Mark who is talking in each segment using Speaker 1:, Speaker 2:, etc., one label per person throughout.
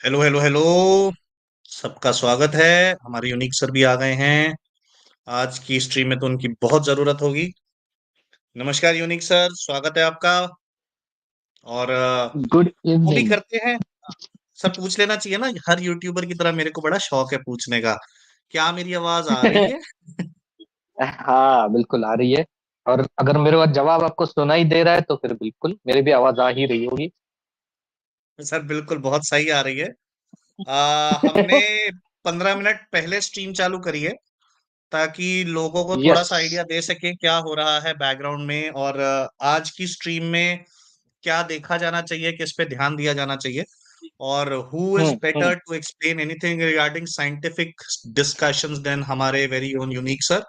Speaker 1: Hello hello hello. सबका स्वागत है। हमारे यूनिक सर भी आ गए हैं। आज की स्ट्रीम में तो उनकी बहुत जरूरत होगी। नमस्कार यूनिक सर, स्वागत है आपका। और
Speaker 2: गुड
Speaker 1: वो भी
Speaker 2: इवनिंग।
Speaker 1: करते हैं। सर पूछ लेना चाहिए ना, हर यूट्यूबर की तरह मेरे को बड़ा शौक है पूछने का। क्या मेरी आवाज आ रही है?
Speaker 2: हाँ, बिल्कुल आ रही है। और अगर मेरे पास जवाब आपको सुनाई दे रहा है तो फिर बिल्कुल मेरी भी आवाज आ ही रही होगी।
Speaker 1: सर बिल्कुल बहुत सही आ रही है। हमने 15 मिनट पहले स्ट्रीम चालू करी है ताकि लोगों को थोड़ा
Speaker 2: यस।
Speaker 1: सा आइडिया दे सके क्या हो रहा है बैकग्राउंड में, और आज की स्ट्रीम में क्या देखा जाना चाहिए, किस पे ध्यान दिया जाना चाहिए, और who is
Speaker 2: hmm.
Speaker 1: Better to explain anything regarding scientific discussions then हमारे वेरी ओन यूनिक सर।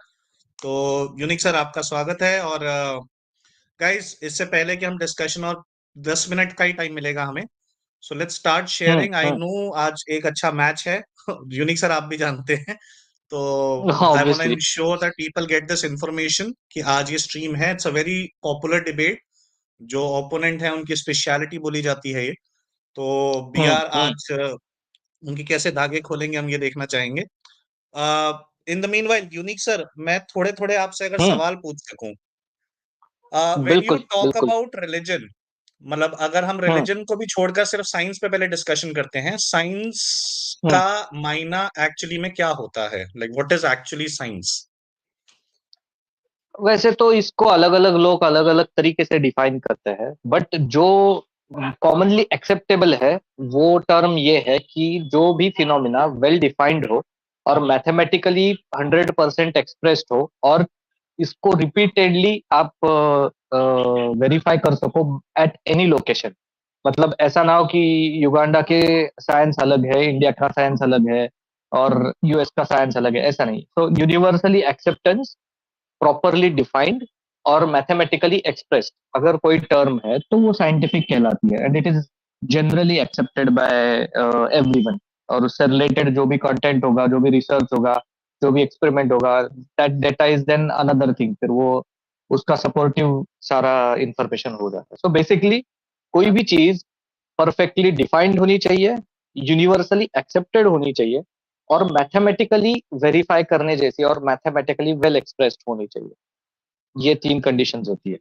Speaker 1: तो यूनिक सर आपका स्वागत है। और गाइस, इससे पहले कि हम डिस्कशन, और 10 मिनट का ही टाइम मिलेगा हमें, so let's start sharing. I
Speaker 2: hmm.
Speaker 1: No आज एक अच्छा मैच है। यूनिक सर आप भी जानते हैं। तो I want
Speaker 2: obviously.
Speaker 1: To sure that people get this information कि आज ये स्ट्रीम है। It's a very popular debate. जो ओपोनेंट है उनकी स्पेशलिटी बोली जाती है ये। तो बी आर
Speaker 2: हम्म।
Speaker 1: आज उनके कैसे धागे खोलेंगे हम ये देखना चाहेंगे। In the mean while unique sir, मैं थोड़े थोड़े आपसे अगर
Speaker 2: हम्म।
Speaker 1: सवाल पूछ सकूं। व्हेन यू
Speaker 2: बिल्कुल
Speaker 1: टॉक
Speaker 2: बिल्कुल।
Speaker 1: अबाउट रिलीजन, मतलब अगर हम
Speaker 2: हम्म।
Speaker 1: रिलीजन को भी छोड़कर सिर्फ साइंस पे पहले डिस्कशन करते हैं, साइंस
Speaker 2: हम्म।
Speaker 1: का मायना एक्चुअली में क्या होता है? Like what is actually science?
Speaker 2: वैसे तो इसको अलग अलग लोग अलग अलग तरीके से डिफाइन करते हैं, बट जो कॉमनली एक्सेप्टेबल है वो टर्म ये है कि जो भी फिनोमिना वेल डिफाइंड हो और मैथमेटिकली 100% एक्सप्रेस्ड हो, और इसको रिपीटेडली आप वेरीफाई कर सको एट एनी लोकेशन। मतलब ऐसा ना हो कि युगांडा के साइंस अलग है, इंडिया का साइंस अलग है और यूएस का साइंस अलग है, ऐसा नहीं। तो यूनिवर्सली एक्सेप्टेंस, प्रॉपरली डिफाइंड और मैथमेटिकली एक्सप्रेस्ड अगर कोई टर्म है तो वो साइंटिफिक कहलाती है, and it is generally accepted by everyone. और उससे रिलेटेड जो भी कंटेंट होगा, जो भी रिसर्च होगा, जो भी एक्सपेरिमेंट होगा, that data is then another thing. फिर वो उसका सपोर्टिव सारा इंफॉर्मेशन हो जाता है। सो बेसिकली कोई भी चीज परफेक्टली डिफाइंड होनी चाहिए, यूनिवर्सली एक्सेप्टेड होनी चाहिए, और मैथमेटिकली वेरीफाई करने जैसी और मैथमेटिकली वेल एक्सप्रेस्ड होनी चाहिए। ये तीन कंडीशंस होती है।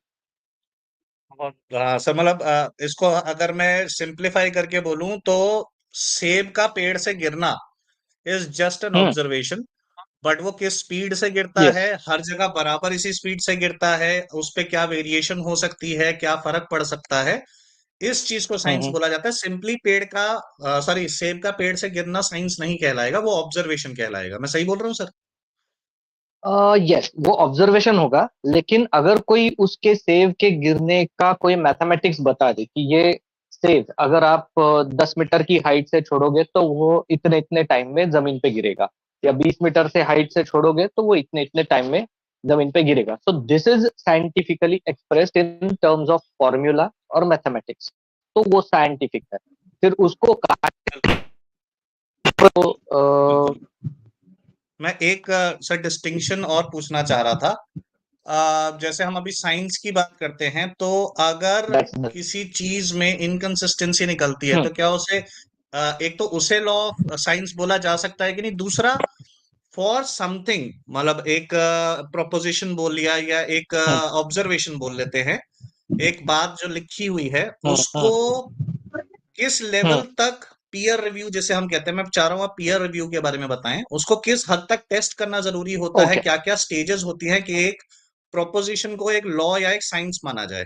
Speaker 1: हाँ सर, मतलब इसको अगर मैं सिंप्लीफाई करके बोलूं तो सेब का पेड़ से गिरना is just an
Speaker 2: hmm.
Speaker 1: Observation. But वो किस स्पीड से गिरता
Speaker 2: यस।
Speaker 1: है, हर जगह बराबर इसी स्पीड से गिरता है, उस पे क्या वेरिएशन हो सकती है, क्या फर्क पड़ सकता है, इस चीज को साइंस
Speaker 2: हम्म।
Speaker 1: बोला जाता है। सिंपली पेड़ का, सॉरी, सेब का पेड़ से गिरना साइंस नहीं कहलाएगा, वो ऑब्जर्वेशन कहलाएगा। मैं सही बोल रहा हूँ सर?
Speaker 2: यस, वो ऑब्जर्वेशन होगा, लेकिन अगर कोई उसके सेव के गिरने का कोई मैथमेटिक्स बता दे कि ये सेव अगर आप 10 मीटर की हाइट से छोड़ोगे तो वो इतने इतने टाइम में जमीन पे गिरेगा, या 20 मीटर से हाइट से छोड़ोगे तो वो इतने इतने टाइम में जमीन पे गिरेगा। So this is scientifically expressed in terms of formula और मैथमेटिक्स। तो वो साइंटिफिक है। फिर उसको
Speaker 1: बिल्कुल।
Speaker 2: तो
Speaker 1: मैं एक सर डिस्टिंक्शन और पूछना चाह रहा था। जैसे हम अभी साइंस की बात करते हैं, तो अगर
Speaker 2: दैट्स
Speaker 1: किसी चीज में इनकंसिस्टेंसी निकलती है तो क्या उसे एक तो उसे लॉ ऑफ साइंस बोला जा सकता है कि नहीं? दूसरा, फॉर समथिंग, मतलब एक प्रोपोजिशन बोल लिया या एक ऑब्जर्वेशन बोल लेते हैं, एक बात जो लिखी हुई है उसको किस लेवल तक पीयर रिव्यू, जैसे हम कहते हैं, मैं चाह रहा हूँ आप पीयर रिव्यू के बारे में बताएं, उसको किस हद तक टेस्ट करना जरूरी होता है,
Speaker 2: ओके।
Speaker 1: क्या क्या स्टेजेस होती हैं कि एक प्रोपोजिशन को एक लॉ या एक साइंस माना जाए?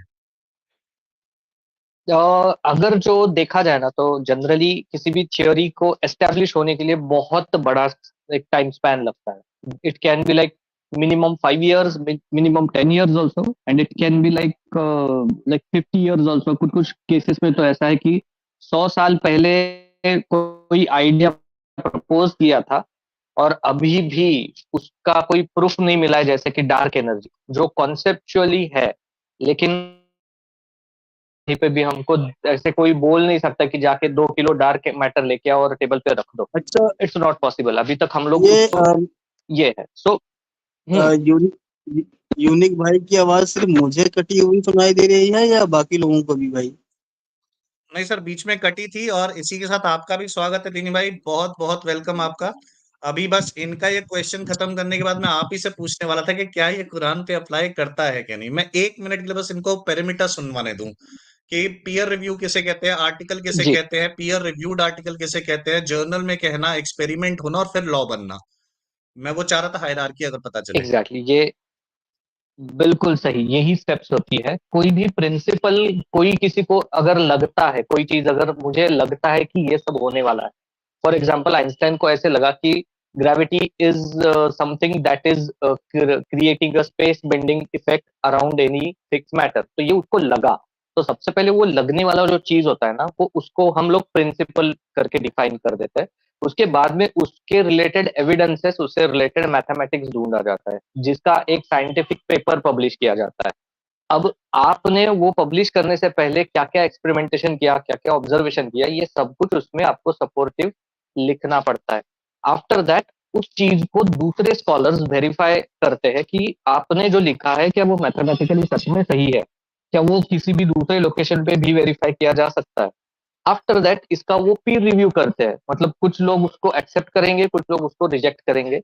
Speaker 2: अगर जो देखा जाए ना, तो जनरली किसी भी थ्योरी को एस्टेब्लिश होने के लिए बहुत बड़ा एक टाइम स्पैन लगता है। It can be like minimum 5 years, minimum 10 years also, and it can be like like 50 years also. कुछ कुछ केसेस में तो ऐसा है कि 100 साल पहले कोई आइडिया प्रपोज किया था और अभी भी उसका कोई प्रूफ नहीं मिला है, जैसे कि डार्क एनर्जी जो कॉन्सेप्चुअली है, लेकिन कहीं पे भी हमको ऐसे कोई बोल नहीं सकता कि जाके 2 किलो डार्क मैटर लेके आओ और टेबल पे रख दो।
Speaker 3: अच्छा।
Speaker 2: इट्स नॉट पॉसिबल, अभी तक हम लोग
Speaker 3: ये
Speaker 2: उसको, ये है। सो
Speaker 3: यूनिक यूनिक भाई की आवाज सिर्फ मुझे कटी हुई सुनाई दे रही है या बाकी लोगों को भी भाई?
Speaker 1: नहीं सर, बीच में कटी थी, और इसी के साथ आपका भी स्वागत है दीनी भाई, बहुत बहुत वेलकम आपका। अभी बस इनका ये क्वेश्चन खत्म करने के बाद मैं आप ही से पूछने वाला था कि क्या ये कुरान पे अप्लाई करता है क्या नहीं। मैं 1 मिनट के लिए बस इनको पेरीमीटर सुनवाने दूं कि पीयर रिव्यू किसे कहते हैं, आर्टिकल किसे
Speaker 2: जी
Speaker 1: कहते हैं, पीयर रिव्यूड आर्टिकल किसे कहते हैं, जर्नल में कहना, एक्सपेरिमेंट होना और फिर लॉ बनना। मैं वो चाह रहा था हायरार्की अगर पता चले।
Speaker 2: एग्जैक्टली ये बिल्कुल सही, यही स्टेप्स होती है। कोई भी प्रिंसिपल, कोई किसी को अगर लगता है, कोई चीज अगर मुझे लगता है कि ये सब होने वाला है, फॉर एग्जाम्पल आइंस्टाइन को ऐसे लगा कि gravity is something that is creating a space bending effect around any fix matter, तो ये उसको लगा। तो सबसे पहले वो लगने वाला जो चीज होता है ना, वो उसको हम लोग प्रिंसिपल करके डिफाइन कर देते हैं। उसके बाद में उसके रिलेटेड एविडेंसेस, उससे रिलेटेड मैथमेटिक्स ढूंढा जाता है, जिसका एक साइंटिफिक पेपर पब्लिश किया जाता है। अब आपने वो पब्लिश करने से पहले क्या क्या एक्सपेरिमेंटेशन किया, क्या क्या ऑब्जर्वेशन किया, ये सब कुछ उसमें आपको सपोर्टिव लिखना पड़ता है। आफ्टर दैट उस चीज को दूसरे स्कॉलर्स वेरीफाई करते हैं कि आपने जो लिखा है क्या वो मैथमेटिकली सच में सही है, क्या वो किसी भी दूसरे लोकेशन पे भी वेरीफाई किया जा सकता है। आफ्टर दैट इसका वो पीर रिव्यू करते हैं, मतलब कुछ लोग उसको एक्सेप्ट करेंगे, कुछ लोग उसको रिजेक्ट करेंगे।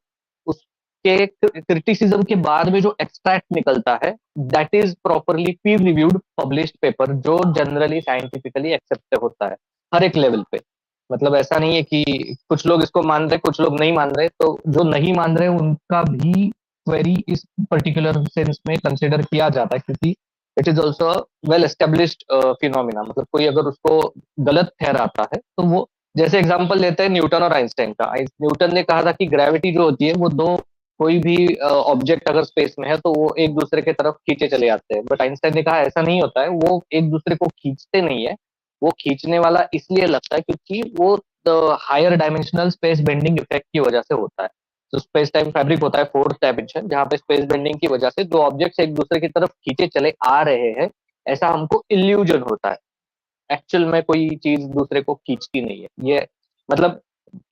Speaker 2: उसके क्रिटिसिज्म के बाद में जो एक्सट्रैक्ट निकलता है, that is properly Pir reviewed published paper, जो जनरली साइंटिफिकली एक्सेप्ट होता है हर एक लेवल पे। मतलब ऐसा नहीं है कि कुछ लोग इसको मान रहे, कुछ लोग नहीं मान रहे, तो जो नहीं मान रहे उनका भी क्वेरी इस पर्टिकुलर सेंस में कंसिडर किया जाता है, क्योंकि it is also well established phenomena. मतलब कोई अगर उसको गलत ठहराता है तो वो, जैसे एग्जांपल लेते हैं न्यूटन और आइंस्टाइन का। न्यूटन ने कहा था कि ग्रेविटी जो होती है वो दो, कोई भी ऑब्जेक्ट अगर स्पेस में है तो वो एक दूसरे के तरफ खींचे चले जाते हैं, बट आइंस्टाइन ने कहा ऐसा नहीं होता है, वो एक दूसरे को खींचते नहीं है। वो खींचने वाला इसलिए लगता है क्योंकि वो higher dimensional space bending effect की वजह से होता है। तो स्पेस टाइम फैब्रिक होता है फोर्थ डायमेंशन, जहां पे स्पेस बेंडिंग की वजह से दो ऑब्जेक्ट्स एक दूसरे की तरफ खींचे चले आ रहे हैं, ऐसा हमको इल्यूजन होता है। एक्चुअल में कोई चीज दूसरे को खींचती नहीं है ये। मतलब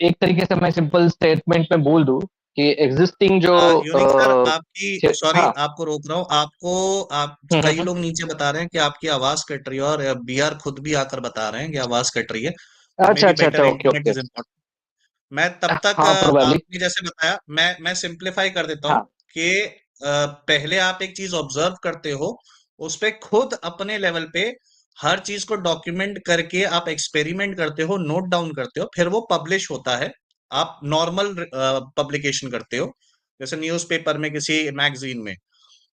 Speaker 2: एक तरीके से मैं सिंपल स्टेटमेंट में बोल दूं कि एग्जिस्टिंग जो
Speaker 1: यूनिक सर, आपकी, सॉरी
Speaker 2: हाँ।
Speaker 1: आपको रोक रहा हूँ, आपको, आप, कई
Speaker 2: हम्म।
Speaker 1: लोग नीचे बता रहे हैं कि आपकी आवाज कट रही है, और बी आर खुद भी आकर बता रहे हैं कि आवाज कट रही है। तो मे
Speaker 2: अच्छा
Speaker 1: बी
Speaker 2: अच्छा
Speaker 1: बेटर
Speaker 2: अच्छा, okay
Speaker 1: internet
Speaker 2: okay.
Speaker 1: Is important. मैं तब तक
Speaker 2: हाँ प्रोबेबली।
Speaker 1: आपने जैसे बताया, मैं सिंप्लीफाई कर देता हूँ
Speaker 2: हाँ
Speaker 1: कि पहले आप एक चीज ऑब्जर्व करते हो, उस पे खुद अपने लेवल पे हर चीज को डॉक्यूमेंट करके आप एक्सपेरिमेंट करते हो, नोट डाउन करते हो, फिर वो पब्लिश होता है। आप नॉर्मल पब्लिकेशन करते हो, जैसे न्यूज़पेपर में, किसी मैगजीन में।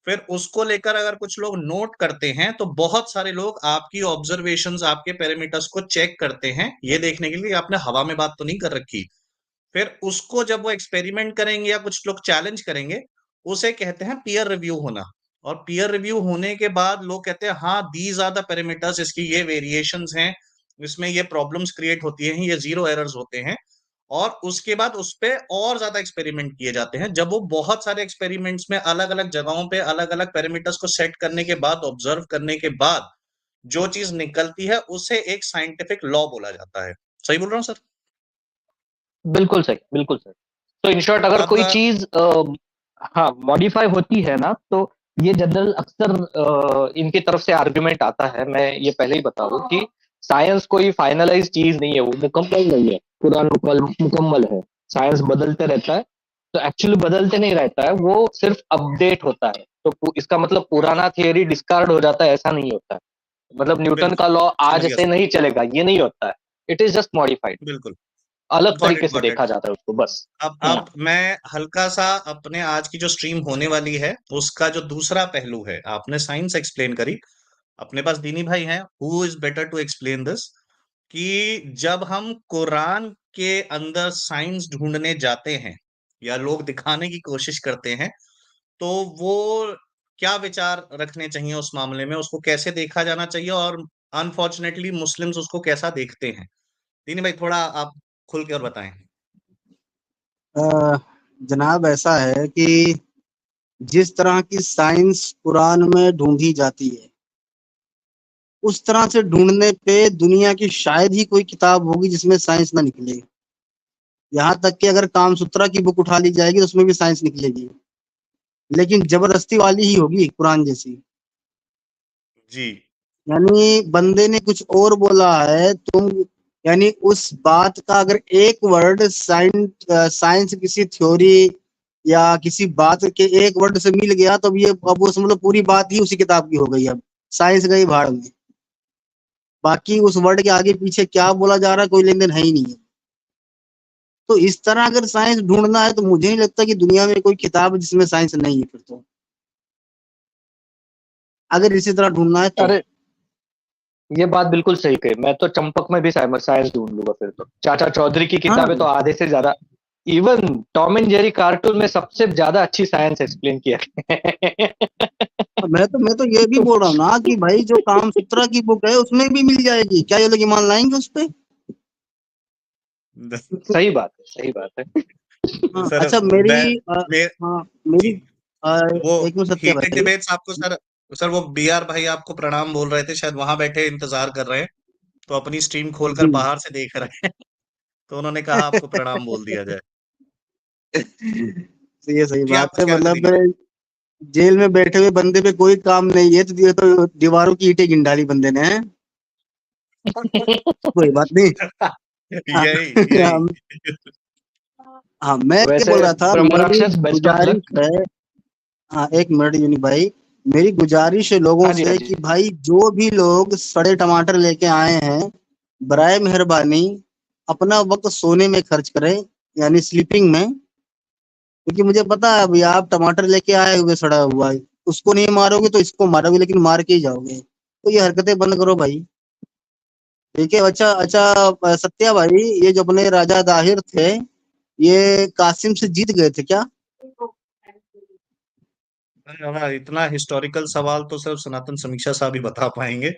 Speaker 1: फिर उसको लेकर अगर कुछ लोग नोट करते हैं, तो बहुत सारे लोग आपकी ऑब्जर्वेशंस, आपके पैरामीटर्स को चेक करते हैं, ये देखने के लिए कि आपने हवा में बात तो नहीं कर रखी। फिर उसको जब वो एक्सपेरिमेंट करेंगे या कुछ लोग चैलेंज करेंगे, उसे कहते हैं पीयर रिव्यू होना। और पीयर रिव्यू होने के बाद लोग कहते हैं हाँ, दीज आर द पैरामीटर्स, इसकी ये वेरिएशंस हैं, इसमें ये प्रॉब्लम्स क्रिएट होती हैं, ये जीरो एरर्स होते हैं। और उसके बाद उस पे और ज्यादा एक्सपेरिमेंट किए जाते हैं। जब वो बहुत सारे एक्सपेरिमेंट्स में अलग अलग जगहों पे अलग अलग पैरामीटर्स को सेट करने के बाद, ऑब्जर्व करने के बाद जो चीज निकलती है, उसे एक साइंटिफिक लॉ बोला जाता है। सही बोल रहा हूँ सर?
Speaker 2: बिल्कुल सही, बिल्कुल सही। तो इन शॉर्ट अगर
Speaker 1: अब
Speaker 2: कोई चीज हाँ मॉडिफाई होती है ना, तो ये जनरल अक्सर इनकी तरफ से आर्गुमेंट आता है। मैं ये पहले ही बता दूं कि साइंस कोई फाइनलाइज चीज नहीं है, वो मुकम्मल नहीं है, पूरा मुकम्मल है। साइंस बदलते रहता है, तो एक्चुअली बदलते नहीं रहता है, वो सिर्फ अपडेट होता है। तो इसका मतलब
Speaker 1: बिल्कुल
Speaker 2: पुराना थियरी डिस्कार्ड हो जाता है, ऐसा नहीं होता है। मतलब न्यूटन
Speaker 1: बिल्कुल,
Speaker 2: का लॉ
Speaker 1: समझ
Speaker 2: आज
Speaker 1: गया
Speaker 2: से
Speaker 1: सर।
Speaker 2: नहीं चलेगा, ये नहीं होता है। इट इज जस्ट मॉडिफाइड,
Speaker 1: बिल्कुल,
Speaker 2: अलग
Speaker 1: गॉट
Speaker 2: तरीके
Speaker 1: इट
Speaker 2: से
Speaker 1: गॉट इट।
Speaker 2: देखा जाता है उसको बस।
Speaker 1: अब मैं हल्का सा अपने आज की जो स्ट्रीम होने वाली है, उसका जो दूसरा पहलू है, आपने साइंस एक्सप्लेन करी, अपने पास दीनी भाई हैं, who is better to explain this, कि जब हम कुरान के अंदर साइंस ढूंढने जाते हैं या लोग दिखाने की कोशिश करते हैं, तो वो क्या विचार रखने चाहिए उस मामले में, उसको कैसे देखा जाना चाहिए, और अनफॉर्चुनेटली मुस्लिम्स उसको कैसा देखते हैं? दीनी भाई, थोड़ा आप खुल के और बताएं।
Speaker 3: अ, जनाब ऐसा है कि जिस तरह की साइंस कुरान में ढूंढी जाती है, उस तरह से ढूंढने पे दुनिया की शायद ही कोई किताब होगी जिसमें साइंस ना निकले। यहाँ तक कि अगर कामसूत्रा की बुक उठा ली जाएगी तो उसमें भी साइंस निकलेगी, लेकिन जबरदस्ती वाली ही होगी कुरान जैसी।
Speaker 1: जी।
Speaker 3: यानी बंदे ने कुछ और बोला है, तुम यानी उस बात का अगर एक वर्ड साइंस किसी थ्योरी या किसी बात के एक वर्ड से मिल गया तो ये अब वो समझ लो पूरी बात ही उसी किताब की हो गई। अब साइंस गई भाड़ में, बाकी उस वर्ड के आगे पीछे क्या बोला जा रहा है कोई लेन देन है ही नहीं है। तो इस तरह अगर साइंस ढूंढना है तो मुझे नहीं लगता कि दुनिया में कोई किताब है जिसमें साइंस नहीं है फिर तो, अगर इसी तरह ढूंढना है तो।
Speaker 2: अरे ये बात बिल्कुल सही कही, मैं तो चंपक में भी साइंस ढूंढ लूंगा फिर तो। चाचा चौधरी की
Speaker 3: हाँ,
Speaker 2: किताबें तो आधे से ज्यादा, even Tom and Jerry cartoon में सबसे ज्यादा अच्छी साइंस एक्सप्लेन किया है।
Speaker 3: मैं तो ये भी बोल रहा हूँ ना कि भाई जो काम सूत्रा की बुक है उसमें भी मिल जाएगी, क्या ये लोग ईमान लाएंगे उस पे?
Speaker 2: सही बात है, सही बात है।
Speaker 3: हाँ,
Speaker 1: सर
Speaker 3: अच्छा
Speaker 1: मे,
Speaker 3: हाँ
Speaker 1: जी,
Speaker 3: मेरी
Speaker 1: वो
Speaker 3: एक मिनट सत्या
Speaker 1: हीटेड
Speaker 3: भाई।
Speaker 1: डिबेट्स आपको सर वो बीआर भाई आपको प्रणाम बोल रहे थे, शायद वहां बैठे इंतजार कर रहे हैं, तो अपनी स्ट्रीम खोलकर
Speaker 3: जी।
Speaker 1: बाहर से देख रहे हैं। तो उन्होंने कहा आपको प्रणाम बोल दिया जाए।
Speaker 3: तो ये सही
Speaker 1: जी, आप
Speaker 3: बात
Speaker 1: कुछ
Speaker 3: है,
Speaker 1: कह रहे थे
Speaker 3: मतलब
Speaker 1: दीदी भाई।
Speaker 3: जेल में बैठे हुए बंदे पे कोई काम नहीं है तो ये तो दीवारों की ईंटें गिन डाली बंदे ने, हैं? कोई बात नहीं। हाँ,
Speaker 1: यही यही।
Speaker 3: हाँ, मैं क्या
Speaker 2: वैसे
Speaker 3: बोल रहा था, मेरी
Speaker 2: ब्रह्मराक्षस बेस्ट ऑफ
Speaker 3: गुजारिश
Speaker 2: लक।
Speaker 3: है। हाँ, एक मिनट यूनी भाई, मेरी गुजारिश है लोगों
Speaker 2: हाँ जी, हाँ
Speaker 3: से
Speaker 2: जी।
Speaker 3: कि भाई जो भी लोग सड़े टमाटर लेके आए हैं, बराए मेहरबानी अपना वक्त सोने में खर्च करें, यानी स्लीपिंग में। क्योंकि मुझे पता है अभी आप टमाटर लेके आए हुए सड़ा हुआ है, उसको नहीं मारोगे तो इसको मारोगे, लेकिन मार के ही जाओगे। तो ये हरकतें बंद करो भाई, ठीक है? अच्छा अच्छा, सत्या भाई, ये जो अपने राजा दाहिर थे, ये कासिम से जीत गए थे क्या?
Speaker 1: हाँ, इतना हिस्टोरिकल सवाल तो सिर्फ सनातन समीक्षा साहब ही बता पाएंगे।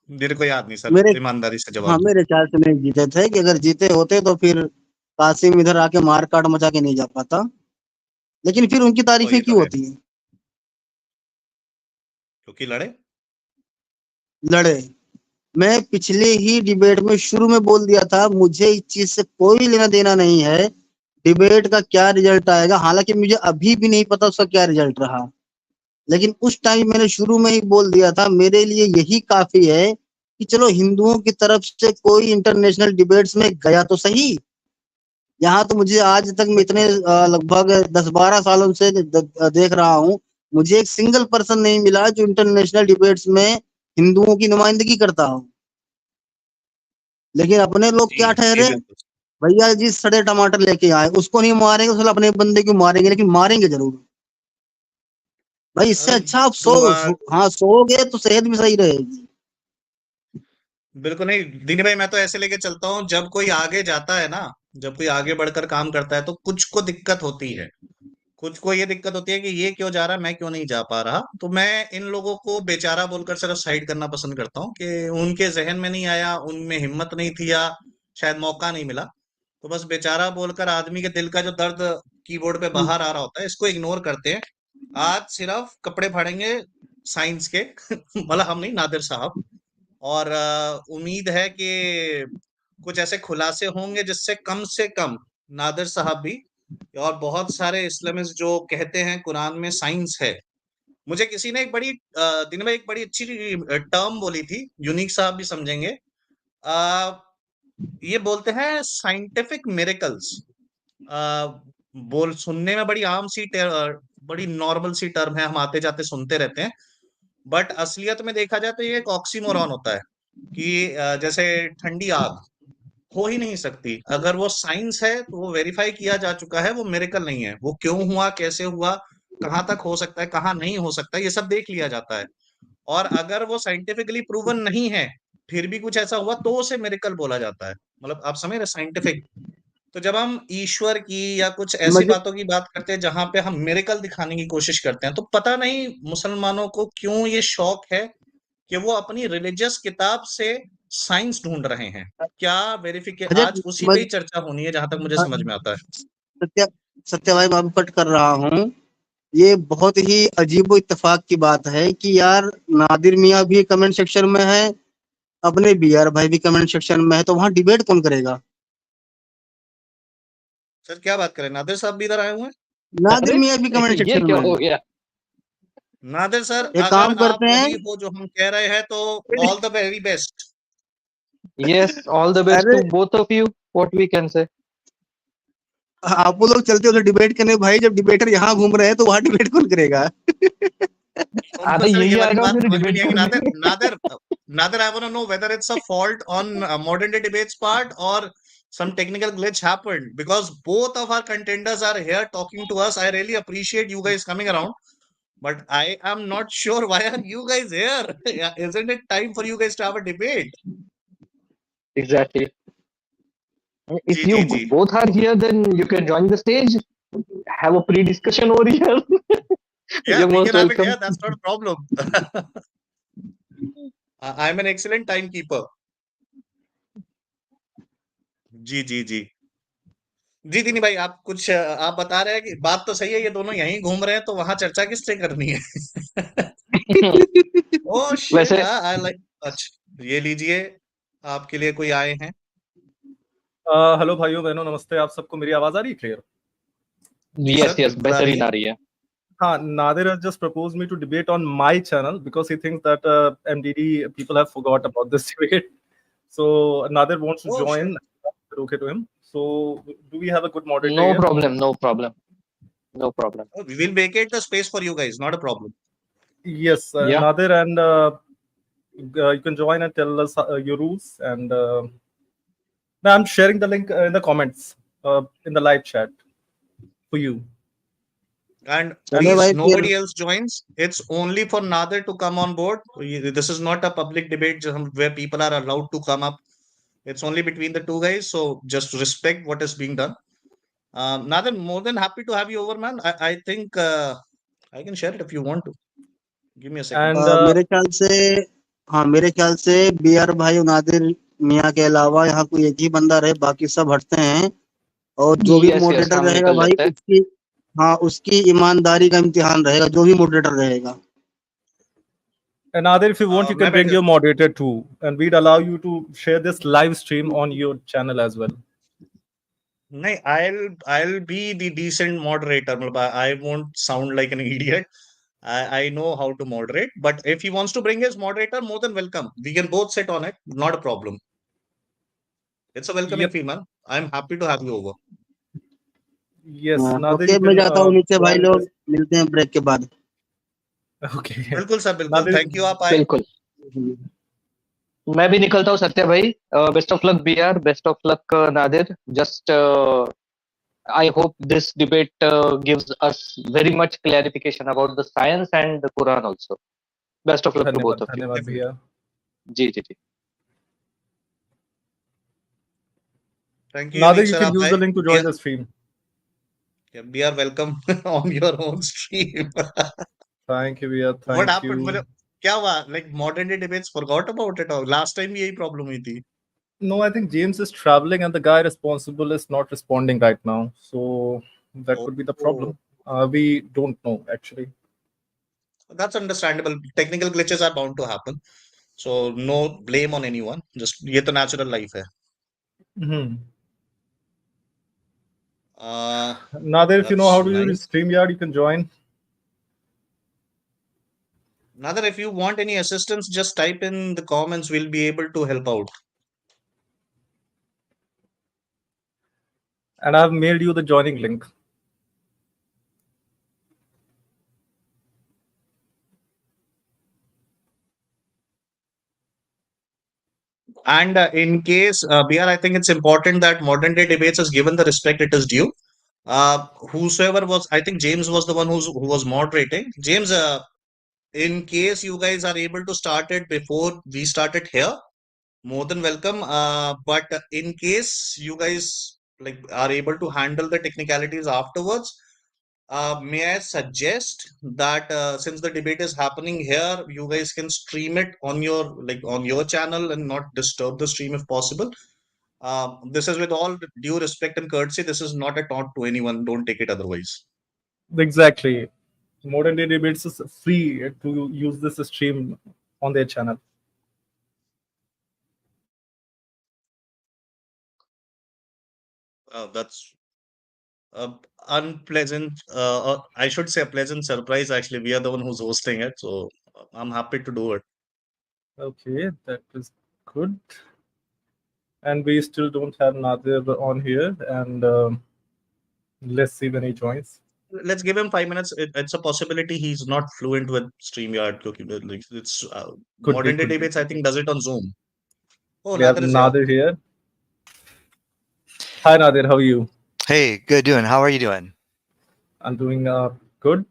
Speaker 1: मेरे को याद नहीं सर,
Speaker 3: मेरे
Speaker 1: ईमानदारी से जवाब
Speaker 3: हाँ,
Speaker 1: दूं।
Speaker 3: मेरे ख्याल से नहीं जीते थे, कि अगर जीते होते तो फिर कासिम इधर आके मार काट मचा के नहीं जा पाता। लेकिन फिर उनकी
Speaker 1: और
Speaker 3: तारीफें
Speaker 1: ये तो
Speaker 3: क्यों
Speaker 1: है,
Speaker 3: होती हैं?
Speaker 1: क्योंकि लड़े।
Speaker 3: लड़े। मैं पिछले ही डिबेट में शुरू में बोल दिया था, मुझे इस चीज से कोई लेना देना नहीं है डिबेट का क्या रिजल्ट आएगा। हालांकि मुझे अभी भी नहीं पता उसका क्या रिजल्ट रहा, लेकिन उस टाइम मैंने शुरू में ही बोल दिया था मेरे लिए यही काफी है कि चलो हिंदुओं की तरफ से कोई इंटरनेशनल डिबेट्स में गया तो सही। यहाँ तो मुझे आज तक मैं इतने लगभग 10-12 सालों से देख रहा हूँ, मुझे एक सिंगल पर्सन नहीं मिला जो इंटरनेशनल डिबेट्स में हिंदुओं की नुमाइंदगी करता हो। लेकिन अपने लोग
Speaker 1: जी
Speaker 3: क्या
Speaker 1: जी
Speaker 3: ठहरे,
Speaker 1: बिल्कुल।
Speaker 3: भैया जी सड़े टमाटर लेके आए, उसको नहीं मारेंगे, उसको अपने बंदे को मारेंगे, लेकिन मारेंगे जरूर। भाई इससे अच्छा आप
Speaker 1: दो बार
Speaker 3: हाँ, सोओगे तो सेहत भी सही रहेगी।
Speaker 1: बिल्कुल नहीं दीनी भाई, मैं तो ऐसे लेके चलता हूँ, जब कोई आगे जाता है ना, जब कोई आगे बढ़कर काम करता है तो कुछ को दिक्कत होती है। कुछ को ये दिक्कत होती है कि ये क्यों जा रहा है, मैं क्यों नहीं जा पा रहा। तो मैं इन लोगों को बेचारा बोलकर सिर्फ साइड करना पसंद करता हूँ कि उनके जहन में नहीं आया, उनमें हिम्मत नहीं थी, या शायद मौका नहीं मिला। तो बस बेचारा बोलकर आदमी के दिल का जो दर्द कीबोर्ड पे बाहर आ रहा होता है, इसको इग्नोर करते हैं। आज सिर्फ कपड़े फाड़ेंगे साइंस के। मतलब हम नहीं, नादिर साहब। और उम्मीद है कि कुछ ऐसे खुलासे होंगे जिससे कम से कम नादिर साहब भी और बहुत सारे इस्लामिस्ट जो कहते हैं कुरान में साइंस है। मुझे किसी ने एक बड़ी दिन में एक बड़ी अच्छी टर्म बोली थी, यूनिक साहब भी समझेंगे। आ, ये बोलते हैं साइंटिफिक मिरेकल्स। बोल सुनने में बड़ी आम सी बड़ी नॉर्मल सी टर्म है, हम आते जाते सुनते रहते हैं। बट असलियत में देखा जाए तो ये एक ऑक्सीमोरॉन होता है कि जैसे ठंडी आग हो ही नहीं सकती। अगर वो साइंस है तो वो वेरीफाई किया जा चुका है, वो मिरेकल नहीं है। वो क्यों हुआ, कैसे हुआ, कहाँ तक हो सकता है, कहाँ नहीं हो सकता, ये सब देख लिया जाता है। और अगर वो साइंटिफिकली प्रूवन नहीं है, फिर भी कुछ ऐसा हुआ, तो उसे मिरेकल बोला जाता है। मतलब आप समझ रहे, साइंटिफिक। तो जब हम ईश्वर की या कुछ ऐसी
Speaker 3: मुझे
Speaker 1: बातों की बात करते हैं जहां पे हम मिरेकल दिखाने की कोशिश करते हैं, तो पता नहीं मुसलमानों को क्यों ये शौक है कि वो अपनी रिलीजियस किताब से साइंस ढूंढ रहे हैं। क्या वेरिफिके
Speaker 3: मुझे
Speaker 1: आज उसी पे
Speaker 3: मुझे
Speaker 1: ही चर्चा होनी है, जहां तक मुझे समझ में आता है।
Speaker 3: सत्य सत्य भाई, मैं कट कर रहा हूँ। ये बहुत ही अजीबो इत्तेफाक की बात है कि यार नादिर मियाँ भी कमेंट सेक्शन में है, अपने बी आर भाई भी कमेंट सेक्शन में है, तो वहां डिबेट कौन करेगा?
Speaker 1: सर क्या बात करें, नादिर साहब भी इधर आए हुए हैं।
Speaker 3: नादिर
Speaker 2: अरे
Speaker 3: मियाँ भी कमेंट
Speaker 2: ये
Speaker 3: सेक्शन
Speaker 2: क्या
Speaker 3: में है।
Speaker 2: हो गया?
Speaker 1: नादिर सर,
Speaker 3: एक
Speaker 1: अगर
Speaker 3: काम
Speaker 1: आप
Speaker 3: करते हैं,
Speaker 1: वही हो जो हम कह रहे हैं तो all the very best.
Speaker 2: Yes, all the best
Speaker 3: अरे
Speaker 2: to both of you. What we can say.
Speaker 3: आप लोग चलते उधर डिबेट करने भाई, जब डिबेटर यहाँ घूम रहे हैं तो वहां डिबेट कौन करेगा?
Speaker 1: उनको
Speaker 2: आधा
Speaker 1: सर ये
Speaker 2: यही आ
Speaker 1: वाली
Speaker 2: जाओ
Speaker 1: बात
Speaker 2: फिर
Speaker 1: समझ में
Speaker 2: डिबेट
Speaker 1: नहीं आएगी।
Speaker 2: करने।
Speaker 1: Nadir Nadir Nadir, I want to know whether it's a fault on modern day debates part or some technical glitch happened, because both of our contenders are here talking to us. I really appreciate you guys coming around, but I am not sure why are you guys here. Yeah, isn't it time for you guys to have a debate?
Speaker 2: Exactly.
Speaker 1: Ji
Speaker 2: If you
Speaker 1: ji ji.
Speaker 2: both are here, then you can join the stage. Have a pre-discussion over here.
Speaker 1: Yeah,
Speaker 2: You're
Speaker 1: we
Speaker 2: most
Speaker 1: can have it
Speaker 2: welcome.
Speaker 1: here. That's not a problem. I'm an excellent timekeeper. जी जी जी। जी दीनी भाई, आप कुछ आप बता रहे हैं कि बात तो सही है, ये दोनों यहीं घूम रहे हैं तो वहां चर्चा किससे करनी है? ओह शिट,
Speaker 2: वैसे
Speaker 1: आई लाइक। अच्छा ये लीजिए, आपके लिए कोई आए हैं।
Speaker 4: हेलो भाइयों बहनों, नमस्ते। आप सबको मेरी आवाज आ रही है क्लियर?
Speaker 1: जी
Speaker 2: यस
Speaker 1: सर,
Speaker 2: यस
Speaker 1: बिल्कुल आ रही
Speaker 2: बेहतरीन
Speaker 1: है।
Speaker 2: आ रही है।
Speaker 4: हाँ, Nadir has just proposed me to debate on my channel because he thinks that MDD people have forgot about this debate. So Nadir wants to
Speaker 1: oh
Speaker 4: join.
Speaker 1: Shit.
Speaker 4: Okay to him. So do we have a good moderator
Speaker 2: no
Speaker 4: here?
Speaker 2: Problem no problem no problem.
Speaker 1: We will vacate the space for you guys, not a problem.
Speaker 4: Yes,
Speaker 2: या
Speaker 4: Nadir, and you can join and tell us your rules. And now I'm sharing the link in the comments in the live chat for you.
Speaker 1: And
Speaker 3: चले
Speaker 1: please,
Speaker 3: भाई फिर।
Speaker 1: nobody else joins. It's only for Nadir to come on board. This is not a public debate where people are allowed to come up. It's only between the two guys. So just respect what is being done. Nadir, more than happy to have you over, man. I think I can share it if you want to. Give me a second.
Speaker 4: And
Speaker 3: मेरे ख्याल से, हाँ मेरे ख्याल से B are भाई और नादिर मियाँ के अलावा यहाँ कोई एक ही बंदा रहे, बाकी सब हटते हैं। और जो भी
Speaker 2: यस यस
Speaker 3: मॉडरेटर
Speaker 2: हम
Speaker 3: रहेगा
Speaker 2: निकल
Speaker 3: भाई
Speaker 2: लेते हैं।
Speaker 3: उसकी, हाँ उसकी ईमानदारी का इम्तिहान रहेगा, जो भी मॉडरेटर रहेगा।
Speaker 4: Nadir, if you want, you
Speaker 1: मैं
Speaker 4: can bring
Speaker 1: बैठ
Speaker 4: your moderator too, and we'd allow you to share this live stream on your channel as well.
Speaker 1: नहीं, I'll be the decent moderator. मतलब I won't sound like an idiot. I know how to moderate, but if he wants to bring his moderator, more than welcome. We can both sit on it, not a problem. It's a welcoming
Speaker 4: Yep.
Speaker 1: fee, man. I'm happy to have you over.
Speaker 4: Yes, Nadir,
Speaker 3: okay,
Speaker 4: you
Speaker 3: मैं
Speaker 4: can
Speaker 3: जाता हूँ नीचे भाई,
Speaker 4: join
Speaker 3: लोग
Speaker 4: this.
Speaker 3: मिलते हैं break के बाद।
Speaker 4: Okay.
Speaker 1: बिल्कुल सर, बिल्कुल,
Speaker 4: Nadir,
Speaker 1: थैंक यू, आप आए।
Speaker 2: बिल्कुल। मैं भी निकलता हूँ सत्या भाई। Best of luck B R, best of luck Nadir. Just I hope this debate gives us very much clarification about the science and the Quran also. Best of luck to both of you.
Speaker 4: धन्यवाद भैया.
Speaker 2: जी जी जी।
Speaker 1: Thank you
Speaker 4: Nadir,
Speaker 1: unique
Speaker 4: you
Speaker 1: sir,
Speaker 4: can
Speaker 1: आप
Speaker 4: use
Speaker 1: आए।
Speaker 4: the link to join the stream.
Speaker 1: We are welcome on your own stream.
Speaker 4: Thank you भैया,
Speaker 1: What
Speaker 4: thank
Speaker 1: happened?
Speaker 4: you.
Speaker 1: मतलब क्या हुआ? Like modern day debates forgot about it, or last time भी यही problem हुई थी।
Speaker 4: No, I think James is traveling and the guy responsible is not responding right now. So that could be the
Speaker 1: Oh,
Speaker 4: problem. We don't know actually.
Speaker 1: that's understandable. Technical glitches are bound to happen. So no blame on anyone. Just ये तो natural life है।
Speaker 4: Hmm.
Speaker 1: Uh,
Speaker 4: Nadir, if you know
Speaker 1: that's
Speaker 4: how to use
Speaker 1: nice.
Speaker 4: StreamYard, you can join.
Speaker 1: Nadir, if you want any assistance, just type in the comments. We'll be able to help out.
Speaker 4: And I've mailed you the joining link.
Speaker 1: And in case, BR, I think it's important that modern day debates is given the respect it is due. Whosoever was, I think James was the one who was moderating. James, in case you guys are able to start it before we started here, more than welcome. But in case you guys like are able to handle the technicalities afterwards, may I suggest that since the debate is happening here, you guys can stream it on your channel and not disturb the stream if possible. This is with all due respect and courtesy. This is not a taunt to anyone. Don't take it otherwise.
Speaker 4: Exactly. Modern day debates is free to use this stream on their channel.
Speaker 1: That's unpleasant, or I should say a pleasant surprise. Actually, we are the one who's hosting it, so I'm happy to do it.
Speaker 4: Okay, that is good. And we still don't have Nadir on here. And let's see when he joins.
Speaker 1: Let's give him 5 minutes. It's a possibility he's not fluent with StreamYard. Like, it's
Speaker 4: Could be,
Speaker 1: modern day
Speaker 4: could be.
Speaker 1: debates, I think, does it on Zoom. Oh,
Speaker 4: We have
Speaker 1: Nadir is here.
Speaker 4: Nadir here. Hi, Nadir. How are you?
Speaker 5: Hey, good doing. How are you doing?
Speaker 4: I'm doing good.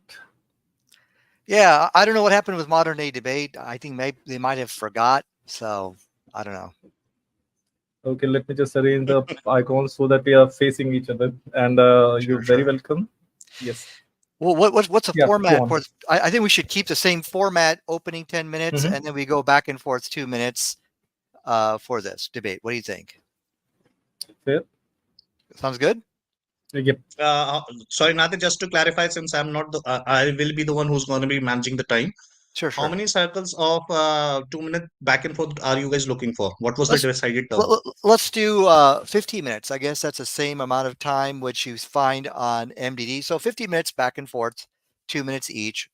Speaker 5: Yeah, I don't know what happened with modern day debate. I think maybe they might have forgot. So I don't know.
Speaker 4: Okay, let me just arrange the icons so that we are facing each other. And you're very
Speaker 5: sure.
Speaker 4: welcome. Yes.
Speaker 5: Well, what's the
Speaker 4: Yeah, go
Speaker 5: format
Speaker 4: on.
Speaker 5: for? I think we should keep the same format: opening 10 minutes,
Speaker 4: Mhm.
Speaker 5: and then we go back and forth 2 minutes for this debate. What do you think?
Speaker 4: Fair.
Speaker 5: Sounds good.
Speaker 4: Yep.
Speaker 1: Sorry, Nadir, just to clarify, since I'm not I will be the one who's going to be managing the time.
Speaker 5: Sure,
Speaker 1: How
Speaker 5: sure.
Speaker 1: many circles of 2 minute back and forth are you guys looking for? What was the
Speaker 5: Let's-
Speaker 1: decided term?
Speaker 5: Let's do 15 minutes. I guess that's the same amount of time which you find on MDD. So 15 minutes back and forth, 2 minutes each.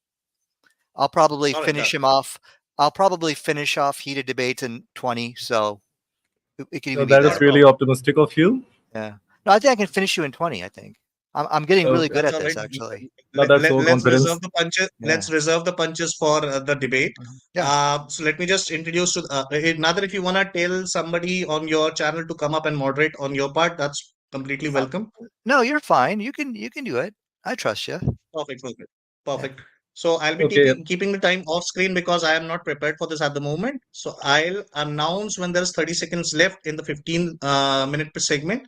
Speaker 5: I'll probably
Speaker 1: All right,
Speaker 5: finish
Speaker 1: done.
Speaker 5: him off. I'll probably finish off heated debates in 20. So it could
Speaker 4: So
Speaker 5: even be
Speaker 4: that
Speaker 1: Not
Speaker 4: is
Speaker 1: a
Speaker 4: really
Speaker 1: problem.
Speaker 4: optimistic of you.
Speaker 5: Yeah. No, I think I can finish you in 20. I think I'm getting really
Speaker 4: Okay.
Speaker 5: good
Speaker 1: That's
Speaker 5: at
Speaker 1: all
Speaker 5: this
Speaker 1: right.
Speaker 5: actually.
Speaker 4: Now that's
Speaker 1: Let's reserve
Speaker 4: overconfidence.
Speaker 1: the punches.
Speaker 5: Yeah.
Speaker 1: Let's reserve the punches for the debate.
Speaker 5: Yeah.
Speaker 1: So let me just introduce to Nadir, if you wanna tell somebody on your channel to come up and moderate on your part, that's completely welcome.
Speaker 5: No, you're fine. You can do it. I trust you.
Speaker 1: Perfect, perfect, perfect. So I'll be
Speaker 4: Okay.
Speaker 1: keeping the time off screen because I am not prepared for this at the moment. So I'll announce when there's 30 seconds left in the 15 minute per segment,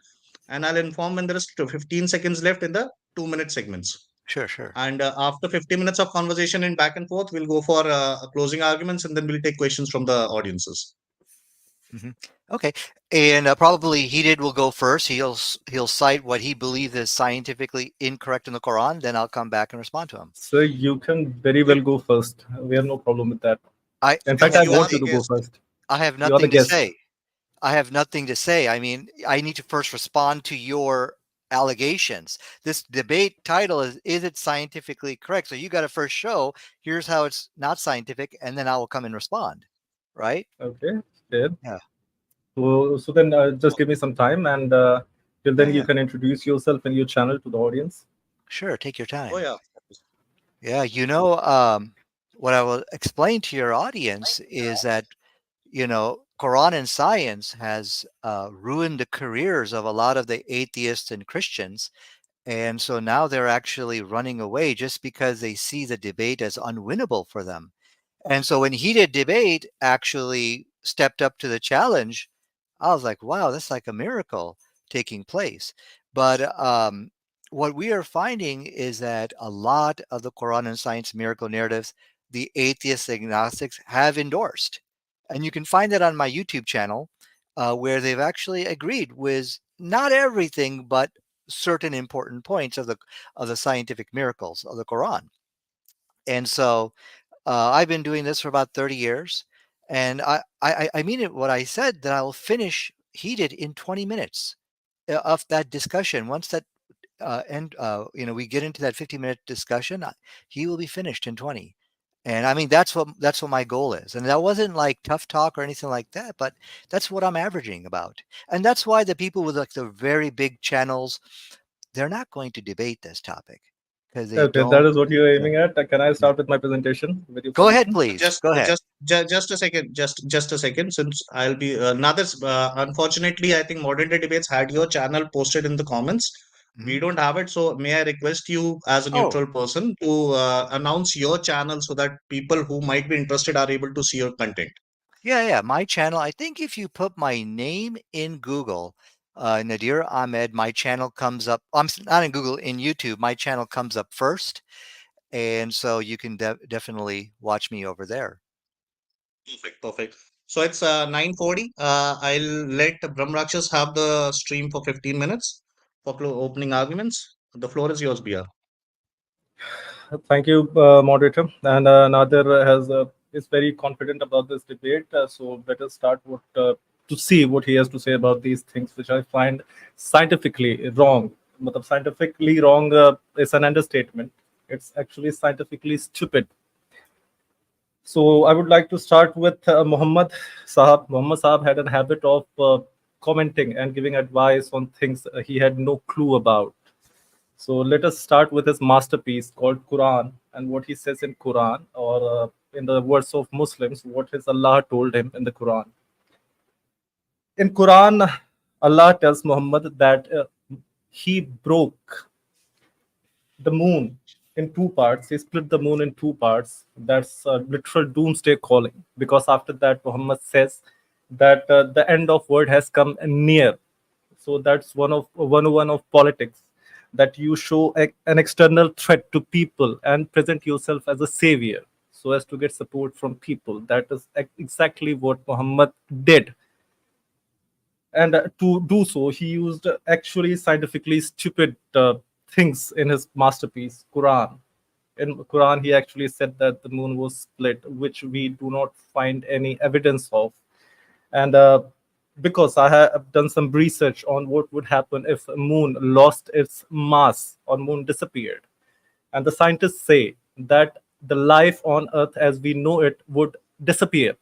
Speaker 1: and I'll inform when there is 15 seconds left in the 2 minute segments.
Speaker 5: Sure, sure.
Speaker 1: And after 50 minutes of conversation and back and forth, we'll go for closing arguments, and then we'll take questions from the audiences.
Speaker 5: Okay. And probably Heated will go first. He'll cite what he believes is scientifically incorrect in the Quran. Then I'll come back and respond to him.
Speaker 4: So you can very well go first. We have no problem with that. In fact,
Speaker 1: You
Speaker 4: I
Speaker 1: are
Speaker 4: want
Speaker 1: the
Speaker 4: you to go
Speaker 1: guest.
Speaker 4: first.
Speaker 5: I have
Speaker 4: You're the
Speaker 5: nothing to
Speaker 4: guest.
Speaker 5: say. I have nothing to say. I mean, I need to first respond to your allegations. This debate title is it scientifically correct? So you got to first show here's how it's not scientific, and then I will come and respond. Right?
Speaker 4: Okay. Good.
Speaker 5: Yeah.
Speaker 4: So then just give me some time, and till then you
Speaker 5: Yeah.
Speaker 4: can introduce yourself and your channel to the audience.
Speaker 5: Sure. Take your time.
Speaker 1: Oh yeah.
Speaker 5: Yeah. What I will explain to your audience is that, Quran and science has ruined the careers of a lot of the atheists and Christians. And so now they're actually running away just because they see the debate as unwinnable for them. And so when Heated Debate actually stepped up to the challenge, I was like, wow, that's like a miracle taking place. But what we are finding is that a lot of the Quran and science miracle narratives, the atheists, agnostics have endorsed. And you can find that on my YouTube channel, where they've actually agreed with not everything, but certain important points of the scientific miracles of the Quran. And so I've been doing this for about 30 years, and I mean it what I said, that I will finish Heated in 20 minutes of that discussion. Once that we get into that 50-minute discussion, he will be finished in 20. And I mean that's what my goal is. And that wasn't like tough talk or anything like that, but that's what I'm averaging about. And that's why the people with like the very big channels, they're not going to debate this topic because they
Speaker 4: Okay,
Speaker 5: don't.
Speaker 4: that is what you're aiming at. Can I start with my presentation? With your
Speaker 5: Go ahead,
Speaker 4: permission?
Speaker 5: please. Go ahead.
Speaker 1: Just a second. Just a second. Since I'll be Nadir's, unfortunately, I think modern day debates had your channel posted in the comments. We don't have it, so may I request you as a
Speaker 5: Oh.
Speaker 1: neutral person to announce your channel so that people who might be interested are able to see your content.
Speaker 5: Yeah. My channel, I think if you put my name in Google, Nadir Ahmed, my channel comes up. I'm not in Google, in YouTube, my channel comes up first. And so you can definitely watch me over there.
Speaker 1: Perfect. So it's 9:40. I'll let Brahmrakshas have the stream for 15 minutes for opening arguments. The floor is yours, Bia.
Speaker 4: Thank you, moderator. And Nadir is very confident about this debate. So let us start to see what he has to say about these things, which I find scientifically wrong. scientifically wrong is an understatement. It's actually scientifically stupid. So I would like to start with Muhammad Sahab. Muhammad Sahab had a habit of commenting and giving advice on things he had no clue about. So let us start with his masterpiece called Quran and what he says in Quran, or in the words of Muslims, what his Allah told him in the Quran. In Quran, Allah tells Muhammad that he broke the moon in two parts. He split the moon in two parts. That's literal doomsday calling. Because after that, Muhammad says that the end of world has come near. So that's one of 101 of politics. That you show an external threat to people and present yourself as a savior, so as to get support from people. That is exactly what Muhammad did. And to do so, he used actually scientifically stupid things in his masterpiece Quran. In Quran, he actually said that the moon was split, which we do not find any evidence of. And because I have done some research on what would happen if a moon lost its mass or moon disappeared, and the scientists say that the life on Earth as we know it would disappear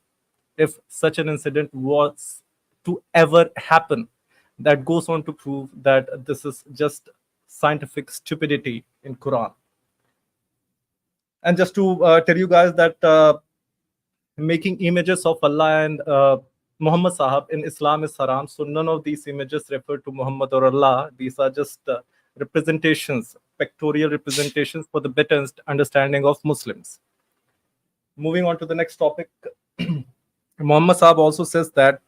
Speaker 4: if such an incident was to ever happen. That goes on to prove that this is just scientific stupidity in Quran. And just to tell you guys that making images of Allah and Muhammad Sahab in Islam is haram. So none of these images refer to Muhammad or Allah. These are just representations, pictorial representations for the better understanding of Muslims. Moving on to the next topic. Muhammad Sahab also says that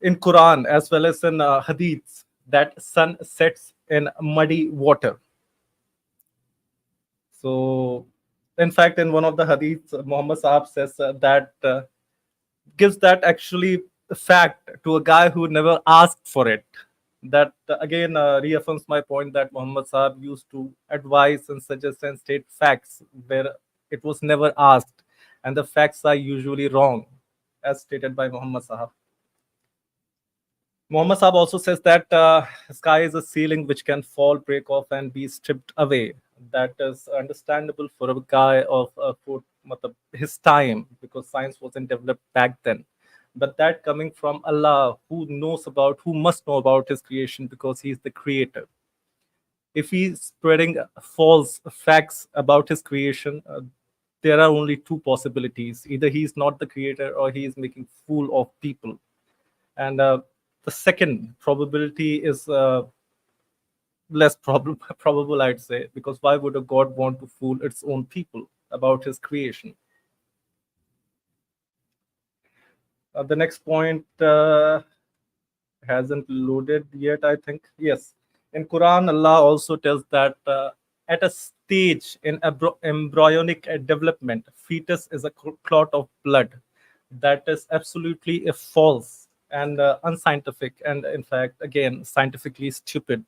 Speaker 4: in Quran as well as in Hadiths that sun sets in muddy water. So, in fact, in one of the Hadiths, Muhammad Sahab says that gives that actually fact to a guy who never asked for it. That again reaffirms my point that Muhammad Sahab used to advise and suggest and state facts where it was never asked, and the facts are usually wrong, as stated by Muhammad Sahab. Muhammad Sahab also says that sky is a ceiling which can fall, break off, and be stripped away. That is understandable for a guy of his time, because science wasn't developed back then. But that coming from Allah, who must know about his creation because he's the creator. If he's spreading false facts about his creation, there are only two possibilities. Either he's not the creator or he is making fool of people. And the second probability is less probable, I'd say, because why would a god want to fool its own people about his creation? The next point hasn't loaded yet, I think. Yes. In Quran, Allah also tells that at a stage in embryonic development, fetus is a clot of blood. That is absolutely false and unscientific, and in fact, again, scientifically stupid.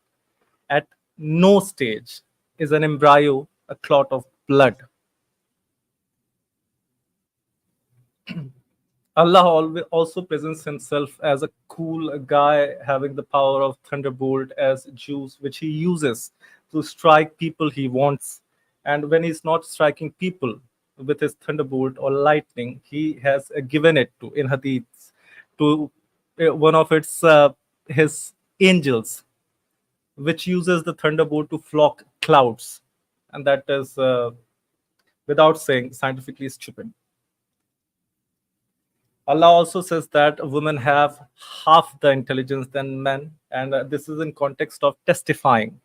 Speaker 4: At no stage is an embryo a clot of blood. Allah also presents himself as a cool guy having the power of thunderbolt as Jews, which he uses to strike people he wants. And when he's not striking people with his thunderbolt or lightning, he has given it to, in hadiths, to one of his angels, which uses the thunderbolt to flock clouds. And that is, without saying, scientifically stupid. Allah also says that women have half the intelligence than men, and this is in context of testifying.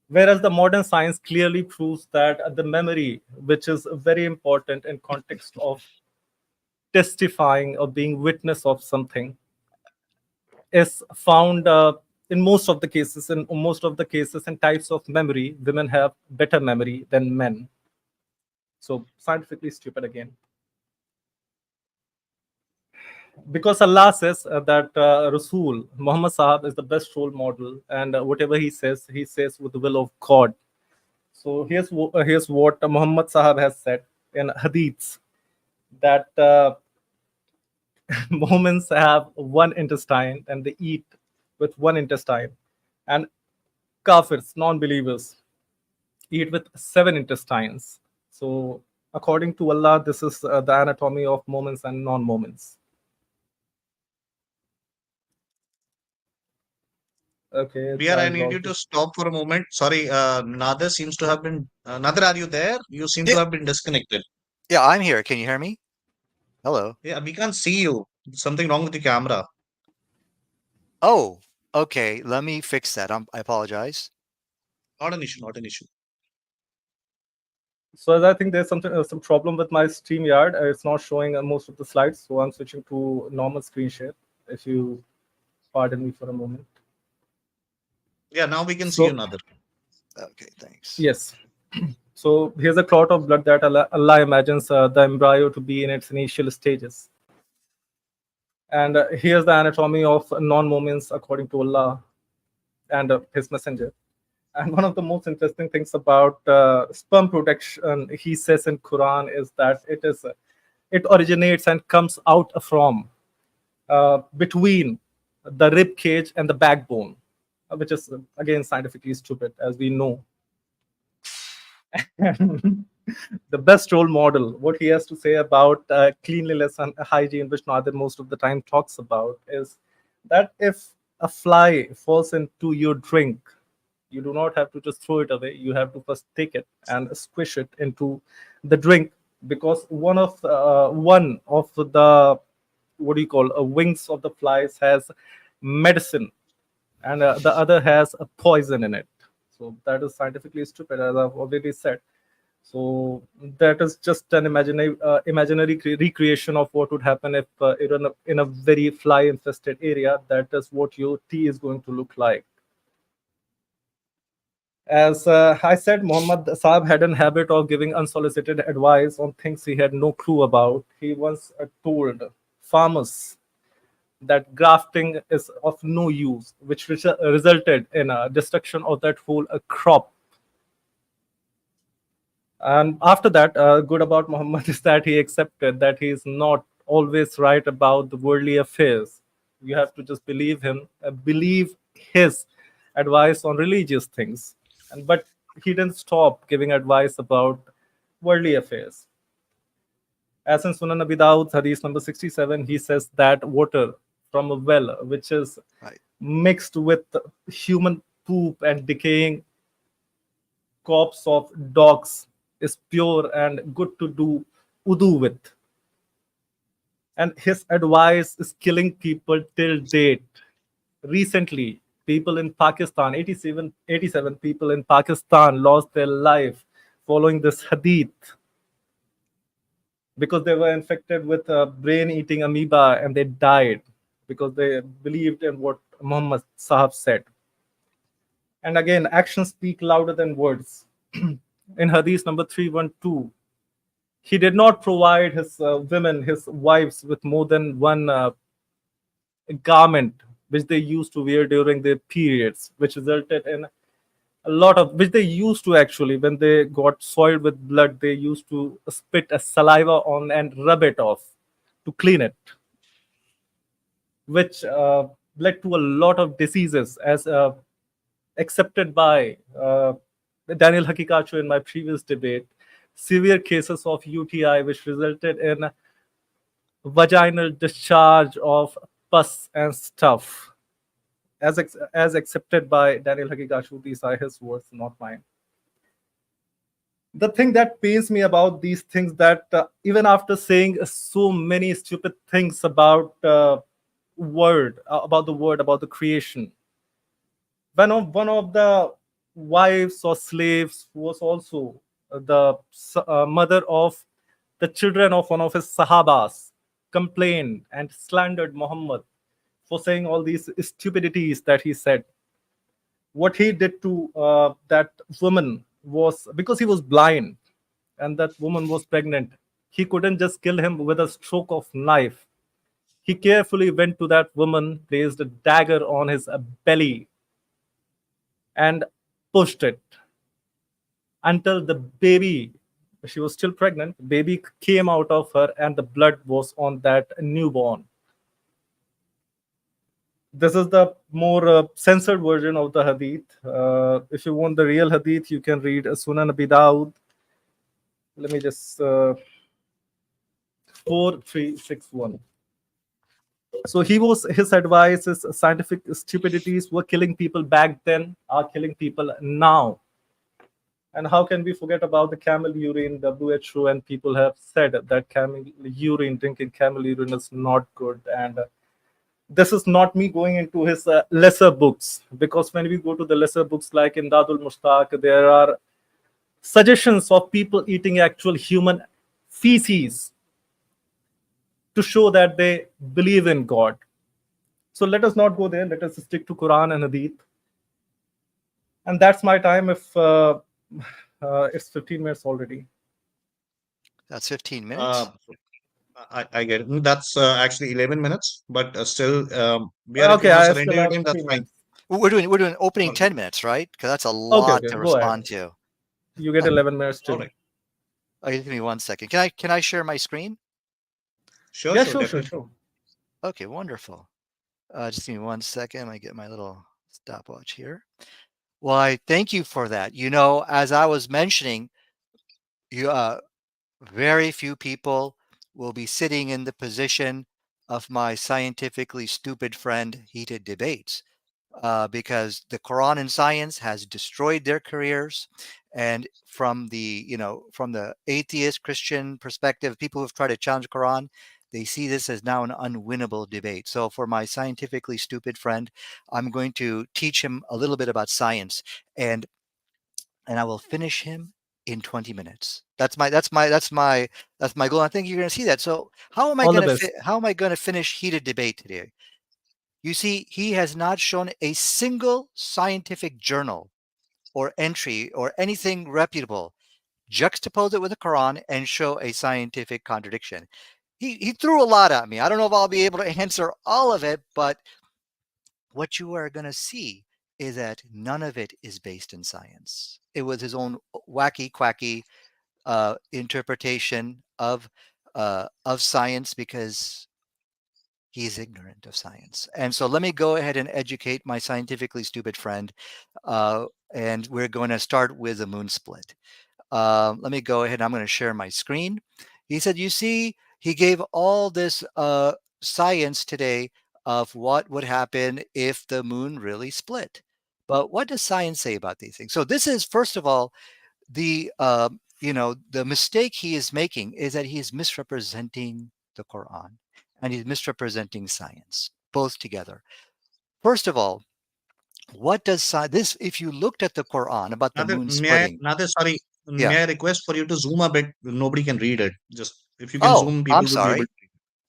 Speaker 4: Whereas the modern science clearly proves that the memory, which is very important in context of testifying or being witness of something, is found in most of the cases. In most of the cases and types of memory, women have better memory than men. So scientifically stupid again. Because Allah says that Rasul Muhammad Sahab is the best role model, and whatever he says with the will of God. So here's what Muhammad Sahab has said in hadiths, that Mormons have one intestine and they eat with one intestine, And kafirs, non-believers, eat with 7 intestines. So according to Allah, this is the anatomy of moments and non-moments. Okay,
Speaker 1: Priya, I
Speaker 4: I
Speaker 1: need you
Speaker 4: lost
Speaker 1: to
Speaker 4: it.
Speaker 1: stop for a moment. Sorry, Nader seems to have been. Nader, are you there? You seem to
Speaker 5: Yeah,
Speaker 1: have been disconnected.
Speaker 5: yeah, I'm here. Can you hear me? Hello.
Speaker 1: Yeah, we can't see you. Something wrong with the camera.
Speaker 5: Oh, okay. Let me fix that. I apologize.
Speaker 1: Not an issue, not an issue.
Speaker 4: So as I think there's some problem with my StreamYard. It's not showing most of the slides, so I'm switching to normal screen share. If you pardon me for a moment.
Speaker 1: Yeah, now we can see you,
Speaker 4: So
Speaker 1: Nader.
Speaker 5: Okay, thanks.
Speaker 4: yes. So here's a clot of blood that Allah imagines the embryo to be in its initial stages. And here's the anatomy of non-moments according to Allah and His Messenger. And one of the most interesting things about sperm protection, he says in Quran, is that it originates and comes out from between the rib cage and the backbone, which is again scientifically stupid, as we know. The best role model, what he has to say about cleanliness and hygiene, which Nadir most of the time talks about, is that if a fly falls into your drink, you do not have to just throw it away. You have to first take it and squish it into the drink, because one of the, what do you call, wings of the flies has medicine, and the other has a poison in it. So that is scientifically stupid, as I've already said. So that is just an imaginary recreation of what would happen if in a very fly infested area. That is what your tea is going to look like. As I said, Muhammad Saab had a habit of giving unsolicited advice on things he had no clue about. He once told farmers that grafting is of no use, which resulted in a destruction of that whole crop. And after that, good about Muhammad is that he accepted that he is not always right about the worldly affairs. You have to just believe him, believe his advice on religious things. But he didn't stop giving advice about worldly affairs. As in Sunan Abi Dawud, Hadith number 67, he says that water from a well, which is
Speaker 5: Right.
Speaker 4: mixed with human poop and decaying corpse of dogs, is pure and good to do wudu with. And his advice is killing people till date. Recently, people in Pakistan, 87 people in Pakistan lost their life following this hadith, because they were infected with a brain-eating amoeba and they died because they believed in what Muhammad Sahab said. And again, actions speak louder than words. In Hadith number 312, he did not provide his women, his wives, with more than one garment which they used to wear during their periods, which resulted in a lot of, which they used to actually, when they got soiled with blood, they used to spit a saliva on and rub it off to clean it, which led to a lot of diseases, as accepted by Daniel Hakikachu in my previous debate. Severe cases of UTI, which resulted in vaginal discharge of pus and stuff, as accepted by Daniel Hakikachu. These are his words, not mine. The thing that pains me about these things, that even after saying so many stupid things about about the word, about the creation, one of the wives or slaves, who was also the mother of the children of one of his sahabas, complained and slandered Muhammad for saying all these stupidities that he said. What he did to that woman was, because he was blind and that woman was pregnant, he couldn't just kill him with a stroke of knife. He carefully went to that woman, placed a dagger on his belly, and pushed it until the baby, she was still pregnant, baby came out of her and the blood was on that newborn. This is the more censored version of the hadith. If you want the real hadith, you can read Sunan Abi Dawud. Let me just 4361. So his advice is scientific stupidities were killing people back then, are killing people now. And how can we forget about the camel urine? WHO and people have said that drinking camel urine is not good. And this is not me going into his lesser books, because when we go to the lesser books like in Dadul Mushtaq, there are suggestions of people eating actual human feces to show that they believe in God. So let us not go there. Let us stick to Quran and Hadith. And that's my time. If it's 15 minutes already.
Speaker 5: That's 15 minutes.
Speaker 1: I get it. That's actually 11 minutes, but still, we are, if you
Speaker 4: Okay,
Speaker 1: want to
Speaker 4: I
Speaker 1: surrender
Speaker 4: still
Speaker 1: your
Speaker 4: have
Speaker 1: time, that's
Speaker 4: 15
Speaker 1: fine.
Speaker 4: minutes.
Speaker 5: We're doing opening
Speaker 1: All right.
Speaker 5: 10 minutes, right? Because that's a
Speaker 4: Okay,
Speaker 5: lot
Speaker 4: okay,
Speaker 5: to
Speaker 4: go ahead.
Speaker 5: respond to.
Speaker 4: You get 11 minutes
Speaker 1: All
Speaker 4: too.
Speaker 1: right.
Speaker 5: Oh, give me 1 second. Can I share my screen?
Speaker 1: Sure,
Speaker 4: Yeah,
Speaker 1: sure,
Speaker 4: sure,
Speaker 1: definitely.
Speaker 4: sure.
Speaker 5: Okay, wonderful. Just give me 1 second. I get my little stopwatch here. Well, I thank you for that. You know, as I was mentioning, you very few people will be sitting in the position of my scientifically stupid friend heated debates, because the Quran and science has destroyed their careers. And from the atheist Christian perspective, people who've tried to challenge the Quran, they see this as now an unwinnable debate. So for my scientifically stupid friend, I'm going to teach him a little bit about science, and I will finish him in 20 minutes. That's my goal. I think you're going to see that. So
Speaker 4: All the best.
Speaker 5: how am I going to finish heated debate today? You see, he has not shown a single scientific journal or entry or anything reputable. Juxtapose it with the Quran and show a scientific contradiction. He threw a lot at me. I don't know if I'll be able to answer all of it, but what you are going to see is that none of it is based in science. It was his own wacky, quacky interpretation of science, because he's ignorant of science. And so let me go ahead and educate my scientifically stupid friend. And we're going to start with the moon split. Let me go ahead. I'm going to share my screen. He said, you see, he gave all this science today of what would happen if the moon really split. But what does science say about these things? So this is, first of all, the the mistake he is making is that he is misrepresenting the Quran and he's misrepresenting science, both together. First of all, what does this? If you looked at the Quran about the moon splitting,
Speaker 1: Nadir, sorry,
Speaker 5: yeah.
Speaker 1: may I request for you to zoom a bit? Nobody can read it. Just if you can
Speaker 5: Oh,
Speaker 1: zoom,
Speaker 5: I'm
Speaker 1: people would be able
Speaker 5: sorry.
Speaker 1: to read.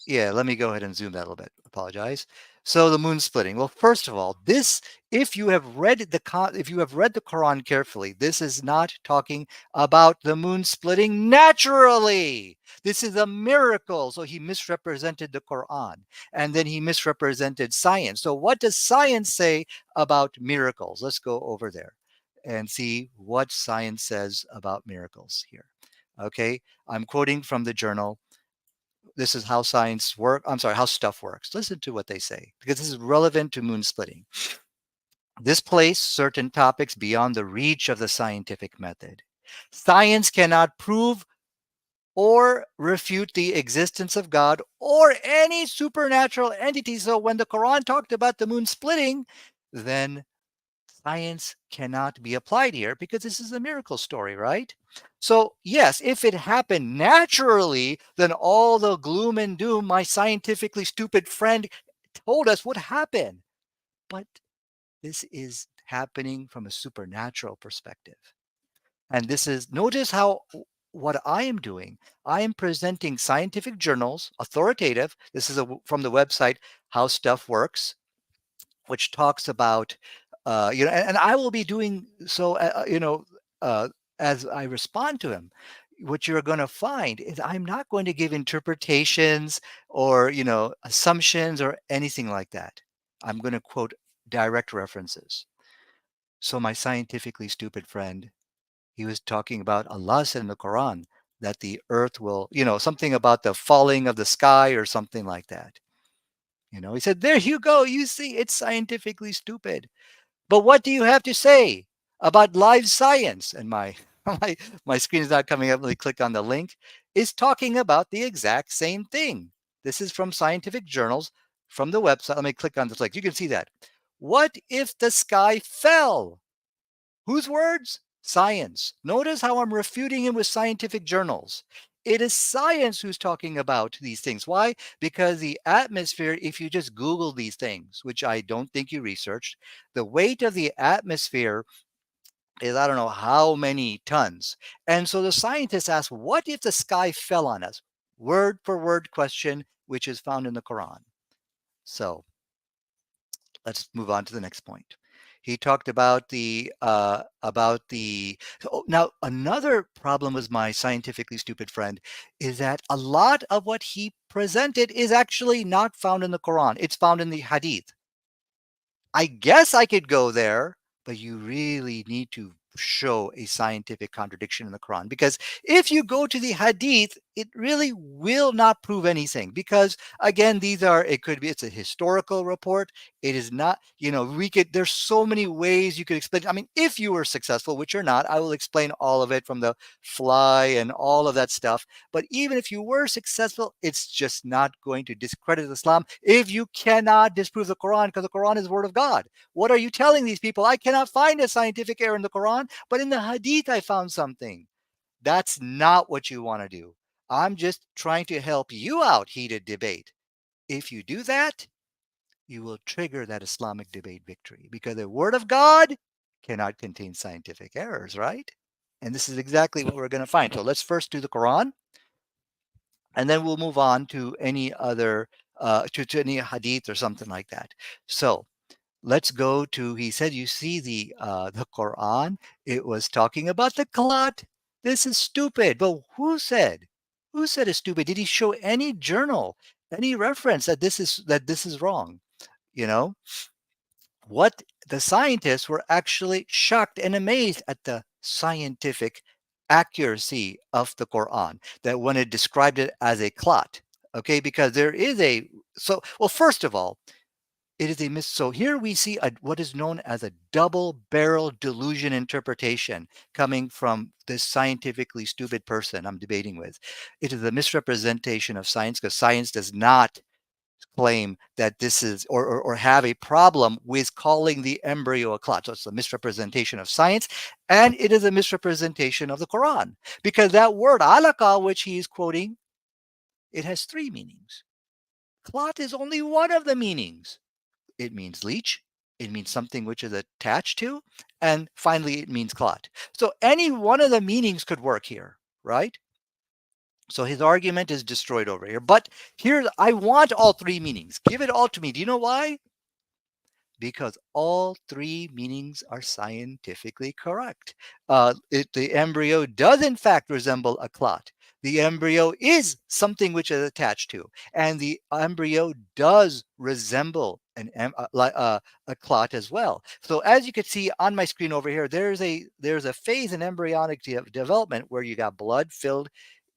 Speaker 5: Yeah, let me go ahead and zoom that a little bit. Apologize. So the moon splitting. Well, first of all, this, if you have read the Quran carefully, this is not talking about the moon splitting naturally. This is a miracle. So he misrepresented the Quran, and then he misrepresented science. So what does science say about miracles? Let's go over there and see what science says about miracles here. Okay, I'm quoting from the journal. This is how science work. I'm sorry, how stuff works. Listen to what they say, because this is relevant to moon splitting. This placed certain topics beyond the reach of the scientific method. Science cannot prove or refute the existence of God or any supernatural entity. So when the Quran talked about the moon splitting, then science cannot be applied here, because this is a miracle story, right? So, yes, if it happened naturally, then all the gloom and doom my scientifically stupid friend told us would happen. But this is happening from a supernatural perspective. And this is, notice how what I am doing, I am presenting scientific journals, authoritative. This is from the website How Stuff Works, which talks about, and I will be doing so, as I respond to him. What you're going to find is I'm not going to give interpretations or, assumptions or anything like that. I'm going to quote direct references. So my scientifically stupid friend, he was talking about Allah said in the Quran that the earth will, something about the falling of the sky or something like that. He said, there you go. You see, it's scientifically stupid. But what do you have to say about live science? And my screen is not coming up. Let me click on the link. Is talking about the exact same thing. This is from scientific journals from the website. Let me click on this link. You can see that. What if the sky fell? Whose words? Science. Notice how I'm refuting him with scientific journals. It is science who's talking about these things. Why? Because the atmosphere, if you just Google these things, which I don't think you researched, the weight of the atmosphere is I don't know how many tons. And so the scientists ask, what if the sky fell on us? Word for word question, which is found in the Quran. So let's move on to the next point. He talked about now another problem with my scientifically stupid friend is that a lot of what he presented is actually not found in the Quran. It's found in the Hadith. I guess I could go there, but you really need to show a scientific contradiction in the Quran, because if you go to the Hadith, it really will not prove anything, because again, it's a historical report. It is not, there's so many ways you could explain. I mean, if you were successful, which you're not, I will explain all of it from the fly and all of that stuff. But even if you were successful, it's just not going to discredit Islam if you cannot disprove the Quran, because the Quran is the word of God. What are you telling these people? I cannot find a scientific error in the Quran, but in the Hadith I found something. That's not what you want to do. I'm just trying to help you out, heated debate. If you do that, you will trigger that Islamic debate victory, because the word of God cannot contain scientific errors, right? And this is exactly what we're going to find. So let's first do the Quran, and then we'll move on to any other, to any hadith or something like that. So let's go to, he said, you see the Quran, it was talking about the clot. This is stupid. But who said it's stupid? Did he show any journal, any reference that this is wrong? What the scientists were actually shocked and amazed at the scientific accuracy of the Quran, that when it described it as a clot, okay, because there is first of all, it is a so here we see what is known as a double barrel delusion interpretation coming from this scientifically stupid person I'm debating with. It is a misrepresentation of science, because science does not claim that this is or have a problem with calling the embryo a clot. So it's a misrepresentation of science, and it is a misrepresentation of the Quran, because that word alaka, which he is quoting, it has three meanings. Clot is only one of the meanings. It means leech, it means something which is attached to, and finally it means clot. So any one of the meanings could work here, right? So his argument is destroyed over here. But here, I want all three meanings. Give it all to me. Do you know why? Because all three meanings are scientifically correct. The embryo does in fact resemble a clot. The embryo is something which is attached to, and the embryo does resemble a clot as well. So as you can see on my screen over here, there's a phase in embryonic development where you got blood filled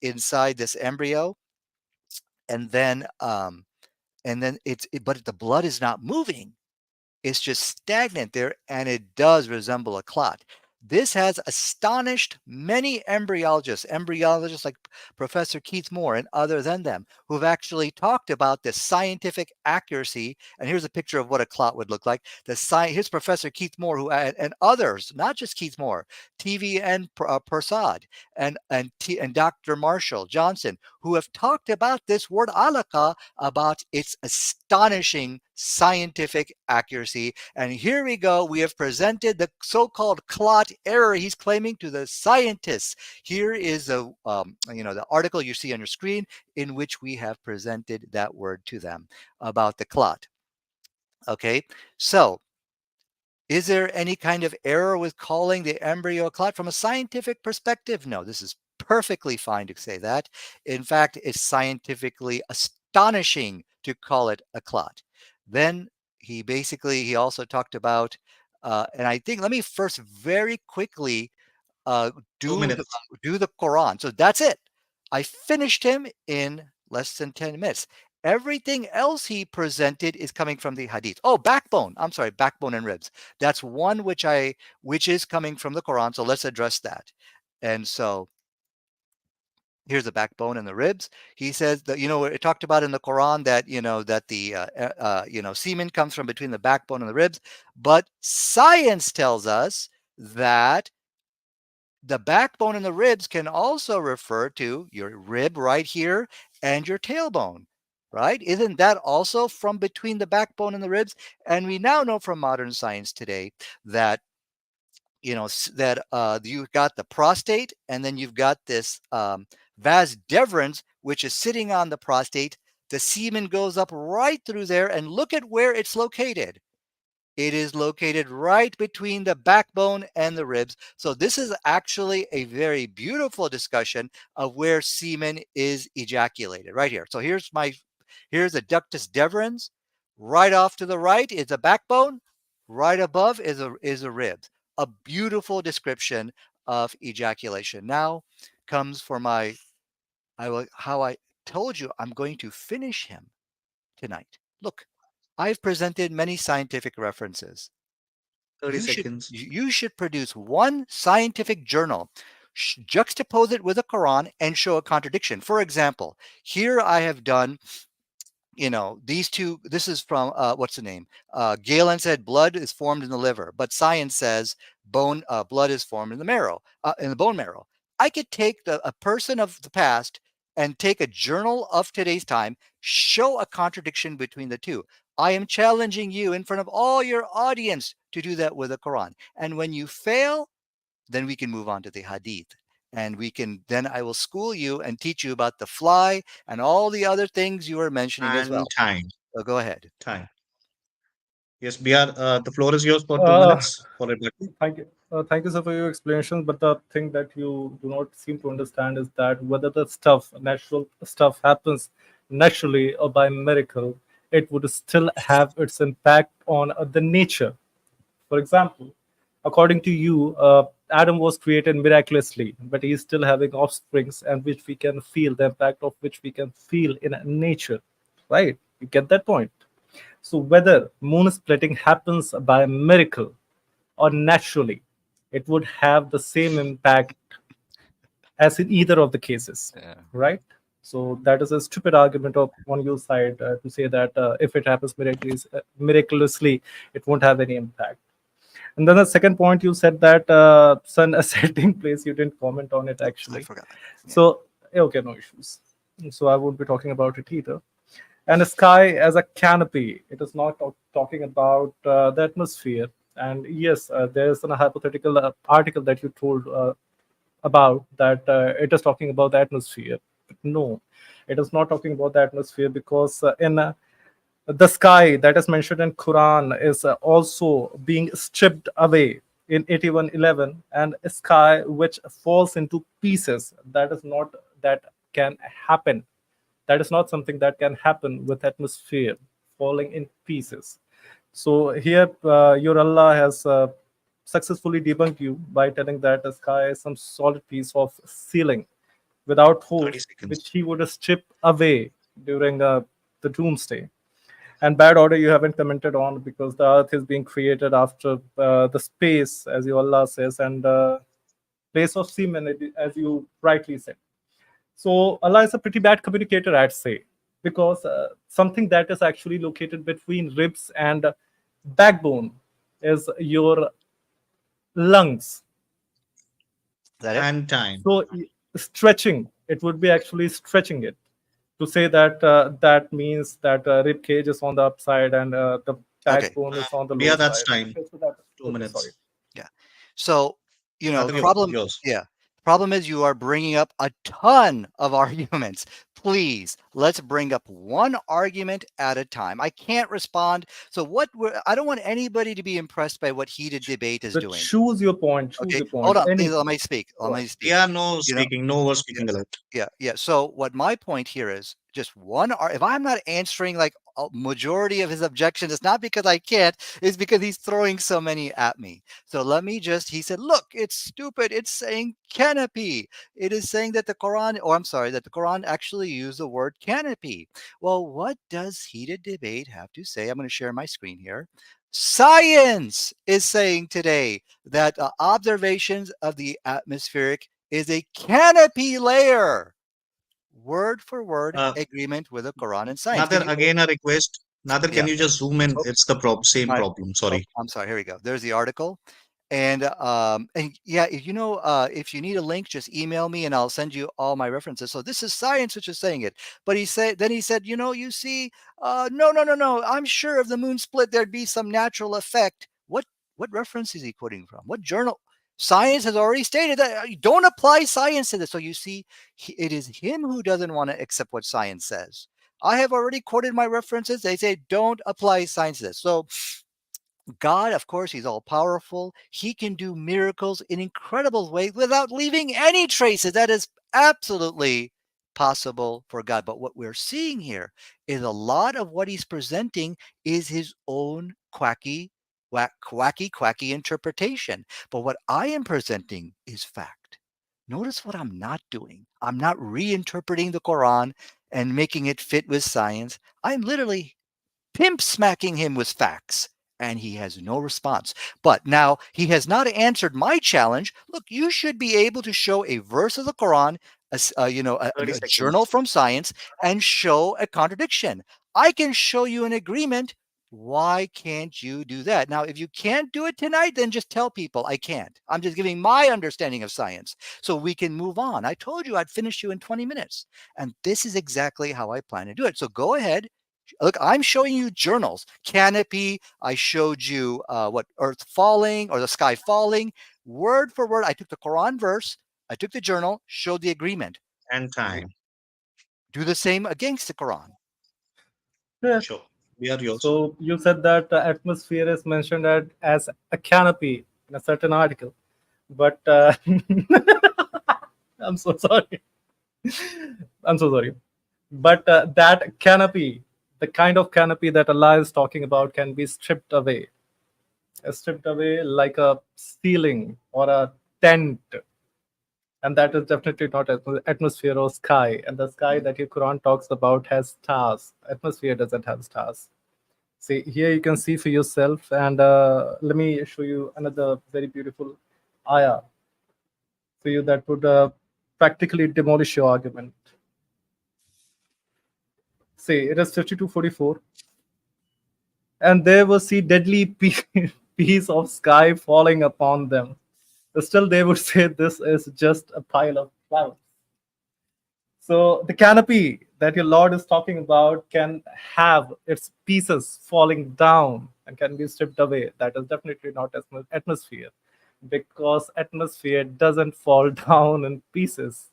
Speaker 5: inside this embryo, and then but the blood is not moving. It's just stagnant there, and it does resemble a clot. This has astonished many embryologists like Professor Keith Moore and other than them, who've actually talked about the scientific accuracy. And here's a picture of what a clot would look like. Here's Professor Keith Moore, and others, not just Keith Moore, TV and Prasad, and Dr. Marshall Johnson, who have talked about this word alaka, about its astonishing scientific accuracy. And here we go. We have presented the so-called clot error he's claiming to the scientists. Here is the article you see on your screen, in which we have presented that word to them about the clot. Okay, so is there any kind of error with calling the embryo a clot from a scientific perspective? No, this is perfectly fine to say that. In fact, it's scientifically astonishing to call it a clot. Then he also talked about, and I think, let me first very quickly do the Quran. So that's it. I finished him in less than 10 minutes. Everything else he presented is coming from the hadith. Oh, backbone. I'm sorry, backbone and ribs. That's one which is coming from the Quran. So let's address that. And so here's the backbone and the ribs. He says that, it talked about in the Quran that, that the, semen comes from between the backbone and the ribs. But science tells us that the backbone and the ribs can also refer to your rib right here and your tailbone, right? Isn't that also from between the backbone and the ribs? And we now know from modern science today that you've got the prostate, and then you've got this vas deferens, which is sitting on the prostate. The semen goes up right through there, and look at where it's located. It is located right between the backbone and the ribs. So this is actually a very beautiful discussion of where semen is ejaculated right here. So here's the ductus deferens. Right off to the right is a backbone. Right above is a rib. A beautiful description of ejaculation. Now comes for how I told you I'm going to finish him tonight. Look, I've presented many scientific references.
Speaker 1: 30 seconds.
Speaker 5: You should produce one scientific journal, juxtapose it with the Quran, and show a contradiction. For example, here I have done, these two. This is from what's the name? Galen said blood is formed in the liver, but science says blood is formed in the marrow, in the bone marrow. I could take a person of the past and take a journal of today's time, show a contradiction between the two. I am challenging you in front of all your audience to do that with the Quran. And when you fail, then we can move on to the Hadith. And then I will school you and teach you about the fly and all the other things you were mentioning as well.
Speaker 1: Time.
Speaker 5: So go ahead.
Speaker 1: Time. Yes, BR, the floor is yours for 2 minutes for rebuttal.
Speaker 4: Thank you. Thank you, sir, for your explanation. But the thing that you do not seem to understand is that whether the natural stuff happens naturally or by miracle, it would still have its impact on the nature. For example, according to you, Adam was created miraculously, but he is still having offsprings, and which we can feel the impact of which we can feel in nature, right? You get that point? So whether moon splitting happens by a miracle or naturally, it would have the same impact as in either of the cases, right? So that is a stupid argument on your side to say that if it happens miraculously, it won't have any impact. And then the second point, you said that sun setting place, you didn't comment on it actually.
Speaker 5: I forgot. Yeah.
Speaker 4: So, okay, no issues. So I won't be talking about it either. And the sky as a canopy, it is not talking about the atmosphere. And yes, there's a hypothetical article that you told about that it is talking about the atmosphere. But no, it is not talking about the atmosphere, because in the sky that is mentioned in Quran is also being stripped away in 81:11, and a sky which falls into pieces. That is not that can happen. That is not something that can happen with atmosphere falling in pieces. So here, your Allah has successfully debunked you by telling that the sky is some solid piece of ceiling without holes, which he would strip away during the doomsday. And bad order you haven't commented on, because the earth is being created after the space, as your Allah says, and place of semen, as you rightly said. So Allah is a pretty bad communicator, I'd say, because something that is actually located between ribs and backbone is your lungs.
Speaker 1: And time.
Speaker 4: So stretching, it would be actually stretching it. To say that that means that rib cage is on the upside and the backbone is on the lower
Speaker 1: Yeah, that's
Speaker 4: side.
Speaker 1: time. 2 minutes.
Speaker 4: Sorry.
Speaker 5: Yeah. So, the problem. Yeah. Problem is you are bringing up a ton of arguments. Please, let's bring up one argument at a time. I can't respond. So I don't want anybody to be impressed by what heated debate is doing.
Speaker 4: Choose your point. Choose your point.
Speaker 5: Hold on. Please, let me speak.
Speaker 1: Yeah, no speaking. No over speaking.
Speaker 5: Yeah. So what my point here is just one. If I'm not answering like a majority of his objections. It's not because I can't, it's because he's throwing so many at me. So let me just, he said, look, it's stupid. It's saying canopy. It is saying that the Quran, or I'm sorry, that the Quran actually used the word canopy. Well, what does heated debate have to say? I'm going to share my screen here. Science is saying today that observations of the atmospheric is a canopy layer. Word for word agreement with the Quran and science.
Speaker 1: Nadir, again a request. Nadir, can
Speaker 5: Yeah.
Speaker 1: you just zoom in? It's the same problem. Sorry.
Speaker 5: I'm sorry. Here we go. There's the article. And yeah, if if you need a link, just email me and I'll send you all my references. So this is science which is saying it. But he said, you see, no. I'm sure if the moon split, there'd be some natural effect. What reference is he quoting from? What journal? Science has already stated that you don't apply science to this. So you see, it is him who doesn't want to accept what science says. I have already quoted my references. They say don't apply science to this. So God, of course, he's all powerful. He can do miracles in incredible ways without leaving any traces. That is absolutely possible for God. But what we're seeing here is a lot of what he's presenting is his own quacky interpretation. But what I am presenting is fact. Notice what I'm not doing. I'm not reinterpreting the Quran and making it fit with science. I'm literally pimp smacking him with facts, and he has no response. But now he has not answered my challenge. Look, you should be able to show a verse of the Quran, a journal from science, and show a contradiction. I can show you an agreement. Why can't you do that? Now, if you can't do it tonight, then just tell people I can't. I'm just giving my understanding of science so we can move on. I told you I'd finish you in 20 minutes. And this is exactly how I plan to do it. So go ahead. Look, I'm showing you journals. Canopy, I showed you what Earth falling or the sky falling. Word for word, I took the Quran verse, I took the journal, showed the agreement.
Speaker 1: And time.
Speaker 5: Do the same against the Quran.
Speaker 4: Yeah.
Speaker 1: Sure. We are yours.
Speaker 4: So you said that the atmosphere is mentioned as a canopy in a certain article, but I'm so sorry. I'm so sorry. But that canopy, the kind of canopy that Allah is talking about, can be stripped away. Stripped away like a ceiling or a tent. And that is definitely not atmosphere or sky. And the sky that your Quran talks about has stars. Atmosphere doesn't have stars. See, here you can see for yourself. And let me show you another very beautiful ayah for you that would practically demolish your argument. See, it is 52:44. And they will see deadly piece of sky falling upon them. Still, they would say this is just a pile of clouds. So the canopy that your Lord is talking about can have its pieces falling down and can be stripped away. That is definitely not atmosphere, because atmosphere doesn't fall down in pieces.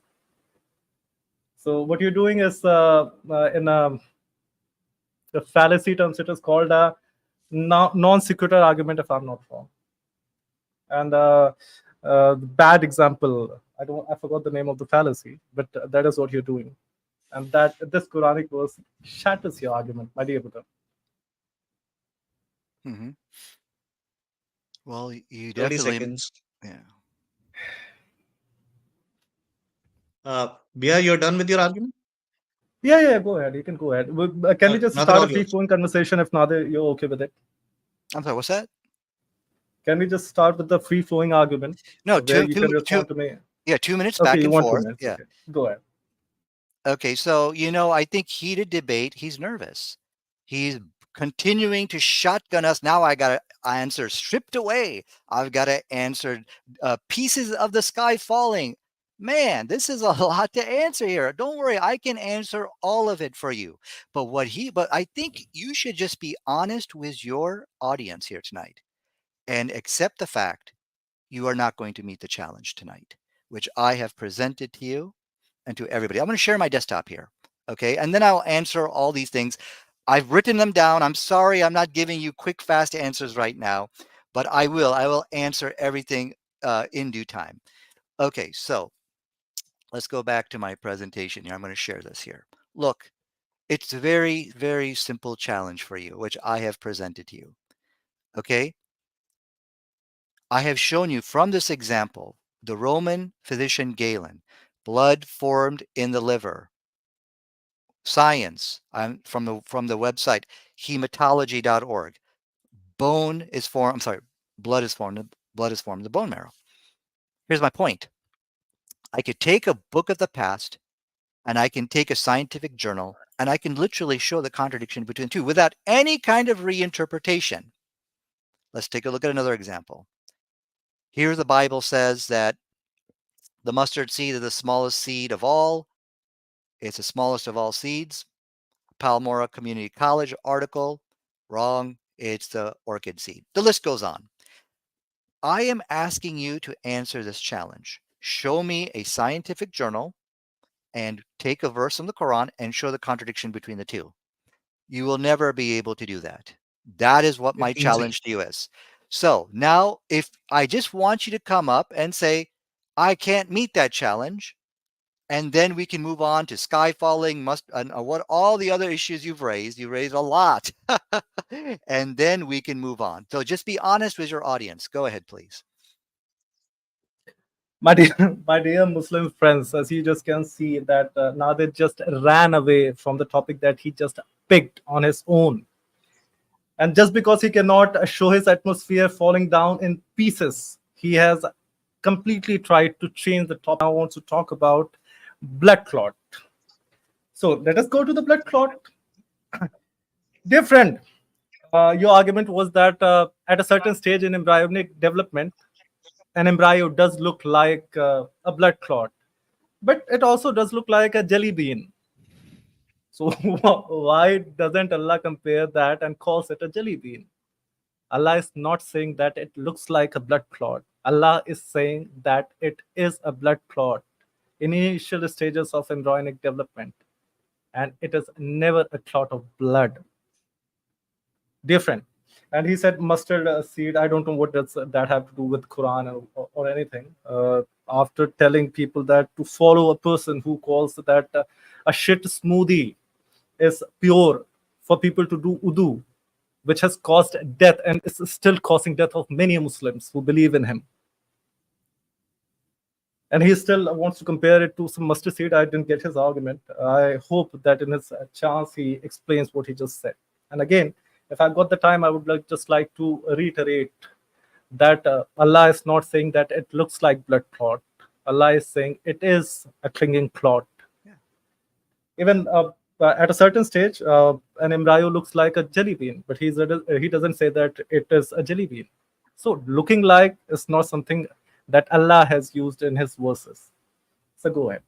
Speaker 4: So what you're doing is in the fallacy terms, it is called a non sequitur argument, if I'm not wrong. And the bad example, I forgot the name of the fallacy, but that is what you're doing. And that this Quranic verse shatters your argument, my dear brother.
Speaker 5: Mm-hmm. Well, you
Speaker 1: 30
Speaker 5: definitely.
Speaker 1: seconds.
Speaker 5: Yeah.
Speaker 1: Bia, you're done with your argument?
Speaker 4: Yeah, go ahead. You can go ahead. Can we just
Speaker 1: Nadir,
Speaker 4: start
Speaker 1: all
Speaker 4: a
Speaker 1: yours.
Speaker 4: free-flowing conversation if Nadir, you're okay with it?
Speaker 5: I'm sorry, what's that?
Speaker 4: Can we just start with the free-flowing argument?
Speaker 5: No,
Speaker 4: where you can respond to me?
Speaker 5: Yeah, 2 minutes
Speaker 4: Okay,
Speaker 5: back
Speaker 4: you
Speaker 5: and
Speaker 4: want 2
Speaker 5: forth.
Speaker 4: minutes.
Speaker 5: Yeah.
Speaker 4: Okay. Go ahead.
Speaker 5: Okay, so I think heated debate, he's nervous. He's continuing to shotgun us. Now I got to answer stripped away. I've got to answer pieces of the sky falling. Man, this is a lot to answer here. Don't worry, I can answer all of it for you. But I think you should just be honest with your audience here tonight and accept the fact you are not going to meet the challenge tonight, which I have presented to you and to everybody. I'm going to share my desktop here. Okay. And then I'll answer all these things. I've written them down. I'm sorry I'm not giving you quick, fast answers right now, but I will answer everything in due time. Okay. So let's go back to my presentation here. I'm going to share this here. Look, It's a very, very simple challenge for you, which I have presented to you. Okay? I have shown you from this example, the Roman physician Galen, blood formed in the liver. Science, from the website hematology.org. Bone is formed, I'm sorry, blood is formed in the bone marrow. Here's my point. I could take a book of the past and I can take a scientific journal and I can literally show the contradiction between the two without any kind of reinterpretation. Let's take a look at another example. Here the Bible says that the mustard seed is the smallest seed of all. It's the smallest of all seeds. Palmora Community College article. Wrong. It's the orchid seed. The list goes on. I am asking you to answer this challenge. Show me a scientific journal and take a verse from the Quran and show the contradiction between the two. You will never be able to do that. That is what my
Speaker 1: Easy.
Speaker 5: challenge to you is. So now, if I just want you to come up and say, I can't meet that challenge, and then we can move on to sky falling, what all the other issues you've raised. You raised a lot, and then we can move on. So just be honest with your audience. Go ahead, please.
Speaker 4: My dear Muslim friends, as you just can see that Nadir just ran away from the topic that he just picked on his own. And just because he cannot show his atmosphere falling down in pieces, he has completely tried to change the topic. Now wants to talk about blood clot. So let us go to the blood clot. Dear friend, your argument was that at a certain stage in embryonic development, an embryo does look like a blood clot, but it also does look like a jelly bean. So why doesn't Allah compare that and calls it a jelly bean? Allah is not saying that it looks like a blood clot. Allah is saying that it is a blood clot, initial stages of embryonic development, and it is never a clot of blood. Different. And he said mustard seed. I don't know what does that have to do with Quran or anything. After telling people that to follow a person who calls that a shit smoothie is pure for people to do udu, which has caused death and is still causing death of many Muslims who believe in him. And he still wants to compare it to some mustard seed. I didn't get his argument. I hope that in his chance he explains what he just said. And again, if I got the time, I would just like to reiterate that Allah is not saying that it looks like blood clot. Allah is saying it is a clinging clot.
Speaker 5: Yeah.
Speaker 4: Even at a certain stage, an embryo looks like a jelly bean, but he doesn't say that it is a jelly bean. So looking like is not something that Allah has used in his verses. So go ahead.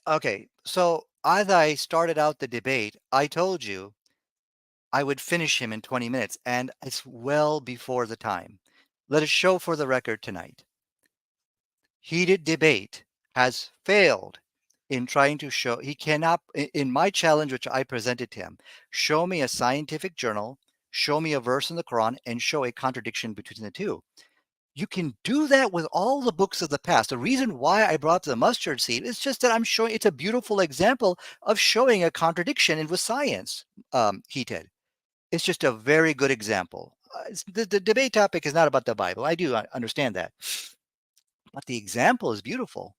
Speaker 5: Okay, so as I started out the debate, I told you I would finish him in 20 minutes, and it's well before the time. Let us show for the record tonight. Heated debate has failed in trying to show, he cannot, in my challenge, which I presented to him, show me a scientific journal, show me a verse in the Quran, and show a contradiction between the two. You can do that with all the books of the past. The reason why I brought up the mustard seed is just that I'm showing it's a beautiful example of showing a contradiction with science, Heated. It's just a very good example. The debate topic is not about the Bible. I do understand that. But the example is beautiful.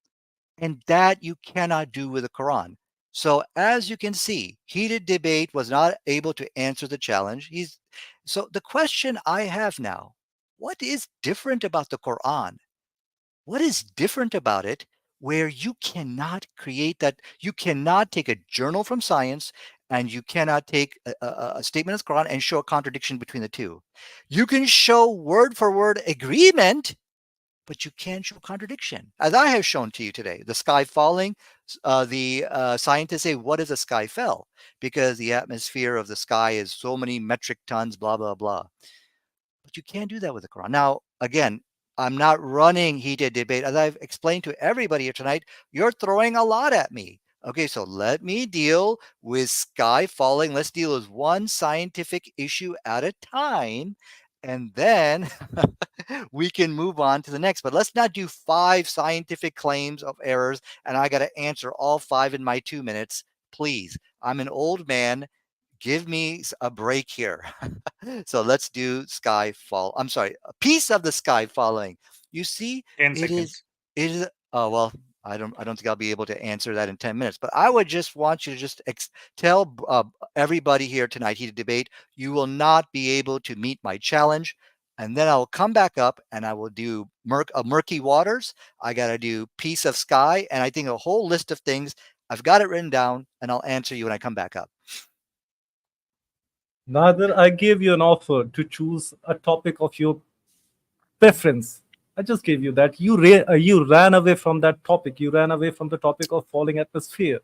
Speaker 5: And that you cannot do with the Quran. So as you can see, heated debate was not able to answer the challenge. So the question I have now, what is different about the Quran? What is different about it where you cannot create that? You cannot take a journal from science and you cannot take a statement of the Quran and show a contradiction between the two. You can show word for word agreement, but you can't show contradiction. As I have shown to you today, the sky falling, the scientists say, what is a sky fell? Because the atmosphere of the sky is so many metric tons, blah, blah, blah. But you can't do that with the Quran. Now, again, I'm not running heated debate. As I've explained to everybody here tonight, you're throwing a lot at me. Okay, so let me deal with sky falling. Let's deal with one scientific issue at a time. And then we can move on to the next. But let's not do 5 scientific claims of errors. And I got to answer all 5 in my 2 minutes. please. I'm an old man. Give me a break here. So let's do sky fall. I'm sorry, a piece of the sky falling. You see,
Speaker 1: 10
Speaker 5: it is,
Speaker 1: seconds.
Speaker 5: it is, oh, well, I don't think I'll be able to answer that in 10 minutes, but I would just want you to just tell everybody here tonight, heated debate, you will not be able to meet my challenge. And then I'll come back up and I will do murky waters. I got to do piece of sky. And I think a whole list of things. I've got it written down and I'll answer you when I come back up.
Speaker 4: Nadir, I gave you an offer to choose a topic of your preference. I just gave you that. You ran away from that topic. You ran away from the topic of falling atmosphere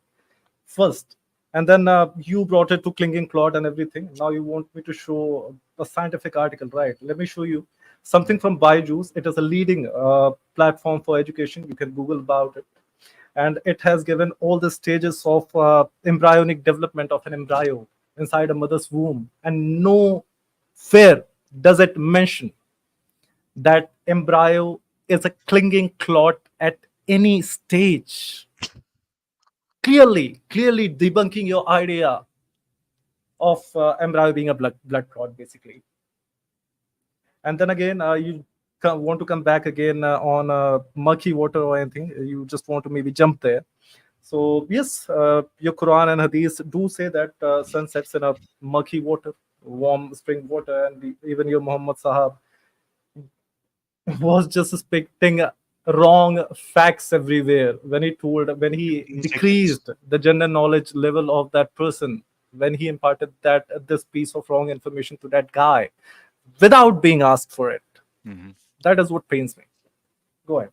Speaker 4: first, and then you brought it to clinging cloud and everything. Now you want me to show a scientific article, right? Let me show you something from Byju's. It is a leading platform for education. You can Google about it, and it has given all the stages of embryonic development of an embryo inside a mother's womb, and nowhere does it mention that embryo is a clinging clot at any stage. Clearly debunking your idea of embryo being a blood clot, basically. And then again, you want to come back again on murky water or anything. You just want to maybe jump there. So yes, your Quran and Hadith do say that sun sets in a murky water, warm spring water, and even your Muhammad Sahab was just spitting wrong facts everywhere when he decreased the general knowledge level of that person, when he imparted this piece of wrong information to that guy without being asked for it.
Speaker 5: Mm-hmm.
Speaker 4: That is what pains me. Go ahead.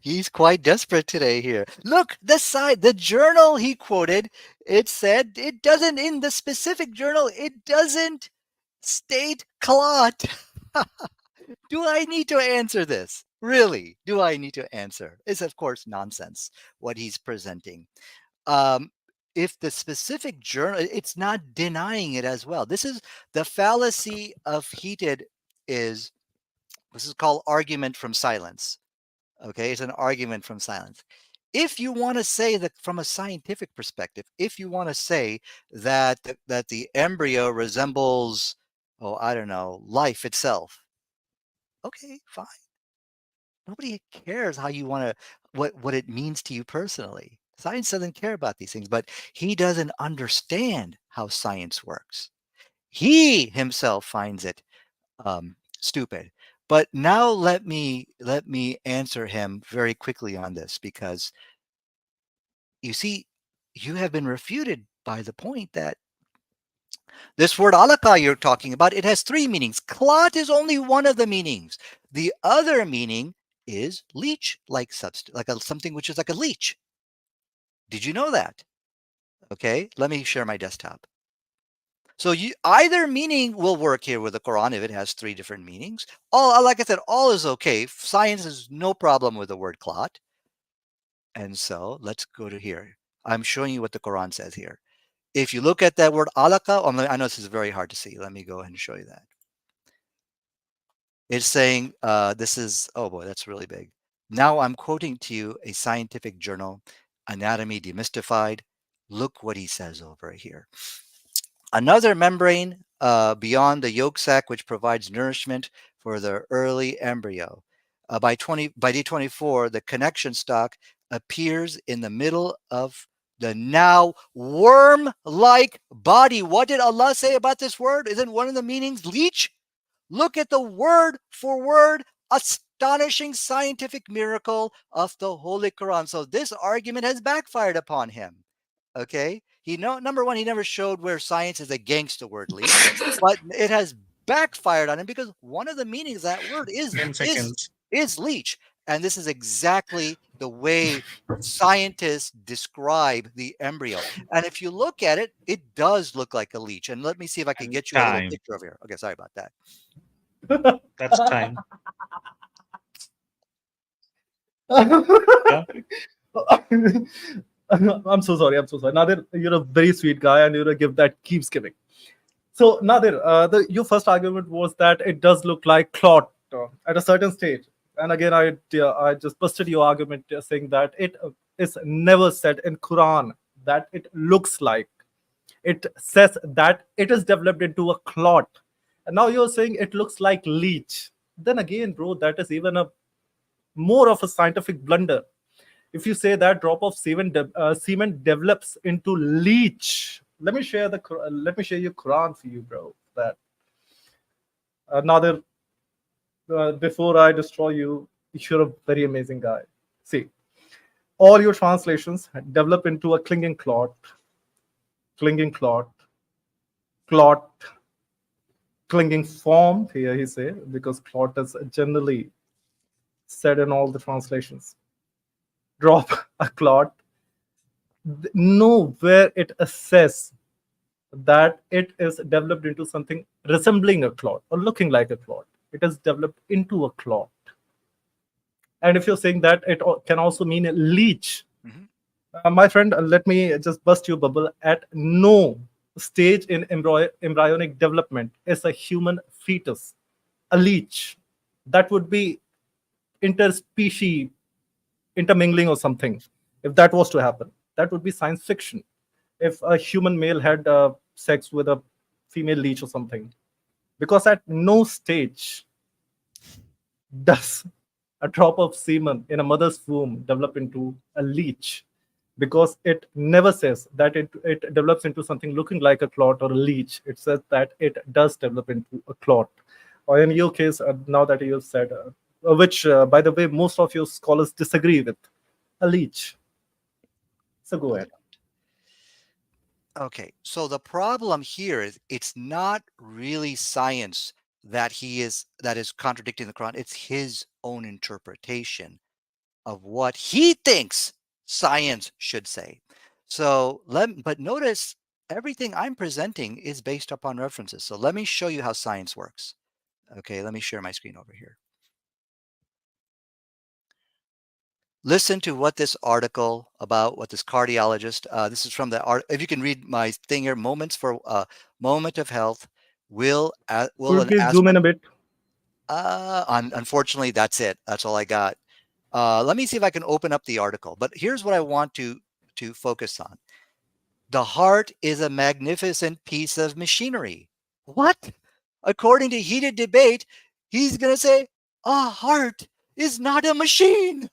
Speaker 5: He's quite desperate today here. Look, the journal he quoted, it said it doesn't, in the specific journal, it doesn't state clot. Do I need to answer this? Really? Do I need to answer? It's, of course, nonsense what he's presenting. If the specific journal, it's not denying it as well. This is the fallacy of heated this is called argument from silence. Okay, it's an argument from silence. If you want to say that from a scientific perspective, if you want to say that the embryo resembles, oh, I don't know, life itself, okay, fine. Nobody cares how you want to, what it means to you personally. Science doesn't care about these things, but he doesn't understand how science works. He himself finds it stupid. But now let me answer him very quickly on this, because you see, you have been refuted by the point that this word alaka you're talking about, it has three meanings. Clot is only one of the meanings. The other meaning is leech-like substance, like something which is like a leech. Did you know that? Okay, let me share my desktop. So either meaning will work here with the Quran if it has three different meanings. Like I said, all is okay. Science is no problem with the word clot. And so let's go to here. I'm showing you what the Quran says here. If you look at that word alaka, I know this is very hard to see. Let me go ahead and show you that. It's saying, this is, oh boy, that's really big. Now I'm quoting to you a scientific journal, Anatomy Demystified. Look what he says over here. Another membrane beyond the yolk sac, which provides nourishment for the early embryo. By day 24, the connection stalk appears in the middle of the now worm-like body. What did Allah say about this word? Isn't one of the meanings leech? Look at the word for word astonishing scientific miracle of the Holy Quran. So this argument has backfired upon him. Okay, number one, he never showed where science is against the word leech, but it has backfired on him because one of the meanings of that word
Speaker 1: 10 seconds.
Speaker 5: is leech, and this is exactly the way scientists describe the embryo. And if you look at it, it does look like a leech. And let me see if I can get you a little picture over here. Okay, sorry about that.
Speaker 1: That's time. Yeah.
Speaker 4: I'm so sorry. Nadir, you're a very sweet guy, and you're a gift that keeps giving. So, Nadir, your first argument was that it does look like clot at a certain stage. And again, I just busted your argument saying that is never said in Quran that it looks like. It says that it is developed into a clot. And now you're saying it looks like leech. Then again, bro, that is even a more of a scientific blunder. If you say that drop of semen develops into leech, let me share your Quran for you, bro. That Nadir, before I destroy you, you're a very amazing guy. See, all your translations develop into a clinging clot, clinging form. Here he say, because clot is generally said in all the translations. Drop a clot. Nowhere it assess that it is developed into something resembling a clot or looking like a clot. It is developed into a clot. And if you're saying that it can also mean a leech, my friend, let me just bust your bubble. At no stage in embryonic development is a human fetus a leech. That would be interspecies intermingling or something. If that was to happen, that would be science fiction. If a human male had sex with a female leech or something, because at no stage does a drop of semen in a mother's womb develop into a leech, because it never says that it develops into something looking like a clot or a leech. It says that it does develop into a clot. Or in your case, now that you've said, which, by the way, most of your scholars disagree with, a leech. So go ahead.
Speaker 5: Okay, so the problem here is it's not really science that is contradicting the Quran. It's his own interpretation of what he thinks science should say. So but notice everything I'm presenting is based upon references. So let me show you how science works. Okay, let me share my screen over here. Listen to what this article about what this cardiologist, this is from the art. If you can read my thing here, moments for moment of health. Will
Speaker 4: Could you please zoom in a bit?
Speaker 5: Unfortunately, that's it. That's all I got. Let me see if I can open up the article. But here's what I want to focus on. The heart is a magnificent piece of machinery. What? According to heated debate, he's going to say a heart is not a machine.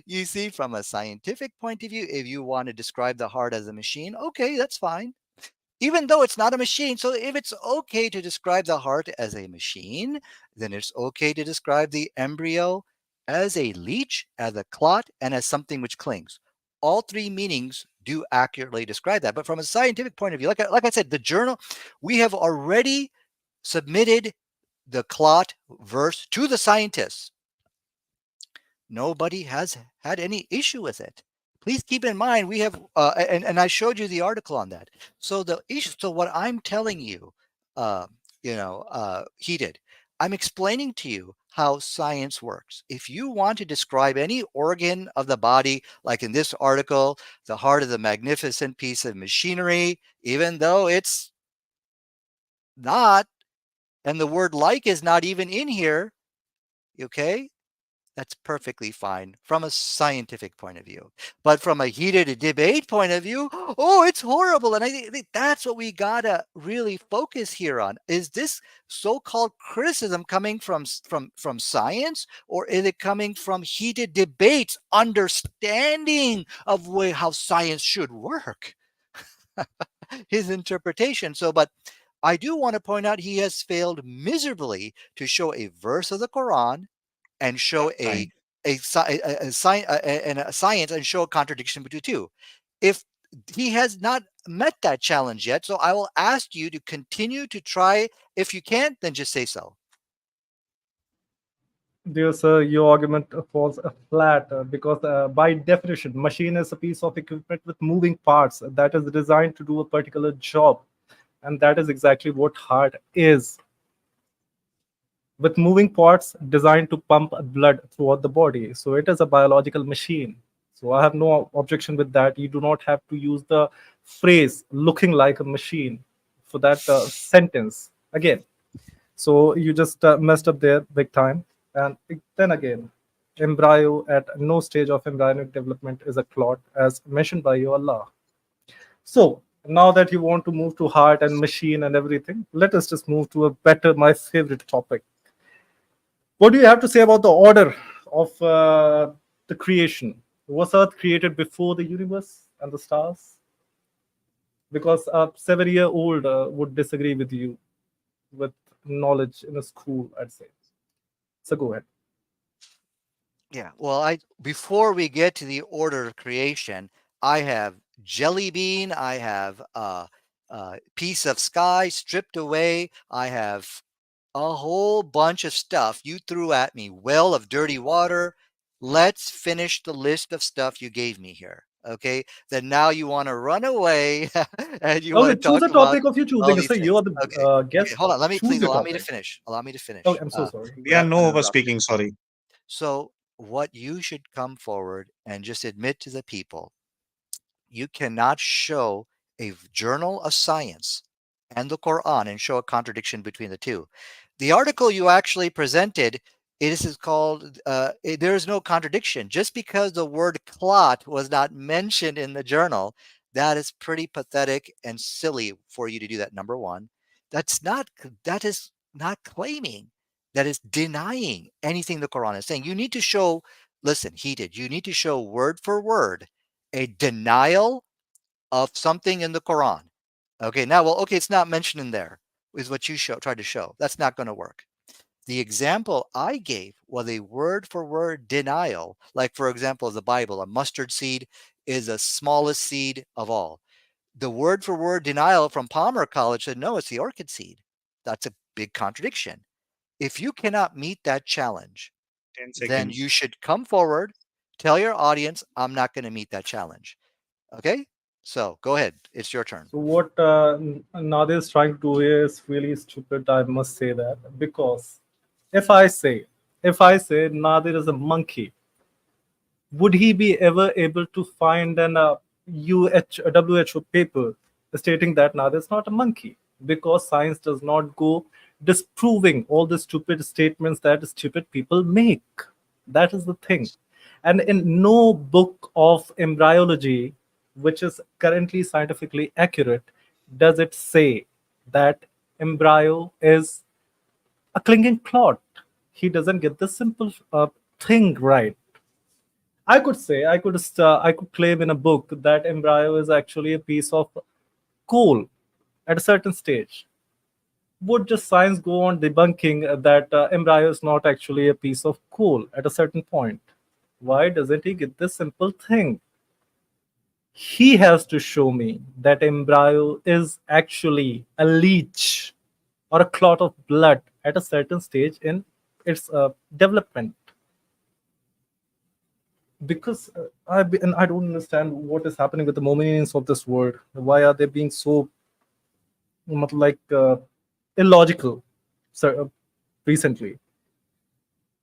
Speaker 5: You see, from a scientific point of view, if you want to describe the heart as a machine, okay, that's fine. Even though it's not a machine. So if it's okay to describe the heart as a machine, then it's okay to describe the embryo as a leech, as a clot, and as something which clings. All three meanings do accurately describe that. But from a scientific point of view, like I said, the journal, we have already submitted the clot verse to the scientists. Nobody has had any issue with it. Please keep in mind, we have, and I showed you the article on that. So the issue, so what I'm telling you, heated, I'm explaining to you how science works. If you want to describe any organ of the body, like in this article, the heart is a magnificent piece of machinery, even though it's not, and the word like is not even in here, okay? That's perfectly fine from a scientific point of view. But from a heated debate point of view, oh, it's horrible. And I think that's what we gotta really focus here on. Is this so-called criticism coming from science, or is it coming from heated debates, understanding of how science should work? His interpretation. So, but I do want to point out he has failed miserably to show a verse of the Quran and show a science and show a contradiction between the two. If he has not met that challenge yet, so I will ask you to continue to try. If you can't, then just say so.
Speaker 4: Dear sir, your argument falls flat because by definition, machine is a piece of equipment with moving parts that is designed to do a particular job. And that is exactly what heart is. With moving parts designed to pump blood throughout the body. So it is a biological machine. So I have no objection with that. You do not have to use the phrase looking like a machine for that sentence again. So you just messed up there big time. And then again, embryo at no stage of embryonic development is a clot, as mentioned by your Allah. So now that you want to move to heart and machine and everything, let us just move to a better, my favorite topic. What do you have to say about the order of the creation? Was Earth created before the universe and the stars? Because a 7-year-old would disagree with you with knowledge in a school, I'd say. So go ahead.
Speaker 5: Yeah. Well, before we get to the order of creation, I have jelly bean. I have a piece of sky stripped away. I have a whole bunch of stuff you threw at me. Well of dirty water. Let's finish the list of stuff you gave me here. Okay. Then now you want to run away and you want to
Speaker 4: Okay, choose
Speaker 5: talk
Speaker 4: a
Speaker 5: about
Speaker 4: topic of your
Speaker 5: all
Speaker 4: choosing.
Speaker 5: these
Speaker 4: So
Speaker 5: things.
Speaker 4: you are the
Speaker 5: Okay. Okay.
Speaker 4: guest.
Speaker 5: Hold on. Let me
Speaker 4: Choose
Speaker 5: please
Speaker 4: your
Speaker 5: allow me to
Speaker 4: topic.
Speaker 5: finish. Allow me to finish.
Speaker 4: Okay, I'm so sorry.
Speaker 1: Yeah,
Speaker 5: without
Speaker 1: no
Speaker 5: uninterrupted.
Speaker 1: overspeaking. Sorry.
Speaker 5: So, what you should come forward and just admit to the people, you cannot show a journal of science and the Quran and show a contradiction between the two. The article you actually presented, it is called, there is no contradiction. Just because the word clot was not mentioned in the journal, that is pretty pathetic and silly for you to do that, number one. That is not claiming, that is denying anything the Quran is saying. You need to show, listen, you need to show word for word a denial of something in the Quran. Okay, now, well, okay, it's not mentioned in there, is what you tried to show. That's not going to work. The example I gave was a word for word denial. Like, for example, the Bible, a mustard seed is the smallest seed of all. The word for word denial from Palmer College said, no, it's the orchid seed. That's a big contradiction. If you cannot meet that challenge,
Speaker 1: 10
Speaker 5: then
Speaker 1: seconds.
Speaker 5: you should come forward, tell your audience, I'm not going to meet that challenge. Okay? So go ahead. It's your turn.
Speaker 4: So what Nadir is trying to do here is really stupid. I must say that, because if I say Nadir is a monkey, would he be ever able to find an WHO paper stating that Nadir is not a monkey? Because science does not go disproving all the stupid statements that stupid people make. That is the thing. And in no book of embryology, which is currently scientifically accurate, does it say that embryo is a clinging clot. He doesn't get the simple thing right. I could claim in a book that embryo is actually a piece of coal at a certain stage. Would just science go on debunking that embryo is not actually a piece of coal at a certain point? Why doesn't he get this simple thing? He has to show me that embryo is actually a leech or a clot of blood at a certain stage in its development. Because I don't understand what is happening with the Mominians of this world. Why are they being so like illogical recently?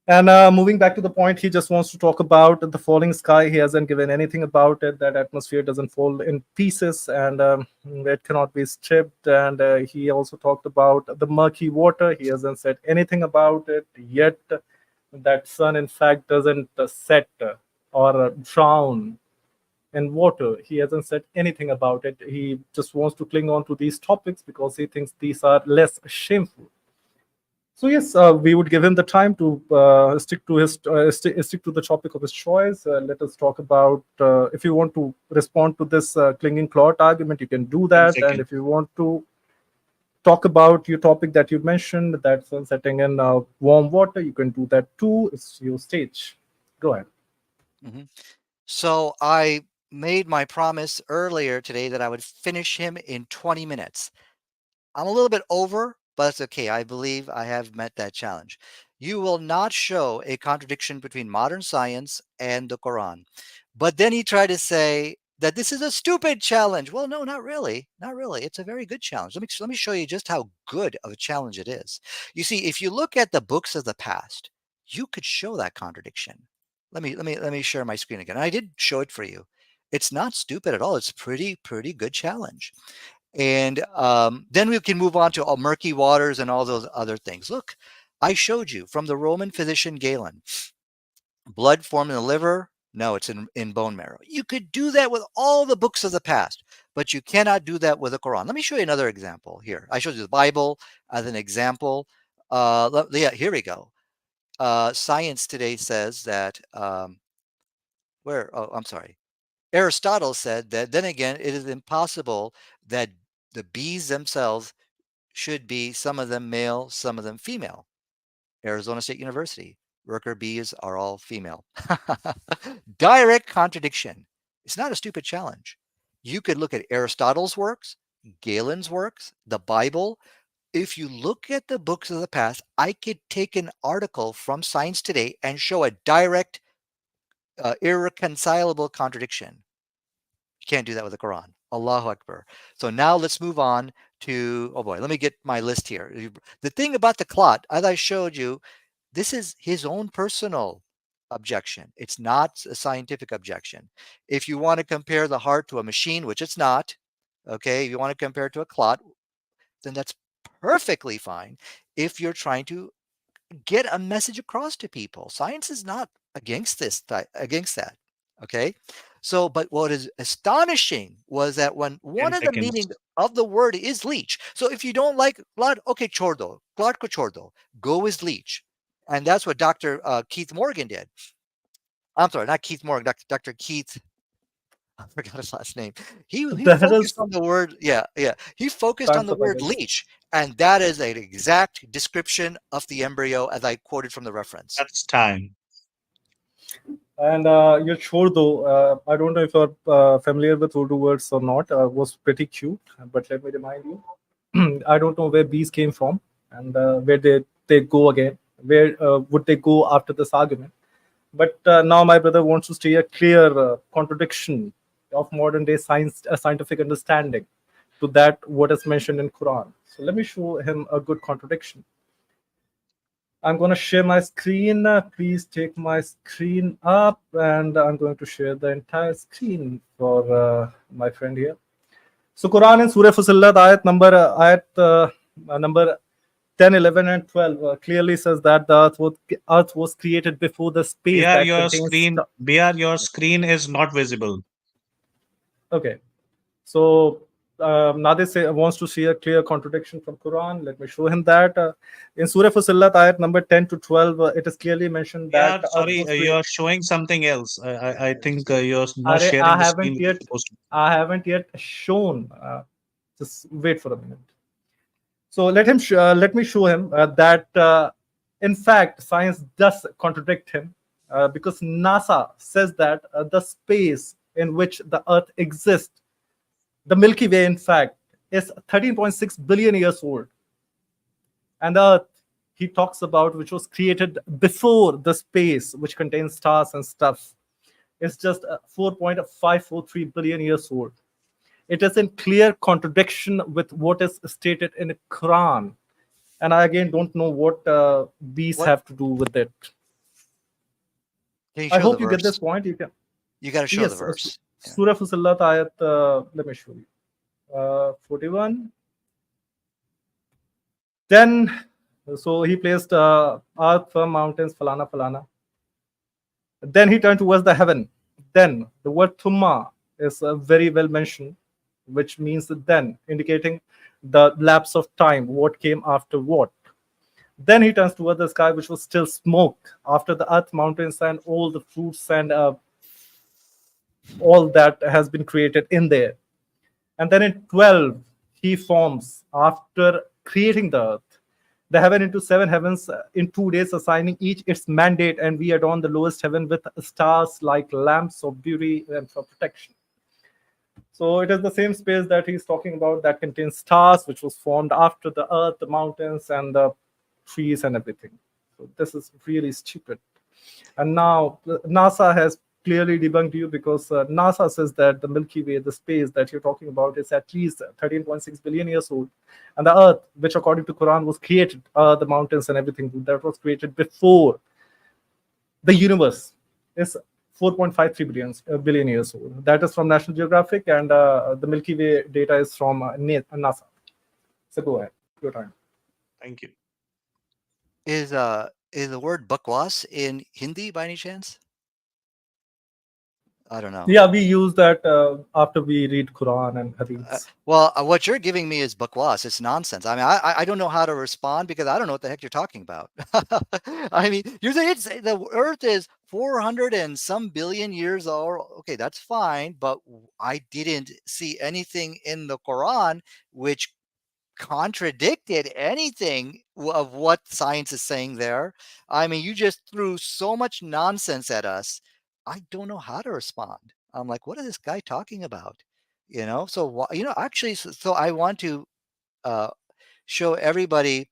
Speaker 4: And moving back to the point, he just wants to talk about the falling sky. He hasn't given anything about it. That atmosphere doesn't fall in pieces, and it cannot be stripped. And he also talked about the murky water. He hasn't said anything about it yet. That sun, in fact, doesn't set or drown in water. He hasn't said anything about it. He just wants to cling on to these topics because he thinks these are less shameful. So yes, we would give him the time to stick to stick to the topic of his choice. Let us talk about if you want to respond to this clinging clot argument, you can do
Speaker 1: 10
Speaker 4: that, and
Speaker 1: seconds.
Speaker 4: if you want to talk about your topic that you mentioned, that setting in warm water, you can do that too. It's your stage. Go ahead.
Speaker 5: Mm-hmm. So I made my promise earlier today that I would finish him in 20 minutes. I'm a little bit over, but it's okay. I believe I have met that challenge. You will not show a contradiction between modern science and the Quran. But then he tried to say that this is a stupid challenge. Well, no, not really. Not really. It's a very good challenge. Let me show you just how good of a challenge it is. You see, if you look at the books of the past, you could show that contradiction. Let me share my screen again. I did show it for you. It's not stupid at all. It's pretty good challenge. And then we can move on to all murky waters and all those other things. Look, I showed you from the Roman physician Galen. Blood formed in the liver? No, it's in bone marrow. You could do that with all the books of the past, but you cannot do that with the Quran. Let me show you another example here. I showed you the Bible as an example. Yeah, here we go. Science today says that, I'm sorry. Aristotle said that, then again, it is impossible that the bees themselves should be, some of them male, some of them female. Arizona State University, worker bees are all female. Direct contradiction. It's not a stupid challenge. You could look at Aristotle's works, Galen's works, the Bible. If you look at the books of the past, I could take an article from Science Today and show a direct, irreconcilable contradiction. You can't do that with the Quran. Allahu Akbar. So now let's move on to, oh boy, let me get my list here. The thing about the clot, as I showed you, this is his own personal objection. It's not a scientific objection. If you want to compare the heart to a machine, which it's not, okay, if you want to compare it to a clot, then that's perfectly fine if you're trying to get a message across to people. Science is not against against that. Okay. So, but what is astonishing was that when
Speaker 1: 10
Speaker 5: one of the
Speaker 1: seconds.
Speaker 5: meanings of the word is leech. So if you don't like blood, okay, chordo, blood ko chordo, go with leech. And that's what Dr. Keith Morgan did. I'm sorry, not Keith Morgan, Dr. Keith. I forgot his last name. He
Speaker 4: That
Speaker 5: focused
Speaker 4: is
Speaker 5: on the word, yeah. He focused on
Speaker 4: time's
Speaker 5: the
Speaker 4: up, I
Speaker 5: word
Speaker 4: guess.
Speaker 5: leech, and that is an exact description of the embryo as I quoted from the reference.
Speaker 1: That's time.
Speaker 4: And your chordo, I don't know if you're familiar with Urdu words or not, was pretty cute. But let me remind you, I don't know where bees came from and where they go again. Where would they go after this argument? But now my brother wants to see a clear contradiction of modern day scientific understanding to that what is mentioned in Quran. So let me show him a good contradiction. I'm going to share my screen. Please take my screen up, and I'm going to share the entire screen for my friend here. So Quran in Surah Fussilat, ayat number 10, 11, and 12 clearly says that the earth was created before the space
Speaker 1: BR,
Speaker 4: that
Speaker 1: your
Speaker 4: contains...
Speaker 1: screen, BR, your screen is not visible.
Speaker 4: Okay. So Nadir wants to see a clear contradiction from Quran. Let me show him that. In Surah Fussilat, ayat number 10 to 12, it is clearly mentioned that
Speaker 1: BR,
Speaker 4: the earth
Speaker 1: sorry,
Speaker 4: was created.
Speaker 1: you're showing something else. I think you're not
Speaker 4: I
Speaker 1: sharing the screen which you're supposed to.
Speaker 4: I haven't yet shown. Just wait for a minute. So let me show him that in fact science does contradict him because NASA says that the space in which the Earth exists, the Milky Way, in fact, is 13.6 billion years old, and the Earth he talks about, which was created before the space which contains stars and stuff, is just 4.543 billion years old. It is in clear contradiction with what is stated in the Quran. And I again don't know what bees have to do with it.
Speaker 5: Can you
Speaker 4: I
Speaker 5: show the
Speaker 4: hope you get this
Speaker 5: verse?
Speaker 4: point. You can.
Speaker 5: You got to show the verse.
Speaker 4: Surah Fussilat ayat, let me show you. 41. Then, so he placed earth, firm mountains, falana, falana. Then he turned towards the heaven. Then the word thumma is very well mentioned, which means then, indicating the lapse of time, what came after what. Then he turns towards the sky, which was still smoke after the earth, mountains, and all the fruits and all that has been created in there. And then in 12, he forms, after creating the earth, the heaven into 7 heavens in 2 days, assigning each its mandate, and we adorn the lowest heaven with stars like lamps of beauty and for protection. So it is the same space that he's talking about that contains stars, which was formed after the earth, the mountains, and the trees and everything. So this is really stupid. And now NASA has clearly debunked you, because NASA says that the Milky Way, the space that you're talking about, is at least 13.6 billion years old. And the Earth, which according to Quran was created, the mountains and everything that was created before the universe, is 4.53 billion years old. That is from National Geographic, and the Milky Way data is from NASA. So go ahead, your time.
Speaker 1: Thank you.
Speaker 5: Is Is the word bakwas in Hindi by any chance? I don't know.
Speaker 4: Yeah, we use that after we read Quran and Hadiths.
Speaker 5: Well, what you're giving me is bakwas. It's nonsense. I mean, I don't know how to respond because I don't know what the heck you're talking about. I mean, you're saying the Earth is 400 and some billion years old. Okay, that's fine, but I didn't see anything in the Quran which contradicted anything of what science is saying there. I mean, you just threw so much nonsense at us. I don't know how to respond. I'm like, what is this guy talking about? So actually, so I want to show everybody,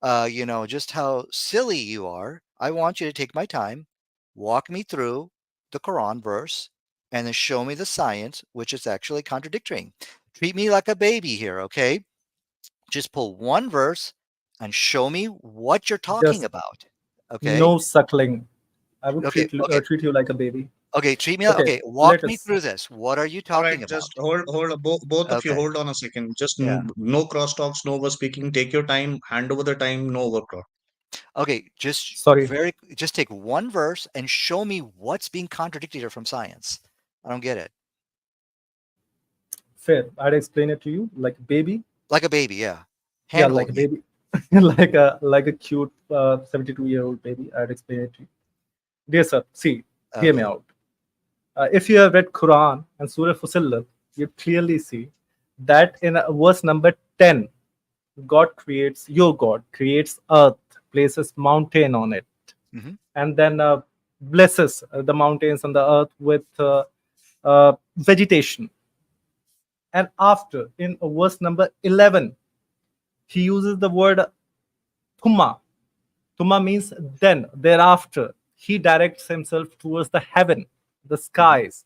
Speaker 5: just how silly you are. I want you to take my time, walk me through the Quran verse, and then show me the science, which is actually contradicting. Treat me like a baby here, okay? Just pull one verse and show me what you're talking
Speaker 4: Just
Speaker 5: about. Okay.
Speaker 4: no suckling. I would
Speaker 5: Okay.
Speaker 4: treat you like a baby.
Speaker 5: Okay. Treat me.
Speaker 4: Okay,
Speaker 5: Okay. Walk
Speaker 4: let
Speaker 5: me
Speaker 4: us.
Speaker 5: through this. What are you
Speaker 1: All right,
Speaker 5: talking about?
Speaker 1: just hold, both of you
Speaker 5: Okay.
Speaker 1: hold on a second. Just
Speaker 5: Yeah.
Speaker 1: no crosstalks, no over speaking. Take your time, hand over the time, no overtalk.
Speaker 5: Okay. Just
Speaker 4: Sorry.
Speaker 5: just take one verse and show me what's being contradicted here from science. I don't get it.
Speaker 4: Fair. I'd explain it to you like a baby.
Speaker 5: Like a baby. Yeah.
Speaker 4: Yeah,
Speaker 5: Hand
Speaker 4: like a
Speaker 5: holding.
Speaker 4: baby. like a cute 72-year-old baby. I'd explain it to you. Dear sir, see, hear me
Speaker 5: Okay.
Speaker 4: out. If you have read Quran and Surah Fussilat, you clearly see that in verse number 10, your God creates earth, places mountain on it,
Speaker 5: Mm-hmm.
Speaker 4: and then blesses the mountains and the earth with vegetation. And after, in verse number 11, he uses the word thumma. Thumma means then, thereafter. He directs himself towards the heaven, the
Speaker 5: Mm-hmm.
Speaker 4: skies,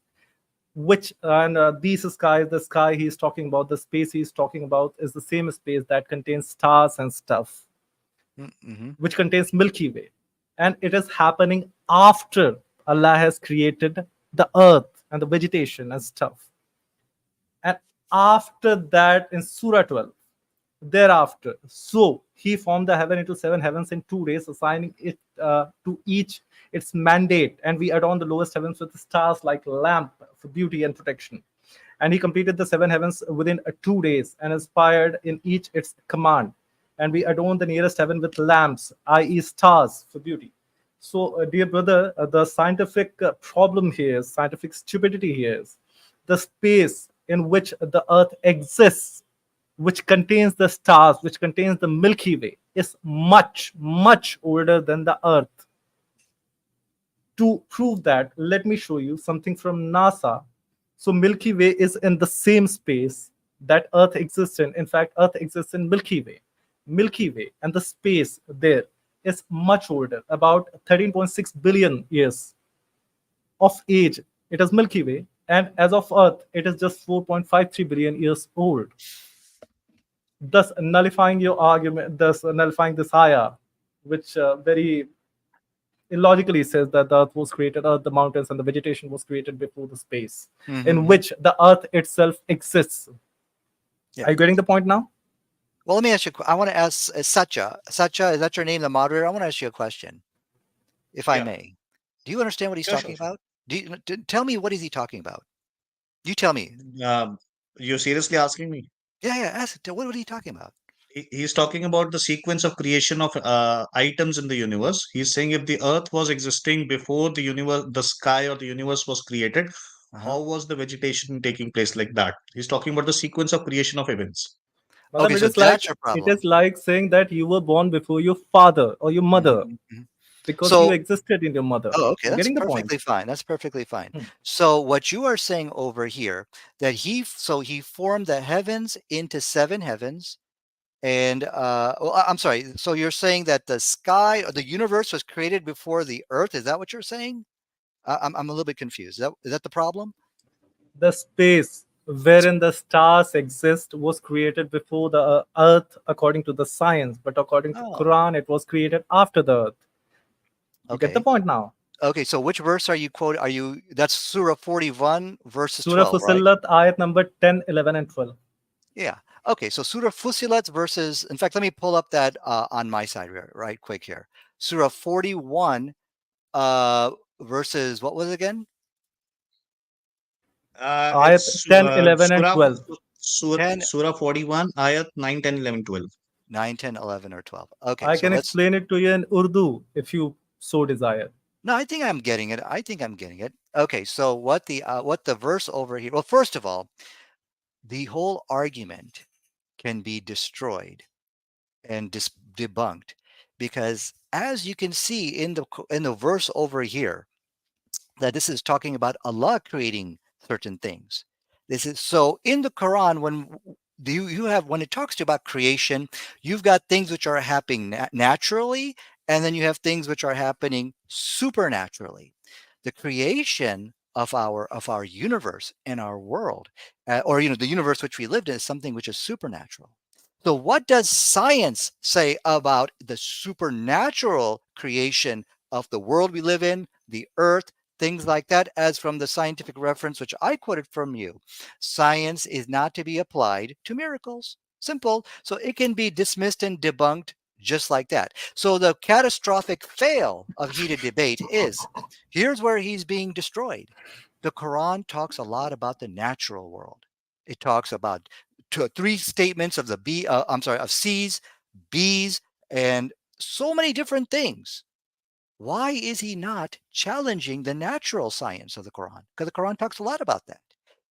Speaker 4: which and these skies, the sky he's talking about, the space he's talking about is the same space that contains stars and stuff,
Speaker 5: Mm-hmm.
Speaker 4: which contains Milky Way. And it is happening after Allah has created the earth and the vegetation and stuff. And after that, in Surah 12, thereafter, so he formed the heaven into 7 heavens in 2 days, assigning it to each its mandate, and we adorn the lowest heavens with stars like lamp for beauty and protection. And he completed the 7 heavens within 2 days and inspired in each its command. And we adorn the nearest heaven with lamps, i.e., stars for beauty. So, dear brother, the scientific problem here is, scientific stupidity here is, the space in which the earth exists, which contains the stars, which contains the Milky Way, is much, much older than the earth. To prove that, let me show you something from NASA. So Milky Way is in the same space that Earth exists in. In fact, Earth exists in Milky Way. Milky Way and the space there is much older, about 13.6 billion years of age. It is Milky Way, and as of Earth, it is just 4.53 billion years old. Thus nullifying your argument, thus nullifying this ayah, which very illogically says that the earth was created, earth, the mountains, and the vegetation was created before the space in which the earth itself exists.
Speaker 5: Yeah.
Speaker 4: Are you getting the point now?
Speaker 5: Well, let me ask you. I want to ask Satya. Satya, is that your name, the moderator? I want to ask you a question, if I may. Do you understand what he's talking about? Tell me, what is he talking about? You tell me.
Speaker 1: You're seriously asking me?
Speaker 5: Yeah. Ask. What are you talking about?
Speaker 1: He's talking about the sequence of creation of items in the universe. He's saying if the earth was existing before the universe, the sky or the universe was created, how was the vegetation taking place like that? He's talking about the sequence of creation of events.
Speaker 5: Okay, so that's your problem.
Speaker 4: It is like saying that you were born before your father or your mother, because you existed in your mother.
Speaker 5: Oh, okay, that's
Speaker 4: Getting the
Speaker 5: perfectly
Speaker 4: point?
Speaker 5: fine. That's perfectly fine. So what you are saying over here, that he formed the heavens into 7 heavens, and I'm sorry. So you're saying that the sky or the universe was created before the earth? Is that what you're saying? I'm a little bit confused. Is that the problem?
Speaker 4: The space wherein the stars exist was created before the earth, according to the science, but according to Quran, it was created after the earth. You get the point now?
Speaker 5: Okay, so which verse are you quoting? That's Surah 41 verses
Speaker 4: Surah
Speaker 5: 12, right?
Speaker 4: Fussilat, ayat number 10, 11, and 12.
Speaker 5: Yeah. Okay, so Surah Fussilat verses, in fact, let me pull up that on my side right quick here. Surah 41, verses, what was it again?
Speaker 4: Ayat
Speaker 1: It's
Speaker 4: 10, 11, and 12.
Speaker 1: Surah 41, ayat 9, 10, 11, 12.
Speaker 5: 9, 10, 11, or 12. Okay,
Speaker 4: I
Speaker 5: so
Speaker 4: can
Speaker 5: let's.
Speaker 4: explain it to you in Urdu if you so desire.
Speaker 5: No, I think I'm getting it. I think I'm getting it. Okay, so what the verse over here? Well, first of all, the whole argument can be destroyed and debunked, because as you can see in the verse over here, that this is talking about Allah creating certain things. This is so in the Quran, when you have, when it talks to you about creation, you've got things which are happening naturally, and then you have things which are happening supernaturally. The creation of our universe and our world, or the universe which we lived in, is something which is supernatural. So what does science say about the supernatural creation of the world we live in, the earth, things like that? As from the scientific reference which I quoted from you, science is not to be applied to miracles. Simple. So it can be dismissed and debunked just like that. So the catastrophic fail of heated debate is, here's where he's being destroyed. The Quran talks a lot about the natural world. It talks about three statements of of C's, B's, and so many different things. Why is he not challenging the natural science of the Quran? Because the Quran talks a lot about that.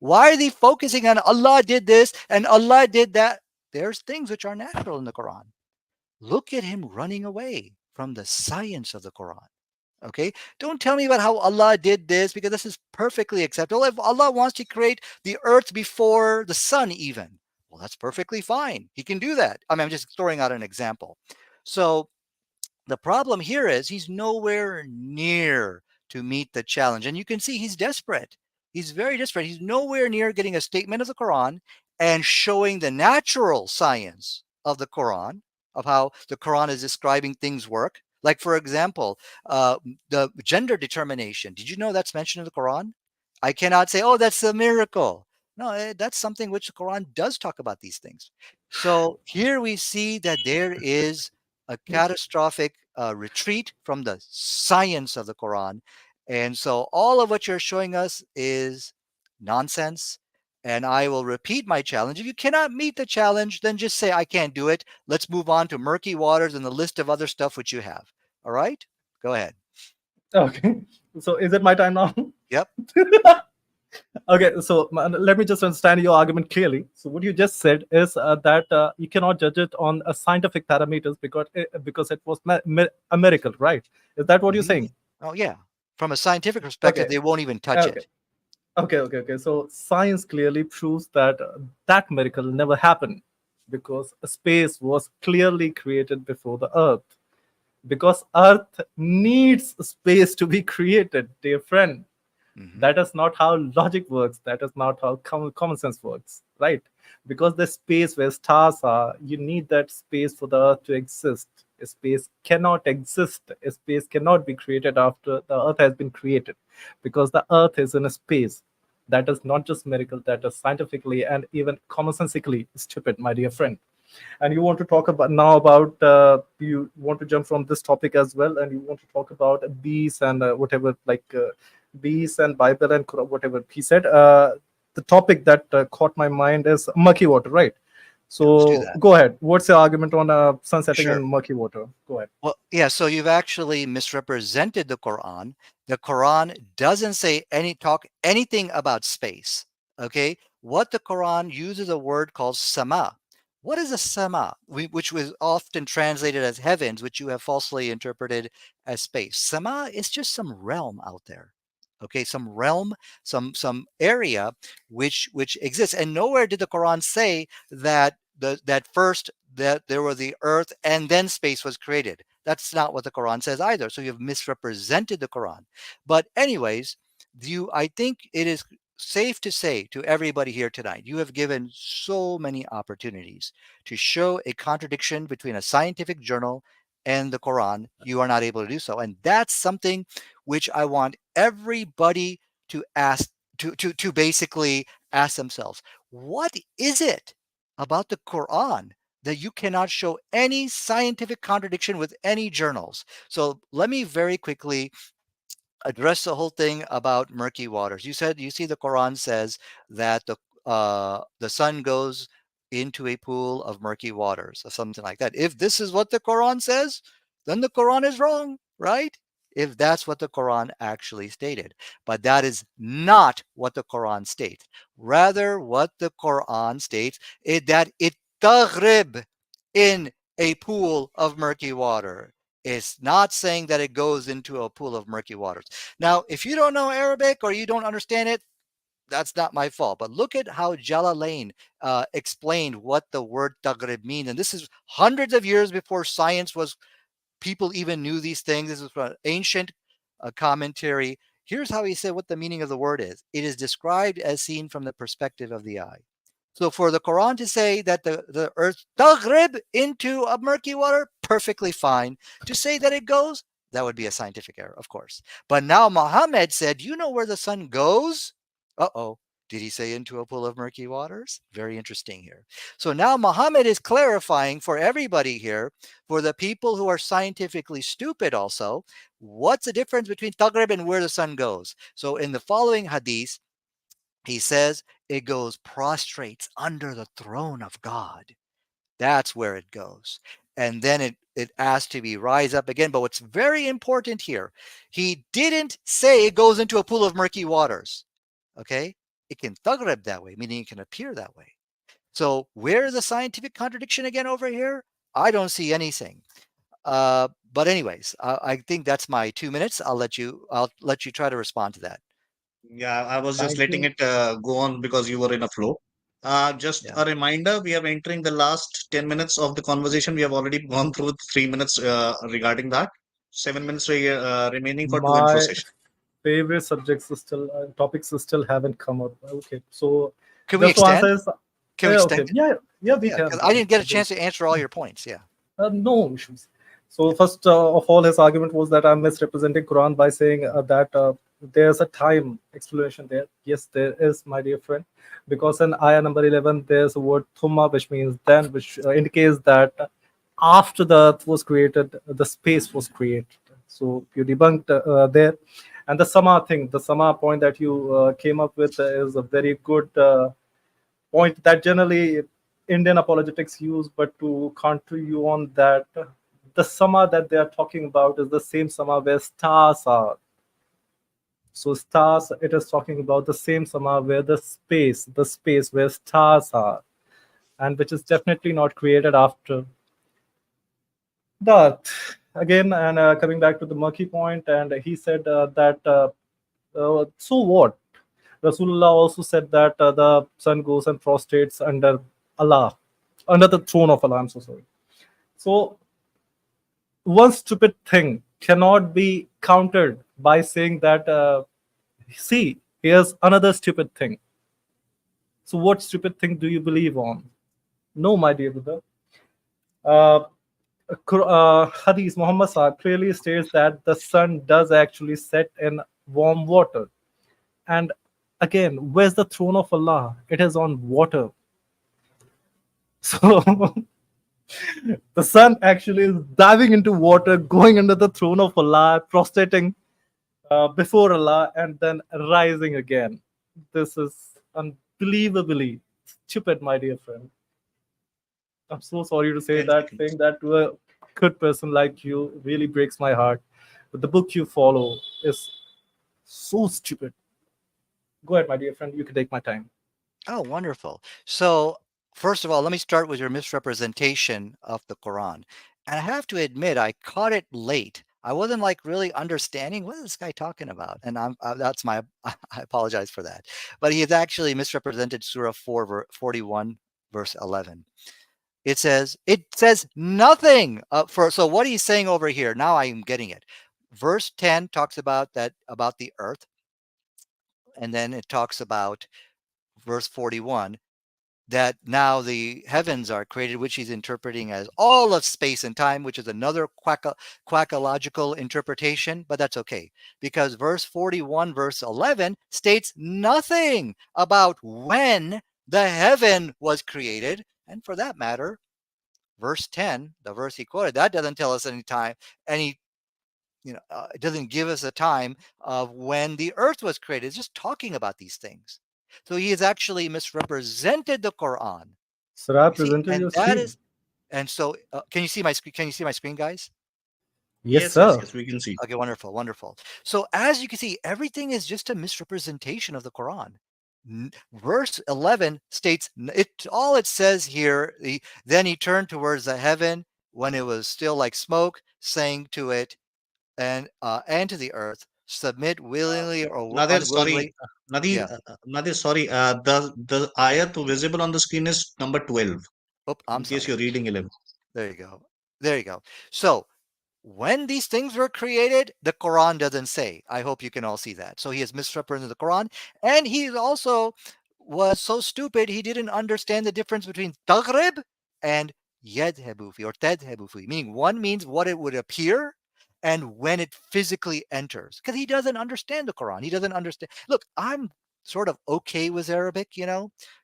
Speaker 5: Why are they focusing on Allah did this and Allah did that? There's things which are natural in the Quran. Look at him running away from the science of the Quran. Okay, don't tell me about how Allah did this, because this is perfectly acceptable. If Allah wants to create the earth before the sun, even, well, that's perfectly fine. He can do that. I mean, I'm just throwing out an example. So the problem here is he's nowhere near to meet the challenge. And you can see he's desperate. He's very desperate. He's nowhere near getting a statement of the Quran and showing the natural science of the Quran, of how the Quran is describing things work. Like, for example, the gender determination. Did you know that's mentioned in the Quran? I cannot say, oh, that's a miracle. No, that's something which the Quran does talk about these things. So here we see that there is a catastrophic retreat from the science of the Quran. And so all of what you're showing us is nonsense. And I will repeat my challenge. If you cannot meet the challenge, then just say, I can't do it. Let's move on to murky waters and the list of other stuff which you have. All right? Go ahead.
Speaker 4: Okay. So is it my time now?
Speaker 5: Yep.
Speaker 4: Okay, so let me just understand your argument clearly. So what you just said is that you cannot judge it on scientific parameters because it was a miracle, right? Is that what you're saying?
Speaker 5: Oh, yeah. From a scientific perspective,
Speaker 4: Okay.
Speaker 5: they won't even touch it.
Speaker 4: Okay. So science clearly proves that that miracle never happened, because space was clearly created before the Earth. Because Earth needs space to be created, dear friend. That is not how logic works. That is not how common sense works, right? Because the space where stars are, you need that space for the Earth to exist. A space cannot exist. A space cannot be created after the Earth has been created, because the Earth is in a space. That is not just miracle. That is scientifically and even commonsensically stupid, my dear friend. And you want to talk about now about you want to jump from this topic as well, and you want to talk about bees and whatever, like bees and Bible and Quran, whatever he said. The topic that caught my mind is murky water, right? So go ahead. What's your argument on sun setting in murky water? Go ahead.
Speaker 5: Well, yeah, so you've actually misrepresented the Quran. The Quran doesn't say anything about space. Okay? What the Quran uses a word called sama. What is a sama? Which was often translated as heavens, which you have falsely interpreted as space. Sama is just some realm out there. Okay, some realm, some area which exists. And nowhere did the Quran say that that there was the earth and then space was created. That's not what the Quran says either. So you've misrepresented the Quran. But anyways, I think it is safe to say to everybody here tonight, you have given so many opportunities to show a contradiction between a scientific journal and the Quran. You are not able to do so. And that's something which I want everybody to ask, to basically ask themselves, what is it about the Quran that you cannot show any scientific contradiction with any journals. So let me very quickly address the whole thing about murky waters. You said, you see, the Quran says that the sun goes into a pool of murky waters or something like that. If this is what the Quran says, then the Quran is wrong, right? If that's what the Quran actually stated. But that is not what the Quran states. Rather, what the Quran states is that it taghrib in a pool of murky water. It's not saying that it goes into a pool of murky waters. Now, if you don't know Arabic or you don't understand it, that's not my fault. But look at how Jalalain explained what the word taghrib means. And this is hundreds of years before science was, people even knew these things. This is from an ancient commentary. Here's how he said what the meaning of the word is. It is described as seen from the perspective of the eye. So for the Quran to say that the earth taghrib into a murky water, perfectly fine. To say that it goes, that would be a scientific error, of course. But now Muhammad said, you know where the sun goes? Uh-oh. Did he say into a pool of murky waters? Very interesting here. So now Muhammad is clarifying for everybody here, for the people who are scientifically stupid also, what's the difference between taghrib and where the sun goes? So in the following hadith, he says it goes prostrates under the throne of God. That's where it goes. And then it asks to be rise up again. But what's very important here, he didn't say it goes into a pool of murky waters. Okay? It can taghrib that way, meaning it can appear that way. So where's the scientific contradiction again over here? I don't see anything. But anyways, I think that's my 2 minutes. I'll let you try to respond to that.
Speaker 1: Yeah, I was just
Speaker 4: Thank
Speaker 1: letting
Speaker 4: you.
Speaker 1: it go on because you were in a flow. Just
Speaker 5: Yeah.
Speaker 1: a reminder, we are entering the last 10 minutes of the conversation. We have already gone through 3 minutes regarding that. 7 minutes remaining for two intro
Speaker 4: My
Speaker 1: session.
Speaker 4: favorite subjects is still topics still haven't come up. Okay, so
Speaker 5: Can we
Speaker 4: just to answer
Speaker 5: extend?
Speaker 4: is,
Speaker 5: Can we
Speaker 4: okay,
Speaker 5: extend?
Speaker 4: yeah, we
Speaker 5: Yeah,
Speaker 4: can.
Speaker 5: because I didn't get a chance to answer all your points. Yeah.
Speaker 4: No issues. So
Speaker 5: Yeah.
Speaker 4: first of all, his argument was that I'm misrepresenting Quran by saying that there's a time explanation there. Yes, there is, my dear friend, because in ayah number 11 there's a word thumma, which means then, which indicates that after the earth was created, the space was created. So you debunked there. And the sama thing, the sama point that you came up with is a very good point that generally Indian apologetics use. But to counter you on that, the sama that they are talking about is the same sama where stars are. So stars, it is talking about the same sama where the space where stars are, and which is definitely not created after that. Again, and coming back to the murky point, and he said that so what? Rasulullah also said that the sun goes and prostrates under Allah, under the throne of Allah. I'm so sorry. So one stupid thing cannot be countered by saying that, see, here's another stupid thing. So what stupid thing do you believe on? No, my dear brother. Hadith Muhammad Sahib clearly states that the sun does actually set in warm water. And again, where's the throne of Allah? It is on water. So the sun actually is diving into water, going under the throne of Allah, prostrating before Allah, and then rising again. This is unbelievably stupid, my dear friend. I'm so sorry to say
Speaker 1: 10
Speaker 4: that.
Speaker 1: seconds.
Speaker 4: Saying that to a good person like you really breaks my heart. But the book you follow is so stupid. Go ahead, my dear friend. You can take my time.
Speaker 5: Oh, wonderful. So, first of all, let me start with your misrepresentation of the Quran. And I have to admit, I caught it late. I wasn't like really understanding what is this guy talking about, and that's my I apologize for that. But he has actually misrepresented Surah 41, verse 11. It says nothing for. So what he's saying over here, now I am getting it. Verse 10 talks about the earth, and then it talks about verse 41 that now the heavens are created, which he's interpreting as all of space and time, which is another quackological interpretation, but that's okay, because verse 41, verse 11 states nothing about when the heaven was created, and for that matter, verse 10, the verse he quoted, that doesn't tell us any it doesn't give us a time of when the earth was created. It's just talking about these things. So he has actually misrepresented the Quran.
Speaker 4: Sir, I
Speaker 5: You see,
Speaker 4: presented
Speaker 5: and
Speaker 4: your
Speaker 5: that
Speaker 4: screen.
Speaker 5: is, and so can you see my screen? Can you see my screen, guys?
Speaker 4: Yes,
Speaker 1: Yes,
Speaker 4: sir.
Speaker 1: we can see.
Speaker 5: Okay, wonderful, wonderful. So as you can see, everything is just a misrepresentation of the Quran. Verse 11 states it. All it says here. Then he turned towards the heaven when it was still like smoke, saying to it and to the earth, submit willingly or
Speaker 1: Nadir, sorry.
Speaker 5: unwillingly.
Speaker 1: Nadir,
Speaker 5: Yeah.
Speaker 1: Nadir, sorry. The ayat visible on the screen is number 12,
Speaker 5: Oh, I'm
Speaker 1: in case
Speaker 5: sorry.
Speaker 1: you're reading 11.
Speaker 5: There you go. There you go. So when these things were created, the Quran doesn't say. I hope you can all see that. So he has misrepresented the Quran, and he also was so stupid he didn't understand the difference between taghrib and yadhabufi or tadhabufi, meaning one means what it would appear and when it physically enters. Because he doesn't understand the Quran. He doesn't understand. Look, I'm sort of okay with Arabic,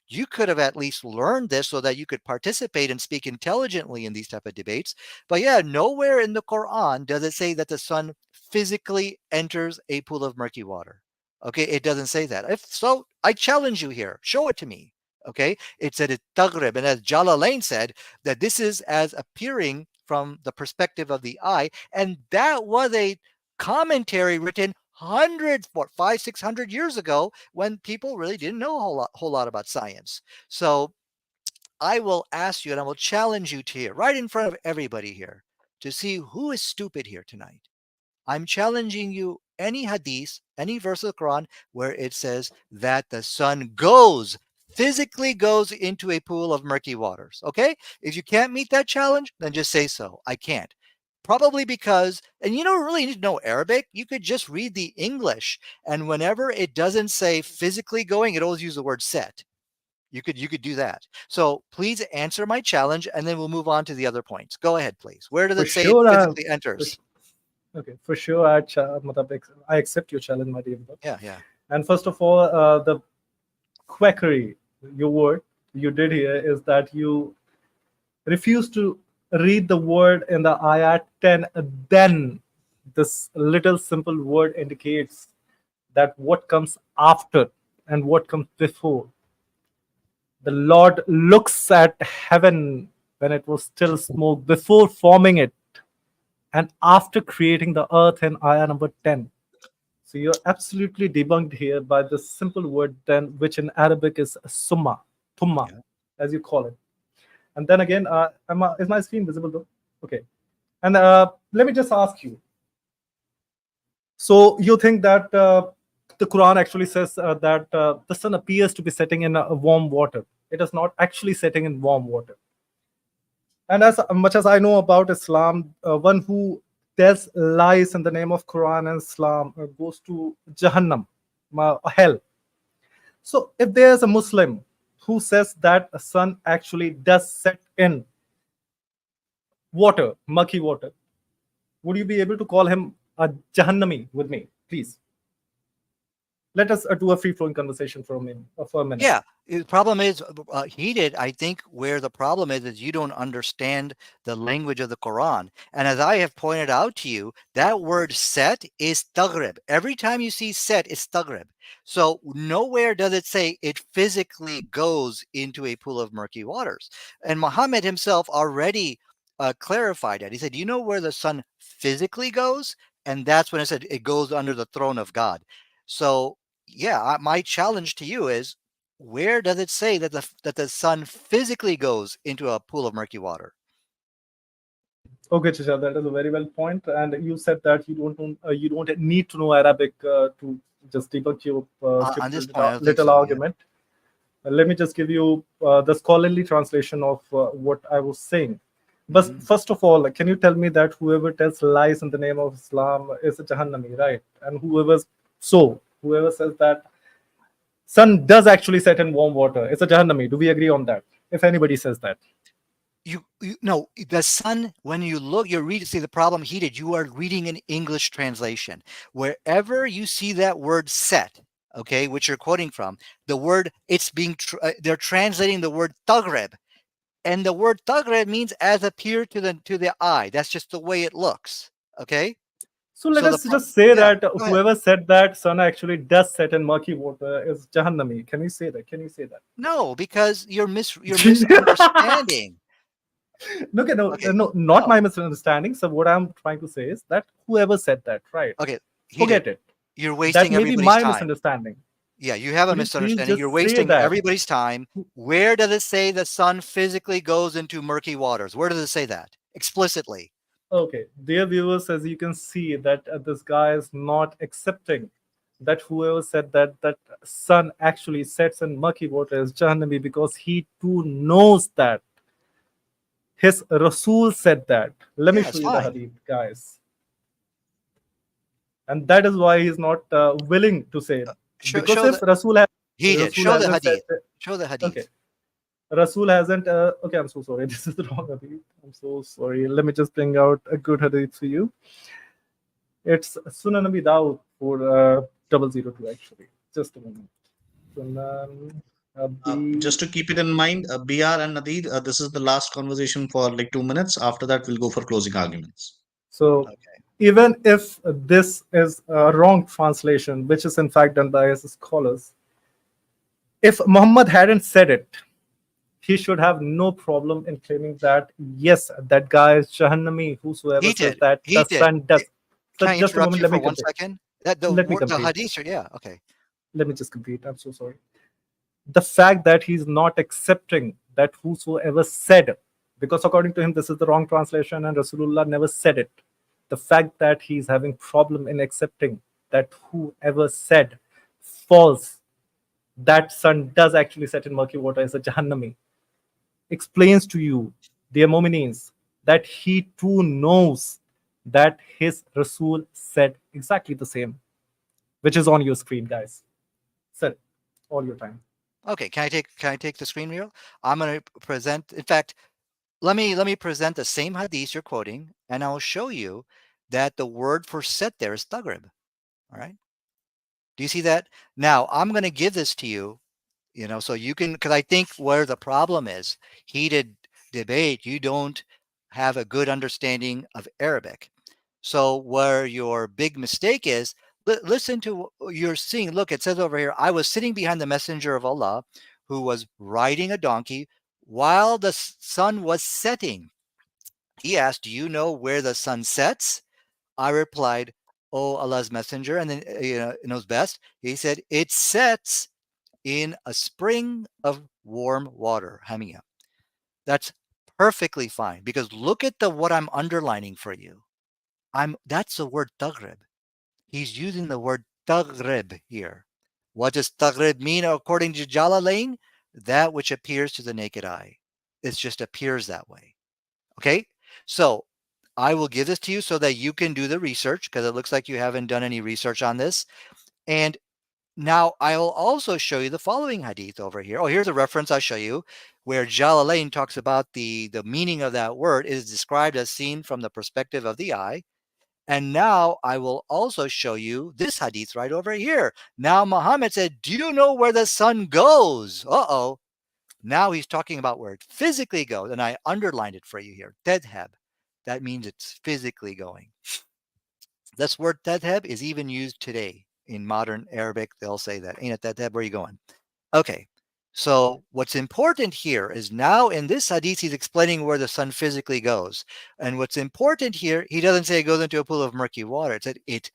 Speaker 5: You could have at least learned this so that you could participate and speak intelligently in these type of debates. But yeah, nowhere in the Quran does it say that the sun physically enters a pool of murky water. Okay, it doesn't say that. If so, I challenge you here. Show it to me. Okay, it said it taghrib, and as Jalalain said, that this is as appearing from the perspective of the eye, and that was a commentary written hundreds, 600 years ago, when people really didn't know a whole lot about science. So I will ask you and I will challenge you to here, right in front of everybody here, to see who is stupid here tonight. I'm challenging you any hadith, any verse of the Quran where it says that the sun physically goes into a pool of murky waters. Okay? If you can't meet that challenge, then just say so. I can't. Probably because, and you don't really need to know Arabic. You could just read the English. And whenever it doesn't say physically going, it always use the word set. You could do that. So please answer my challenge, and then we'll move on to the other points. Go ahead, please. Where does
Speaker 4: For
Speaker 5: it say it
Speaker 4: sure,
Speaker 5: physically enters?
Speaker 4: okay, for sure, I accept your challenge, my dear brother.
Speaker 5: Yeah.
Speaker 4: And first of all, the quackery you did here is that you refuse to read the word in the ayat 10. Then this little simple word indicates that what comes after and what comes before. The Lord looks at heaven when it was still smoke before forming it and after creating the earth in ayah number 10. So you're absolutely debunked here by the simple word then, which in Arabic is summa, thumma,
Speaker 5: Yeah.
Speaker 4: as you call it. And then again, is my screen visible though? Okay. And let me just ask you. So you think that the Quran actually says that the sun appears to be setting in warm water. It is not actually setting in warm water. And as much as I know about Islam, one who tells lies in the name of Quran and Islam goes to Jahannam, hell. So if there's a Muslim who says that a sun actually does set in water, murky water, would you be able to call him a Jahannami with me, please? Let us do a free-flowing conversation for a minute.
Speaker 5: Yeah. The problem is heated. I think where the problem is you don't understand the language of the Quran. And as I have pointed out to you, that word set is taghrib. Every time you see set, it's taghrib. So nowhere does it say it physically goes into a pool of murky waters. And Muhammad himself already clarified it. He said, you know where the sun physically goes? And that's when it said it goes under the throne of God. So yeah, my challenge to you is, where does it say that the sun physically goes into a pool of murky water?
Speaker 4: Okay, Chisha, that is a very well point. And you said that you don't need to know Arabic to just debunk your
Speaker 5: On this point, I don't think
Speaker 4: little
Speaker 5: so. Yeah.
Speaker 4: argument. Let me just give you the scholarly translation of what I was saying. But first of all, can you tell me that whoever tells lies in the name of Islam is a Jahannami, right? And whoever says that sun does actually set in warm water, it's a Jahannami. Do we agree on that? If anybody says that.
Speaker 5: You no, the sun, when you look, you're reading, see the problem heated, you are reading an English translation. Wherever you see that word set, okay, which you're quoting from, the word, it's being, they're translating the word taghrib. And the word taghrib means as appear to the eye. That's just the way it looks. Okay.
Speaker 4: So let
Speaker 5: So
Speaker 4: us just say
Speaker 5: yeah,
Speaker 4: that
Speaker 5: go ahead.
Speaker 4: whoever said that sun actually does set in murky water is Jahannami. Can you say that? Can you say that?
Speaker 5: No, because you're misunderstanding.
Speaker 4: Okay, no,
Speaker 5: Okay.
Speaker 4: no, not
Speaker 5: No.
Speaker 4: my misunderstanding. So what I'm trying to say is that whoever said that, right?
Speaker 5: Okay.
Speaker 4: Forget it.
Speaker 5: You're
Speaker 4: That
Speaker 5: wasting
Speaker 4: may be
Speaker 5: everybody's
Speaker 4: my
Speaker 5: time.
Speaker 4: misunderstanding.
Speaker 5: Yeah, you have a
Speaker 4: Could you please
Speaker 5: misunderstanding. You're
Speaker 4: just say
Speaker 5: wasting
Speaker 4: that?
Speaker 5: everybody's time. Where does it say the sun physically goes into murky waters? Where does it say that explicitly?
Speaker 4: Okay, dear viewers, as you can see that this guy is not accepting that whoever said that sun actually sets in murky water is Jahannami, because he too knows that his Rasul said that. Let me
Speaker 5: Yeah,
Speaker 4: show
Speaker 5: it's
Speaker 4: you the
Speaker 5: fine.
Speaker 4: hadith, guys. And that is why he's not willing to say it. Because
Speaker 5: Show
Speaker 4: if
Speaker 5: the
Speaker 4: Rasul has,
Speaker 5: he did. Show the
Speaker 4: hasn't said
Speaker 5: hadith.
Speaker 4: that,
Speaker 5: Show the hadith.
Speaker 4: okay, Rasul hasn't. Okay, I'm so sorry. This is the wrong hadith. I'm so sorry. Let me just bring out a good hadith for you. It's Sunan Abi Dawud for 002 actually. Just a moment. Sunan Abi.
Speaker 1: Just to keep it in mind, BR and Nadeed, this is the last conversation for like 2 minutes. After that, we'll go for closing arguments.
Speaker 4: So
Speaker 5: Okay.
Speaker 4: even if this is a wrong translation, which is in fact done by his scholars, if Muhammad hadn't said it, he should have no problem in claiming that, yes, that guy is Jahannami, whosoever
Speaker 5: He
Speaker 4: says
Speaker 5: did.
Speaker 4: that
Speaker 5: He
Speaker 4: the
Speaker 5: did.
Speaker 4: sun does. So
Speaker 5: Can I
Speaker 4: just a
Speaker 5: interrupt
Speaker 4: moment,
Speaker 5: you
Speaker 4: let
Speaker 5: for
Speaker 4: me
Speaker 5: one
Speaker 4: complete.
Speaker 5: second? That the
Speaker 4: Let me
Speaker 5: the
Speaker 4: complete.
Speaker 5: hadiths are, yeah, okay.
Speaker 4: Let me just complete. I'm so sorry. The fact that he's not accepting that whosoever said, because according to him, this is the wrong translation and Rasulullah never said it. The fact that he's having problem in accepting that whoever said false, that sun does actually set in murky water is a Jahannami, explains to you, dear Mu'minins, that he too knows that his Rasul said exactly the same, which is on your screen, guys. Sir, all your time.
Speaker 5: Okay, can I take the screen reel? I'm going to present. In fact, let me present the same hadith you're quoting, and I'll show you that the word for set there is taghrib. All right. Do you see that? Now I'm going to give this to you, so you can, because I think where the problem is, heated debate, you don't have a good understanding of Arabic. So where your big mistake is, listen to what you're seeing. Look, it says over here, I was sitting behind the messenger of Allah who was riding a donkey while the sun was setting. He asked, do you know where the sun sets? I replied, oh, Allah's messenger, and then knows best. He said, it sets in a spring of warm water, Hamia. That's perfectly fine, because look at what I'm underlining for you. That's the word taghrib. He's using the word taghrib here. What does taghrib mean according to Jalalain? That which appears to the naked eye. It just appears that way. Okay? So I will give this to you so that you can do the research, because it looks like you haven't done any research on this. And now I will also show you the following hadith over here. Oh, here's a reference I'll show you where Jalalain talks about the meaning of that word. It is described as seen from the perspective of the eye. And now I will also show you this hadith right over here. Now Muhammad said, do you know where the sun goes? Uh-oh. Now he's talking about where it physically goes. And I underlined it for you here. Tadhab. That means it's physically going. This word tadhab is even used today in modern Arabic. They'll say that. Ain't it tadhab? Where are you going? Okay. So what's important here is now in this hadith, he's explaining where the sun physically goes. And what's important here, he doesn't say it goes into a pool of murky water. It said it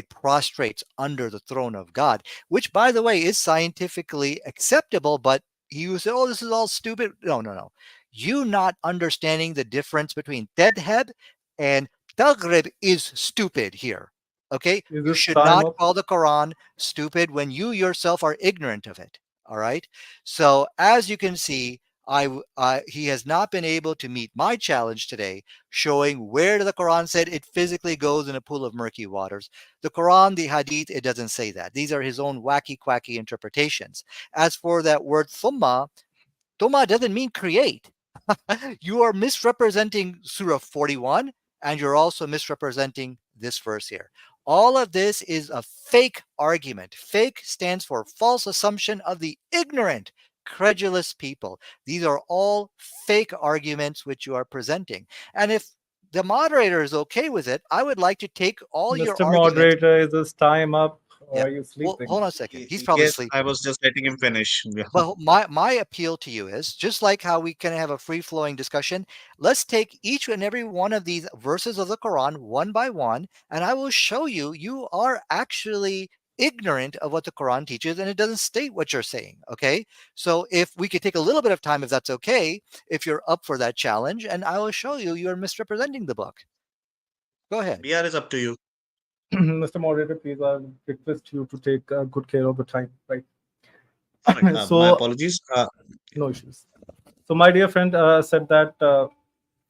Speaker 5: prostrates under the throne of God, which, by the way, is scientifically acceptable. But you say, oh, this is all stupid. No. You not understanding the difference between tadhab and taghrib is stupid here. Okay? You should not call the Quran stupid when you yourself are ignorant of it. All right. So as you can see, he has not been able to meet my challenge today, showing where the Quran said it physically goes in a pool of murky waters. The Quran, the Hadith, it doesn't say that. These are his own wacky, quacky interpretations. As for that word thumma doesn't mean create. You are misrepresenting Surah 41, and you're also misrepresenting this verse here. All of this is a fake argument. Fake stands for false assumption of the ignorant. credulous people. These are all fake arguments which you are presenting. And if the moderator is okay with it, I would like to take all your
Speaker 4: Mr.
Speaker 5: arguments.
Speaker 4: Moderator, is this time up or
Speaker 5: Yeah.
Speaker 4: are you
Speaker 5: Well,
Speaker 4: sleeping?
Speaker 5: hold on a second. He's probably
Speaker 1: Yes,
Speaker 5: sleeping.
Speaker 1: I was just letting him finish. Yeah.
Speaker 5: Well, my appeal to you is just like how we can have a free flowing discussion. Let's take each and every one of these verses of the Quran one by one, and I will show you you are actually ignorant of what the Quran teaches, and it doesn't state what you're saying. Okay, so if we could take a little bit of time, if that's okay, if you're up for that challenge, and I will show you you're misrepresenting the book. Go ahead.
Speaker 1: BR is up to you.
Speaker 4: Mr. Moderator, please, I request you to take good care of the time, right?
Speaker 1: Fine.
Speaker 4: So,
Speaker 1: my apologies.
Speaker 4: no issues. So my dear friend said that,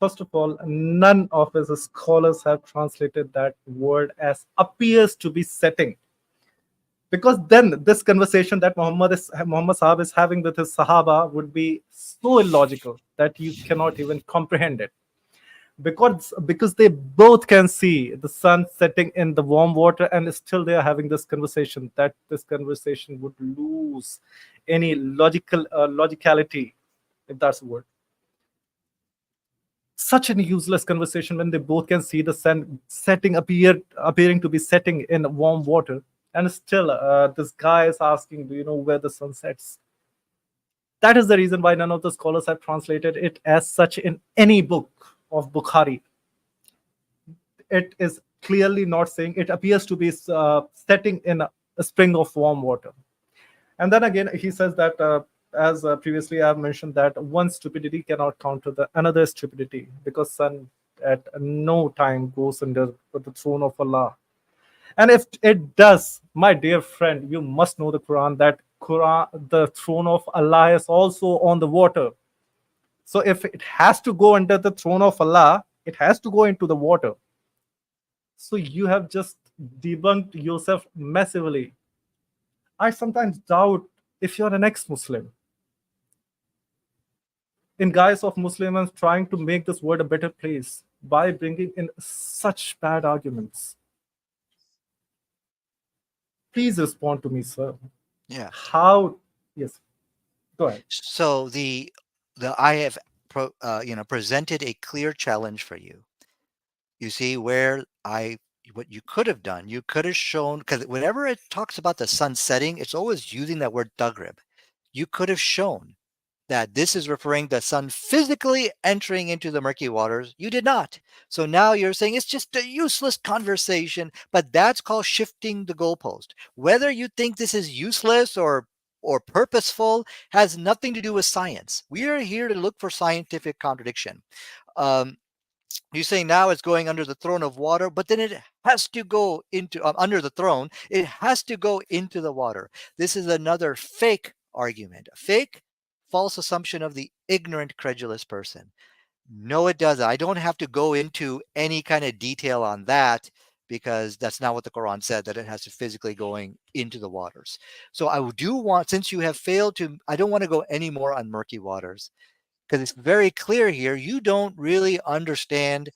Speaker 4: first of all, none of his scholars have translated that word as appears to be setting. Because then this conversation that Muhammad Sahab is having with his Sahaba would be so illogical that you cannot even comprehend it. Because they both can see the sun setting in the warm water and still they are having this conversation, that this conversation would lose any logicality, if that's a word. Such an useless conversation when they both can see the sun setting appearing to be setting in warm water, and still this guy is asking, do you know where the sun sets? That is the reason why none of the scholars have translated it as such in any book of Bukhari. It is clearly not saying it appears to be setting in a spring of warm water. And then again, he says that, as previously I have mentioned, that one stupidity cannot counter the another stupidity, because sun at no time goes under the throne of Allah. And if it does, my dear friend, you must know the Quran, that the throne of Allah is also on the water. So if it has to go under the throne of Allah, it has to go into the water. So you have just debunked yourself massively. I sometimes doubt if you're an ex-Muslim, in guise of Muslims trying to make this world a better place by bringing in such bad arguments. Please respond to me, sir.
Speaker 5: Yeah.
Speaker 4: How? Yes. Go ahead.
Speaker 5: So I have presented a clear challenge for you. You see where what you could have done, you could have shown, because whenever it talks about the sun setting, it's always using that word tagrib. You could have shown that this is referring to the sun physically entering into the murky waters. You did not. So now you're saying it's just a useless conversation, but that's called shifting the goalpost. Whether you think this is useless or purposeful has nothing to do with science. We are here to look for scientific contradiction. You say now it's going under the throne of water, but then it has to go into under the throne. It has to go into the water. This is another fake argument, a fake, false assumption of the ignorant, credulous person. No, it doesn't. I don't have to go into any kind of detail on that, because that's not what the Quran said, that it has to physically going into the waters. So I do want, since you have failed to, I don't want to go any more on murky waters, because it's very clear here you don't really understand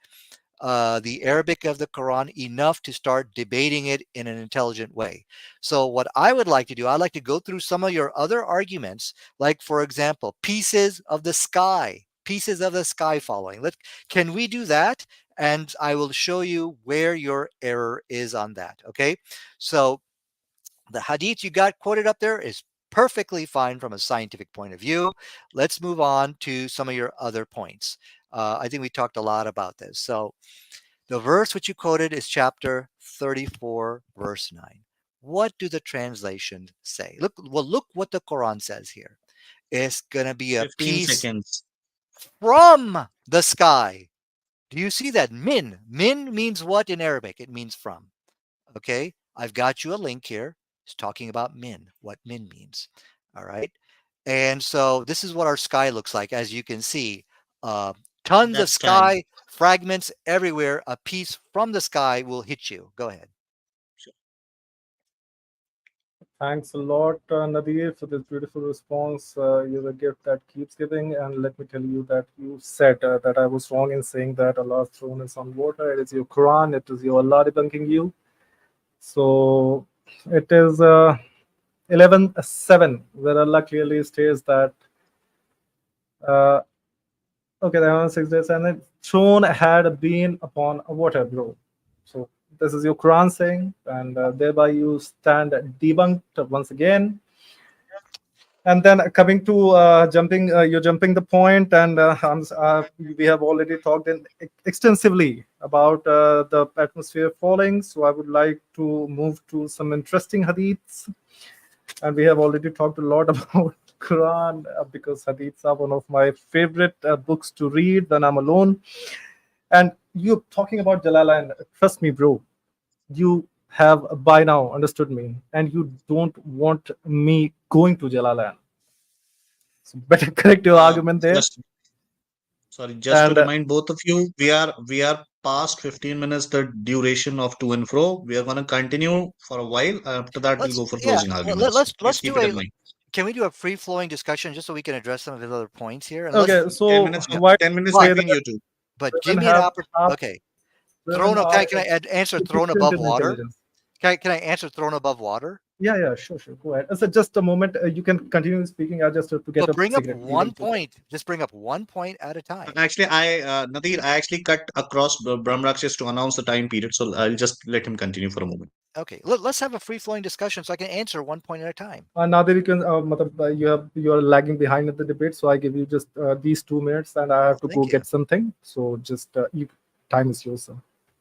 Speaker 5: the Arabic of the Quran enough to start debating it in an intelligent way. So what I would like to do, I'd like to go through some of your other arguments, like, for example, pieces of the sky following. Can we do that? And I will show you where your error is on that. Okay. So the hadith you got quoted up there is perfectly fine from a scientific point of view. Let's move on to some of your other points. I think we talked a lot about this. So the verse which you quoted is chapter 34, verse 9. What do the translations say? Look what the Quran says here. It's going to be a
Speaker 1: 15
Speaker 5: piece
Speaker 1: seconds.
Speaker 5: from the sky. Do you see that? Min. Min means what in Arabic? It means from. Okay. I've got you a link here. It's talking about min, what min means. All right. And so this is what our sky looks like. As you can see, tons of
Speaker 1: That's
Speaker 5: sky
Speaker 1: time.
Speaker 5: fragments everywhere. A piece from the sky will hit you. Go ahead.
Speaker 4: Thanks a lot, Nadir, for this beautiful response. You're a gift that keeps giving. And let me tell you that you said that I was wrong in saying that Allah's throne is on water. It is your Quran. It is your Allah debunking you. So it is 11:7, where Allah clearly states that, okay, the heaven 6 days, and the throne had been upon a water, bro. So this is your Quran saying, and thereby you stand debunked once again. And then coming to you're jumping the point, and we have already talked extensively about the atmosphere falling. So I would like to move to some interesting hadiths, and we have already talked a lot about Quran because hadiths are one of my favorite books to read when I'm alone. And you talking about Jalalain, trust me, bro, you have by now understood me, and you don't want me going to Jalalain. So better correct your argument there.
Speaker 1: Just to
Speaker 4: And
Speaker 1: remind both of you, we are past 15 minutes the duration of to and fro. We are going to continue for a while. After that, we'll
Speaker 5: Let's
Speaker 1: go for
Speaker 5: yeah.
Speaker 1: closing arguments. Please
Speaker 5: Let's
Speaker 1: keep
Speaker 5: do
Speaker 1: it
Speaker 5: a.
Speaker 1: in mind.
Speaker 5: Can we do a free flowing discussion just so we can address some of his other points here? And
Speaker 4: okay,
Speaker 1: 10
Speaker 4: so
Speaker 1: minutes,
Speaker 5: yeah.
Speaker 4: why
Speaker 1: 10 minutes
Speaker 4: say
Speaker 1: between
Speaker 4: that
Speaker 1: you two.
Speaker 5: But give
Speaker 4: women
Speaker 5: me an
Speaker 4: have
Speaker 5: opportunity. Okay,
Speaker 4: women
Speaker 5: thrown up.
Speaker 4: are
Speaker 5: Can I answer thrown
Speaker 4: deficient
Speaker 5: above
Speaker 4: in
Speaker 5: water?
Speaker 4: intelligence?
Speaker 5: Can I answer thrown above water?
Speaker 4: Yeah, sure. Go ahead. So just a moment. You can continue speaking. I just have to get
Speaker 5: But
Speaker 4: a
Speaker 5: bring up
Speaker 4: cigarette.
Speaker 5: one point. Just bring up one point at a time.
Speaker 1: Actually, Nadir, I actually cut across Brahmrakshas to announce the time period. So I'll just let him continue for a moment.
Speaker 5: Okay, let's have a free flowing discussion so I can answer one point at a time.
Speaker 4: Now that you can, you are lagging behind in the debate, so I give you just these 2 minutes, and I have to
Speaker 5: Thank
Speaker 4: go
Speaker 5: you.
Speaker 4: get something. So just time is yours, sir.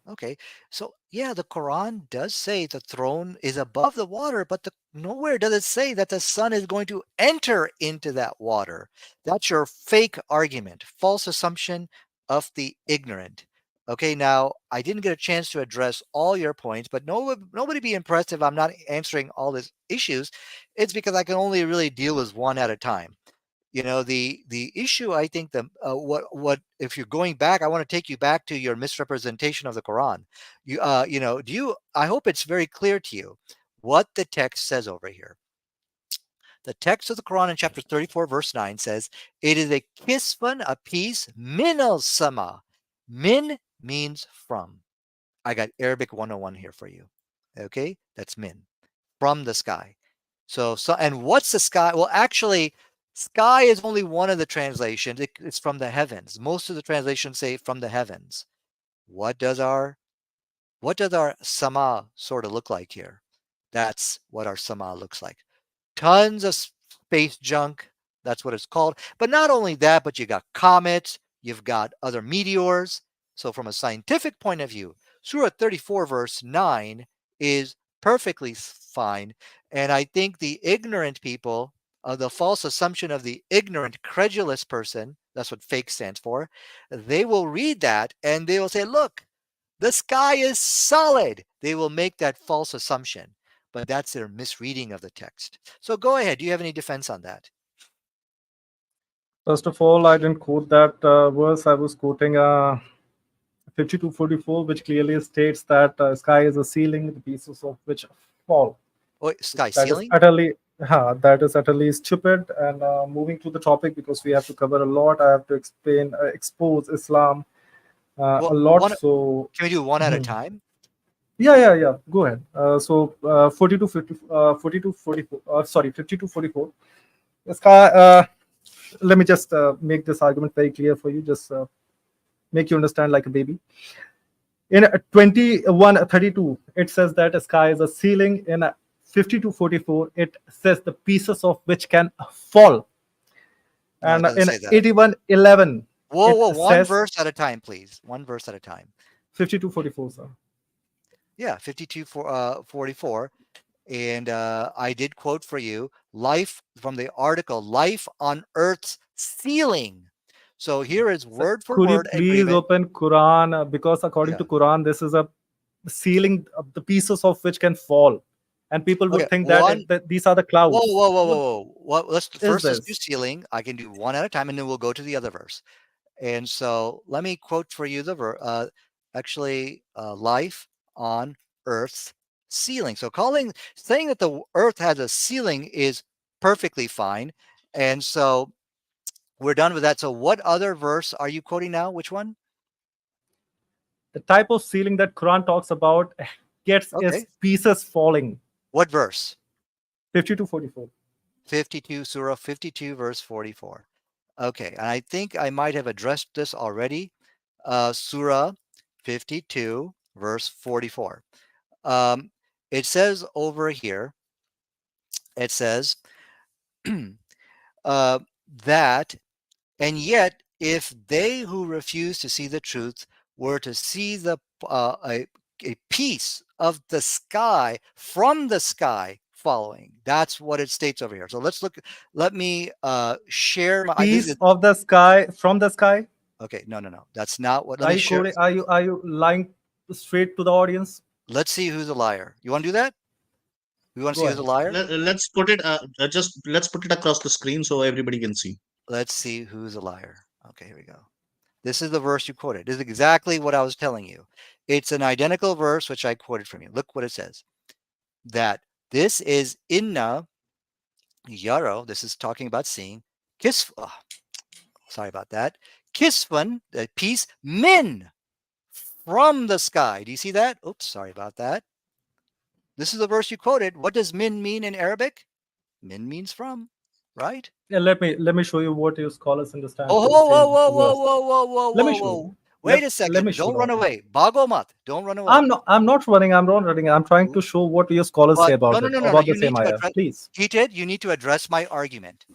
Speaker 5: Okay, so yeah, the Quran does say the throne is above the water, but nowhere does it say that the sun is going to enter into that water. That's your fake argument, false assumption of the ignorant. Okay, now I didn't get a chance to address all your points, but nobody be impressed if I'm not answering all these issues. It's because I can only really deal with one at a time. The issue, I think, what if you're going back, I want to take you back to your misrepresentation of the Quran. I hope it's very clear to you what the text says over here. The text of the Quran in chapter 34 verse 9 says, it is a kisfun, a piece, min al sama. Min means from. I got Arabic 101 here for you. Okay, that's min, from the sky. So and what's the sky? Well, actually, sky is only one of the translations. It's from the heavens. Most of the translations say from the heavens. What does our sama sort of look like here? That's what our sama looks like. Tons of space junk. That's what it's called. But not only that, but you got comets, you've got other meteors. So from a scientific point of view, Surah 34 verse 9 is perfectly fine. And I think the ignorant people, the false assumption of the ignorant, credulous person, that's what fake stands for, they will read that and they will say, look, the sky is solid. They will make that false assumption, but that's their misreading of the text. So go ahead. Do you have any defense on that?
Speaker 4: First of all, I didn't quote that verse. I was quoting 52:44, which clearly states that sky is a ceiling, the pieces of which fall.
Speaker 5: Oh, sky
Speaker 4: That
Speaker 5: ceiling?
Speaker 4: that is utterly stupid. And moving to the topic, because we have to cover a lot, I have to expose Islam a lot. So
Speaker 5: can we do one at a time?
Speaker 4: Yeah. Go ahead. 52:44. Sky. Let me just make this argument very clear for you. Just make you understand like a baby. In 21:32, it says that the sky is a ceiling. In 52:44, it says the pieces of which can fall.
Speaker 5: No,
Speaker 4: And
Speaker 5: it doesn't
Speaker 4: in
Speaker 5: say that.
Speaker 4: 81:11,
Speaker 5: whoa, one verse at a time, please. One verse at a time.
Speaker 4: 52:44, sir.
Speaker 5: Yeah, 52:44. And I did quote for you life from the article, life on Earth's ceiling. So here is word for word
Speaker 4: agreement. Could you please open Quran? Because according to Quran, this is a ceiling, the pieces of which can fall. And people would think that these are the clouds.
Speaker 5: Whoa. Let's do ceiling. I can do one at a time, and then we'll go to the other verse. And so let me quote for you the verse. Life on Earth's ceiling. So saying that the Earth has a ceiling is perfectly fine. And so we're done with that. So what other verse are you quoting now? Which one?
Speaker 4: The type of ceiling that Quran talks about gets its pieces falling.
Speaker 5: What verse?
Speaker 4: 52:44.
Speaker 5: 52, Surah 52, verse 44. Okay, and I think I might have addressed this already. Surah 52, verse 44. It says over here, it says that, and yet if they who refuse to see the truth were to see a piece of the sky from the sky following, that's what it states over here. So let's look. Let me share my
Speaker 4: Piece of the sky from the sky.
Speaker 5: Okay, no, that's not what. Let
Speaker 4: Are
Speaker 5: me
Speaker 4: you
Speaker 5: share.
Speaker 4: quoting, are you lying straight to the audience?
Speaker 5: Let's see who's a liar. You want to do that? We want to
Speaker 4: Go
Speaker 5: see who's a liar?
Speaker 1: Let's put it let's put it across the screen so everybody can see.
Speaker 5: Let's see who's a liar. Okay, here we go. This is the verse you quoted. This is exactly what I was telling you. It's an identical verse which I quoted from you. Look what it says. That this is inna yaro. This is talking about seeing. Sorry about that. Kisfan, the piece, min, from the sky. Do you see that? Oops, sorry about that. This is the verse you quoted. What does min mean in Arabic? Min means from, right?
Speaker 4: Yeah, let me show you what your scholars understand.
Speaker 5: Oh, whoa.
Speaker 4: Let me show you.
Speaker 5: Wait a second. Don't run away. Bagomat. Don't run away.
Speaker 4: I'm not running. I'm not running. I'm trying to show what your scholars say about it. About the same ayah. Please.
Speaker 5: Heated, you need to address my argument.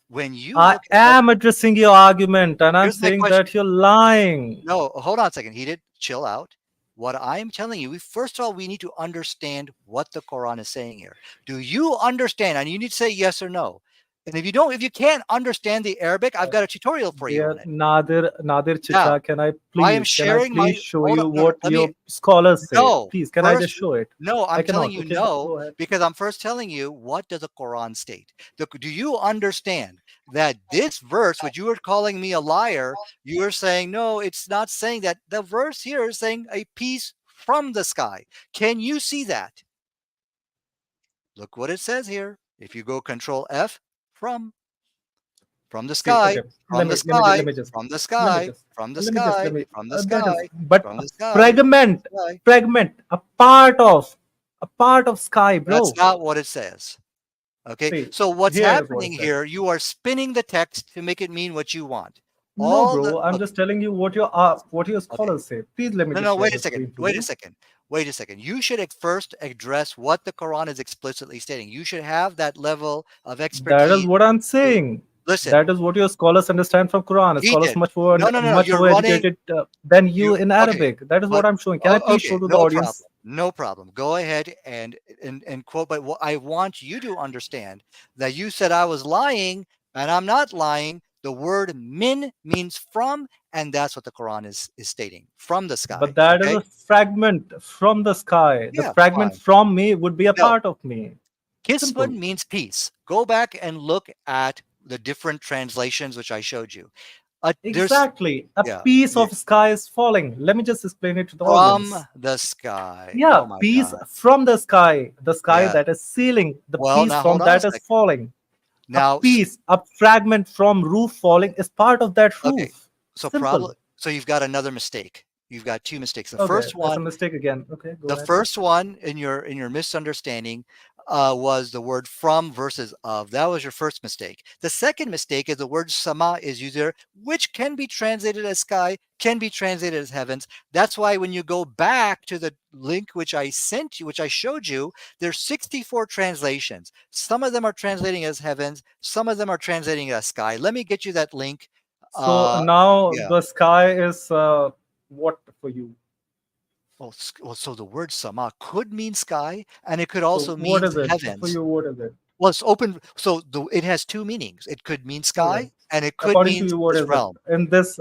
Speaker 5: When you
Speaker 4: I am addressing your argument, and I'm saying that you're lying.
Speaker 5: No, hold on a second. Heated, chill out. What I'm telling you, first of all, we need to understand what the Quran is saying here. Do you understand? And you need to say yes or no. And if you can't understand the Arabic, I've got a tutorial for you on it.
Speaker 4: Nadir Chicha, can I please show you what your scholars say?
Speaker 5: No,
Speaker 4: please, can I just show it?
Speaker 5: No, I'm telling you no, because I'm first telling you what does the Quran state. Do you understand that this verse, which you were calling me a liar, you are saying, no, it's not saying that. The verse here is saying a piece from the sky. Can you see that? Look what it says here. If you go Control F, from the sky, from the sky, from the sky, from the sky, from the sky,
Speaker 4: but fragment, a part of sky, bro.
Speaker 5: That's not what it says. Okay, so what's happening here? You are spinning the text to make it mean what you want.
Speaker 4: No, bro, I'm just telling you what your scholars say. Please let me.
Speaker 5: No, wait a second. You should first address what the Quran is explicitly stating. You should have that level of expertise.
Speaker 4: That is what I'm saying.
Speaker 5: Listen,
Speaker 4: that is what your scholars understand from Quran. Scholars much more educated than you in Arabic. That is what I'm showing. Can I please show to the audience?
Speaker 5: No problem. Go ahead and quote. But what I want you to understand that you said I was lying, and I'm not lying. The word min means from, and that's what the Quran is stating, from the sky.
Speaker 4: But that is a fragment from the sky. The fragment from me would be a part of me.
Speaker 5: Kisfun means peace. Go back and look at the different translations which I showed you.
Speaker 4: Exactly. A piece of sky is falling. Let me just explain it to the audience.
Speaker 5: From the sky.
Speaker 4: Yeah, piece from the sky. The sky that is ceiling. The piece from that is falling. Now, a fragment from roof falling is part of that roof.
Speaker 5: Okay. So you've got another mistake. You've got two mistakes. The first one,
Speaker 4: that's a mistake again. Okay.
Speaker 5: The first one in your misunderstanding was the word from versus of. That was your first mistake. The second mistake is the word sama is used there, which can be translated as sky, can be translated as heavens. That's why when you go back to the link which I sent you, which I showed you, there's 64 translations. Some of them are translating as heavens, some of them are translating as sky. Let me get you that link.
Speaker 4: So now the sky is what for you?
Speaker 5: Well, so the word sama could mean sky, and it could also mean heavens.
Speaker 4: For you, what is it?
Speaker 5: Well, it's open. So it has two meanings. It could mean sky, and it could mean
Speaker 4: this realm. In this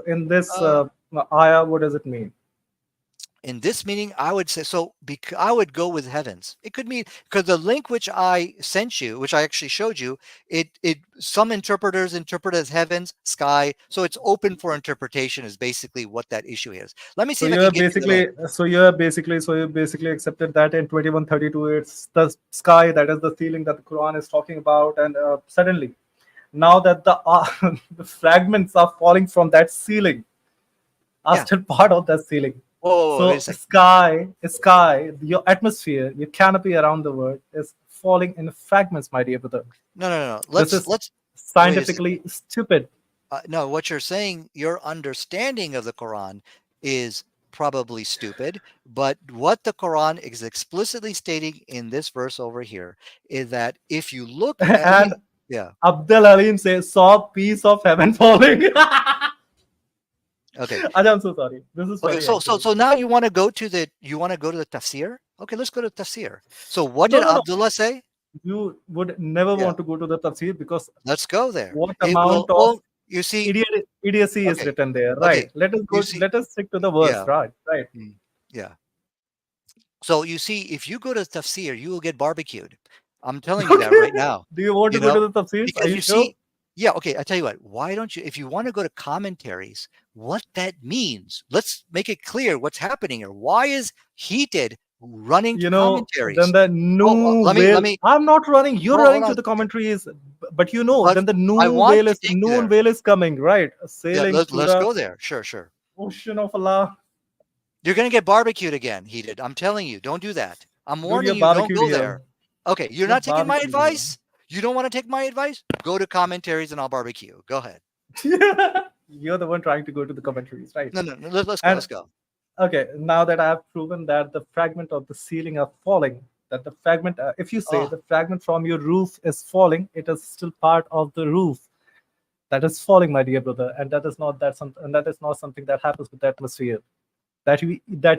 Speaker 4: ayah, what does it mean?
Speaker 5: In this meaning, I would say I would go with heavens. It could mean because the link which I sent you, which I actually showed you, some interpreters interpret as heavens, sky. So it's open for interpretation. Is basically what that issue is. Let me see.
Speaker 4: So you basically accepted that in 2132 it's the sky that is the ceiling that the Quran is talking about, and suddenly, now that the fragments are falling from that ceiling, are still part of that ceiling.
Speaker 5: So
Speaker 4: sky, your atmosphere, your canopy around the world is falling in fragments, my dear brother.
Speaker 5: No.
Speaker 4: This is
Speaker 5: Let's
Speaker 4: scientifically stupid.
Speaker 5: no, what you're saying, your understanding of the Quran is probably stupid, but what the Quran is explicitly stating in this verse over here is that if you look at
Speaker 4: And
Speaker 5: yeah,
Speaker 4: Abdul Halim says, saw piece of heaven falling.
Speaker 5: okay.
Speaker 4: I'm so sorry. This is
Speaker 5: Okay,
Speaker 4: funny.
Speaker 5: so now you want to go to the tafsir? Okay, let's go to tafsir. So what
Speaker 4: No,
Speaker 5: did
Speaker 4: no, no.
Speaker 5: Abdullah say?
Speaker 4: You would never
Speaker 5: Yeah.
Speaker 4: want to go to the tafsir because
Speaker 5: Let's go there.
Speaker 4: what
Speaker 5: It
Speaker 4: amount
Speaker 5: will
Speaker 4: of
Speaker 5: you see
Speaker 4: idiocy is
Speaker 5: okay,
Speaker 4: written there,
Speaker 5: okay.
Speaker 4: right? Let us go.
Speaker 5: You see,
Speaker 4: Let us stick to the verse,
Speaker 5: yeah,
Speaker 4: right?
Speaker 5: yeah. So you see, if you go to tafsir, you will get barbecued. I'm telling you that right now.
Speaker 4: Do you want
Speaker 5: You
Speaker 4: to go
Speaker 5: know,
Speaker 4: to the tafsir? Are
Speaker 5: because
Speaker 4: you
Speaker 5: you
Speaker 4: sure?
Speaker 5: see, yeah, okay. I tell you what. Why don't you? If you want to go to commentaries, what that means, let's make it clear what's happening here. Why is heated running to
Speaker 4: You know,
Speaker 5: commentaries?
Speaker 4: then the new
Speaker 5: let
Speaker 4: veil.
Speaker 5: me.
Speaker 4: I'm not running. You're
Speaker 5: Hold
Speaker 4: running
Speaker 5: on.
Speaker 4: to the commentaries, but you know,
Speaker 5: But
Speaker 4: then the
Speaker 5: I
Speaker 4: new
Speaker 5: want
Speaker 4: veil
Speaker 5: to
Speaker 4: is
Speaker 5: take you there.
Speaker 4: noon veil is coming, right?
Speaker 5: Yeah,
Speaker 4: Sailing
Speaker 5: let's
Speaker 4: through the
Speaker 5: go there. Sure.
Speaker 4: ocean of Allah.
Speaker 5: You're gonna get barbecued again, heated. I'm telling you, don't do that. I'm
Speaker 4: Dude,
Speaker 5: warning
Speaker 4: you're
Speaker 5: you, don't
Speaker 4: barbecued
Speaker 5: go
Speaker 4: here.
Speaker 5: there. Okay, you're
Speaker 4: You're
Speaker 5: not taking my
Speaker 4: barbecued here.
Speaker 5: advice? You don't want to take my advice? Go to commentaries and I'll barbecue. Go ahead.
Speaker 4: You're the one trying to go to the commentaries, right?
Speaker 5: No, let's go.
Speaker 4: And
Speaker 5: Let's go.
Speaker 4: okay, now that I have proven that the fragment of the ceiling are falling, that the fragment, if you say
Speaker 5: Oh,
Speaker 4: the fragment from your roof is falling, it is still part of the roof that is falling, my dear brother, and that is not something that happens with the atmosphere. That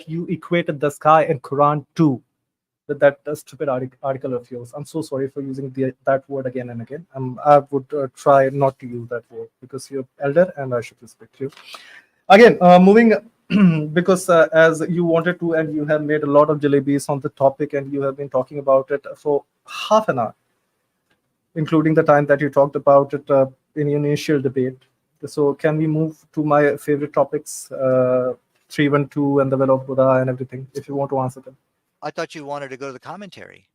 Speaker 4: you equated the sky in Quran too with that stupid article of yours. I'm so sorry for using that word again and again. I would try not to use that word because you're elder and I should respect you. Again, moving because as you wanted to and you have made a lot of jalebis on the topic and you have been talking about it for half an hour, including the time that you talked about it in your initial debate. So can we move to my favorite topics, 312 and the well of Buddha and everything, if you want to answer them?
Speaker 5: I thought you wanted to go to the commentary.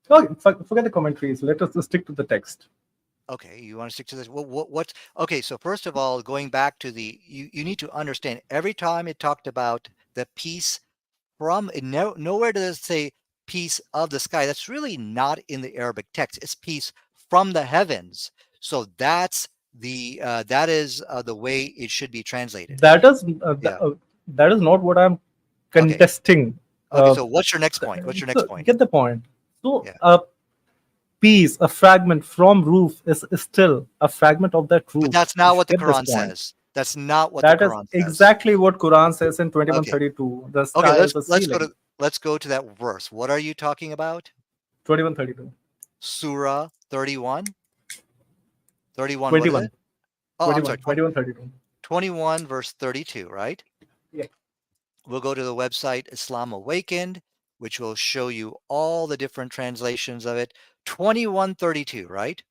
Speaker 4: Oh, forget the commentaries. Let us stick to the text.
Speaker 5: Okay, you want to stick to this? What's okay? So first of all, going back to you need to understand every time it talked about the piece from nowhere does it say piece of the sky. That's really not in the Arabic text. It's piece from the heavens. So that is the way it should be translated.
Speaker 4: That is
Speaker 5: Yeah.
Speaker 4: that is not what I'm contesting.
Speaker 5: Okay, so what's your next point? What's your next point?
Speaker 4: Get the point. So
Speaker 5: Yeah.
Speaker 4: a piece, a fragment from roof is still a fragment of that roof.
Speaker 5: But that's not what the
Speaker 4: Get this
Speaker 5: Quran
Speaker 4: point.
Speaker 5: says. That's not what
Speaker 4: That
Speaker 5: the
Speaker 4: is
Speaker 5: Quran says.
Speaker 4: exactly what Quran says in 2132. The sky
Speaker 5: Okay,
Speaker 4: is the ceiling.
Speaker 5: let's go to that verse. What are you talking about?
Speaker 4: 2132.
Speaker 5: Surah 31. 31.
Speaker 4: 21.
Speaker 5: What is it? Oh, I'm sorry.
Speaker 4: 2132.
Speaker 5: 21 verse 32, right?
Speaker 4: Yeah.
Speaker 5: We'll go to the website Islam Awakened, which will show you all the different translations of it. 2132, right?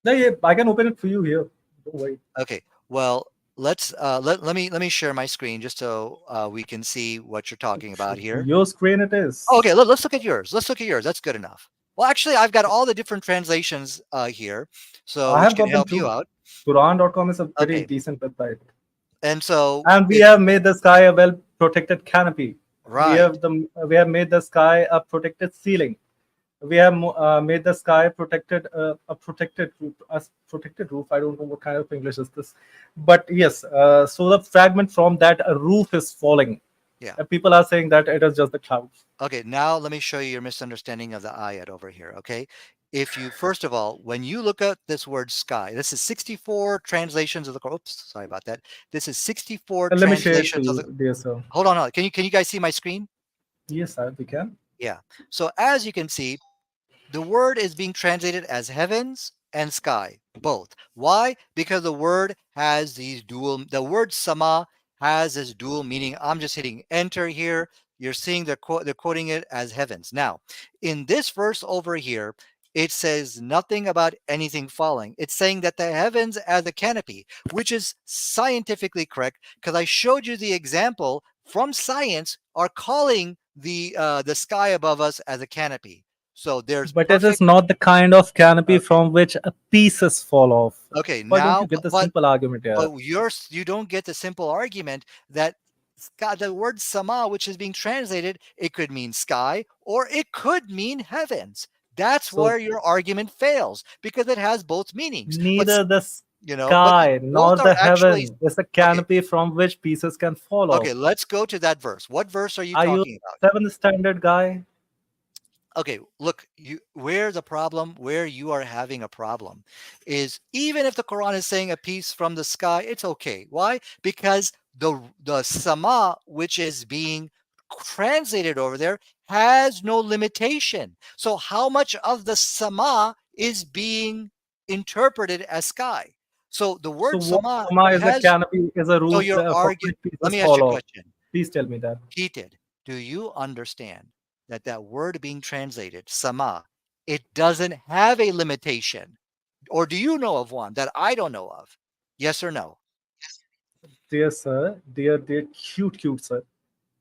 Speaker 4: Yeah, I can open it for you here. Don't worry.
Speaker 5: Okay. Well, let's let me share my screen just so we can see what you're talking about here.
Speaker 4: Your screen it is.
Speaker 5: Okay, let's look at yours. Let's look at yours. That's good enough. Well, actually, I've got all the different translations here, so
Speaker 4: I
Speaker 5: which
Speaker 4: have
Speaker 5: can
Speaker 4: got them
Speaker 5: help you
Speaker 4: too.
Speaker 5: out.
Speaker 4: Quran.com is a pretty
Speaker 5: Okay.
Speaker 4: decent website.
Speaker 5: And so
Speaker 4: we have made the sky a well protected canopy.
Speaker 5: Right.
Speaker 4: We have made the sky a protected ceiling. We have made the sky protected a protected roof. I don't know what kind of English is this, but yes. So the fragment from that roof is falling.
Speaker 5: Yeah.
Speaker 4: People are saying that it is just the clouds.
Speaker 5: Okay, now let me show you your misunderstanding of the ayat over here. Okay, if you first of all, when you look at this word sky, this is 64 translations of the Quran. Oops, sorry about that. This is 64
Speaker 4: Let me share it to
Speaker 5: translations
Speaker 4: you,
Speaker 5: of the.
Speaker 4: dear sir.
Speaker 5: Hold on. Can you guys see my screen?
Speaker 4: Yes, sir, we can.
Speaker 5: Yeah. So as you can see, the word is being translated as heavens and sky, both. Why? Because the word has these dual. The word sama has this dual meaning. I'm just hitting enter here. You're seeing they're quoting it as heavens. Now, in this verse over here, it says nothing about anything falling. It's saying that the heavens as a canopy, which is scientifically correct, because I showed you the example from science are calling the sky above us as a canopy. So there's
Speaker 4: But it is not the kind of canopy from which pieces fall off.
Speaker 5: Okay,
Speaker 4: Why
Speaker 5: now
Speaker 4: don't you get the simple argument here?
Speaker 5: But you don't get the simple argument that sky, the word sama, which is being translated, it could mean sky or it could mean heavens. That's
Speaker 4: So
Speaker 5: where your argument fails, because it has both meanings. But
Speaker 4: neither the
Speaker 5: but
Speaker 4: sky nor
Speaker 5: both
Speaker 4: the
Speaker 5: are actually
Speaker 4: heaven is a
Speaker 5: okay.
Speaker 4: canopy from which pieces can fall
Speaker 5: Okay,
Speaker 4: off.
Speaker 5: let's go to that verse. What verse are you
Speaker 4: Are you
Speaker 5: talking about?
Speaker 4: 7th standard guy?
Speaker 5: Okay, look, where you are having a problem is, even if the Quran is saying a piece from the sky, it's okay. Why? Because the sama, which is being translated over there, has no limitation. So how much of the sama is being interpreted as sky? So the
Speaker 4: So
Speaker 5: word
Speaker 4: what
Speaker 5: sama
Speaker 4: Sama is a
Speaker 5: has,
Speaker 4: canopy, is a
Speaker 5: so
Speaker 4: roof
Speaker 5: your
Speaker 4: from
Speaker 5: argue.
Speaker 4: which
Speaker 5: Let
Speaker 4: pieces
Speaker 5: me ask you
Speaker 4: fall
Speaker 5: a
Speaker 4: off.
Speaker 5: question.
Speaker 4: Please tell me that.
Speaker 5: Heated, do you understand that that word being translated, sama, it doesn't have a limitation? Or do you know of one that I don't know of? Yes or no?
Speaker 4: Dear sir, dear cute sir.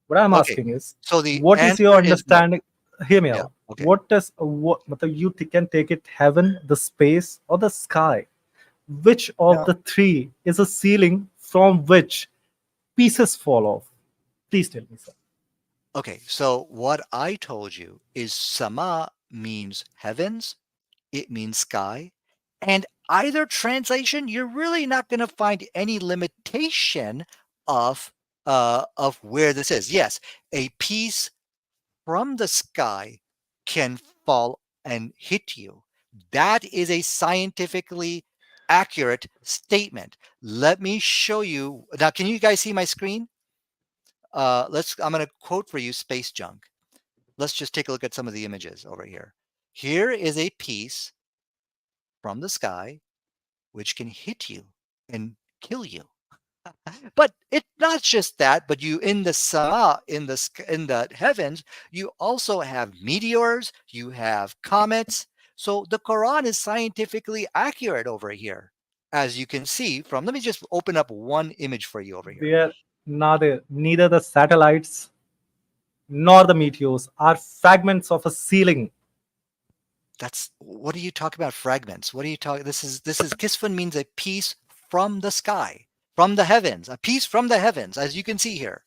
Speaker 4: What I'm
Speaker 5: Okay,
Speaker 4: asking is,
Speaker 5: so the
Speaker 4: what is your
Speaker 5: answer is no.
Speaker 4: understanding? Hear me
Speaker 5: Yeah,
Speaker 4: out.
Speaker 5: okay.
Speaker 4: What you can take it heaven, the space, or the sky? Which of the three is a ceiling from which pieces fall off? Please tell me, sir.
Speaker 5: Okay, so what I told you is sama means heavens, it means sky, and either translation, you're really not going to find any limitation of where this is. Yes, a piece from the sky can fall and hit you. That is a scientifically accurate statement. Let me show you. Now, can you guys see my screen? I'm going to quote for you Space Junk. Let's just take a look at some of the images over here. Here is a piece from the sky which can hit you and kill you. But it's not just that, but you in the sama, in the heavens, you also have meteors, you have comets. So the Quran is scientifically accurate over here, as you can see from. Let me just open up one image for you over here.
Speaker 4: There, neither the satellites nor the meteors are fragments of a ceiling.
Speaker 5: That's, what are you talking about? Fragments? What are you talking? This is kisfun means a piece from the sky, from the heavens, a piece from the heavens, as you can see here.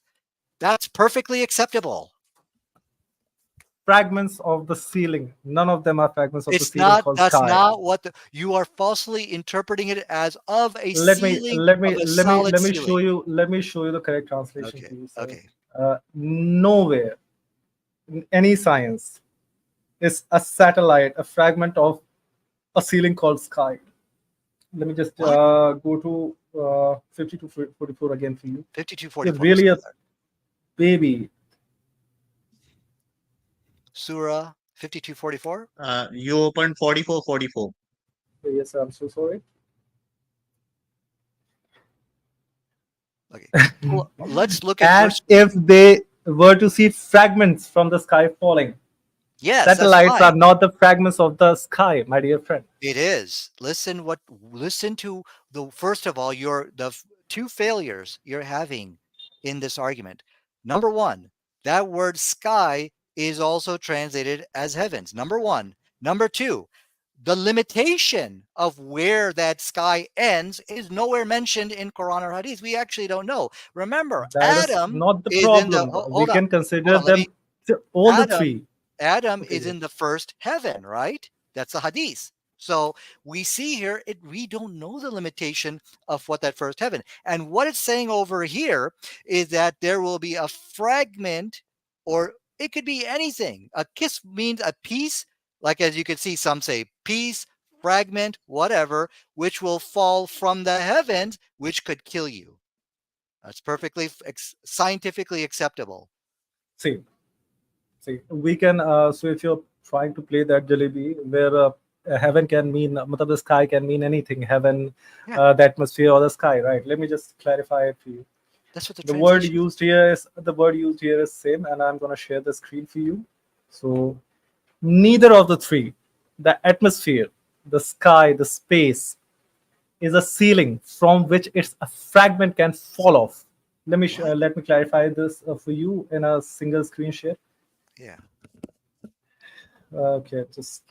Speaker 5: That's perfectly acceptable.
Speaker 4: Fragments of the ceiling. None of them are fragments of the
Speaker 5: It's
Speaker 4: ceiling
Speaker 5: not.
Speaker 4: called
Speaker 5: That's
Speaker 4: sky.
Speaker 5: not what you are falsely interpreting it as, of a
Speaker 4: Let me
Speaker 5: ceiling,
Speaker 4: let
Speaker 5: of
Speaker 4: me
Speaker 5: a
Speaker 4: let me
Speaker 5: solid
Speaker 4: let me show
Speaker 5: ceiling.
Speaker 4: you the correct translation
Speaker 5: Okay.
Speaker 4: to you, sir.
Speaker 5: Okay.
Speaker 4: Nowhere in any science is a satellite a fragment of a ceiling called sky. Let me just go to 5244 again for you.
Speaker 5: 5244.
Speaker 4: It's really a baby.
Speaker 5: Surah 5244.
Speaker 1: You opened 4444.
Speaker 4: Yes, I'm so sorry.
Speaker 5: Okay. Well, let's look at
Speaker 4: And
Speaker 5: verse.
Speaker 4: if they were to see fragments from the sky falling,
Speaker 5: Yes, that's
Speaker 4: satellites
Speaker 5: fine.
Speaker 4: are not the fragments of the sky, my dear friend.
Speaker 5: It is. Listen to the, first of all, the two failures you're having in this argument. Number one, that word sky is also translated as heavens. Number one. Number two, the limitation of where that sky ends is nowhere mentioned in Quran or Hadith. We actually don't know. Remember,
Speaker 4: That is
Speaker 5: Adam
Speaker 4: not the
Speaker 5: is in the,
Speaker 4: problem. We
Speaker 5: hold on.
Speaker 4: can consider
Speaker 5: Let
Speaker 4: them
Speaker 5: me,
Speaker 4: all the
Speaker 5: Adam
Speaker 4: three.
Speaker 5: Adam
Speaker 4: Okay,
Speaker 5: is in the first heaven, right? That's a hadith. So we see here, we don't know the limitation of what that first heaven. And what it's saying over here is that there will be a fragment, or it could be anything. A kiss means a piece, like as you can see, some say piece, fragment, whatever, which will fall from the heavens, which could kill you. That's perfectly scientifically acceptable.
Speaker 4: See, we can. So if you're trying to play that jalebi, where heaven can mean, the sky can mean anything. Heaven,
Speaker 5: Yeah.
Speaker 4: the atmosphere, or the sky, right? Let me just clarify it for you.
Speaker 5: That's what the
Speaker 4: The word
Speaker 5: translation
Speaker 4: used here is same, and I'm gonna share the screen for you. So neither of the three, the atmosphere, the sky, the space, is a ceiling from which its a fragment can fall off. Let me clarify this for you in a single screen share.
Speaker 5: Yeah.
Speaker 4: Okay, just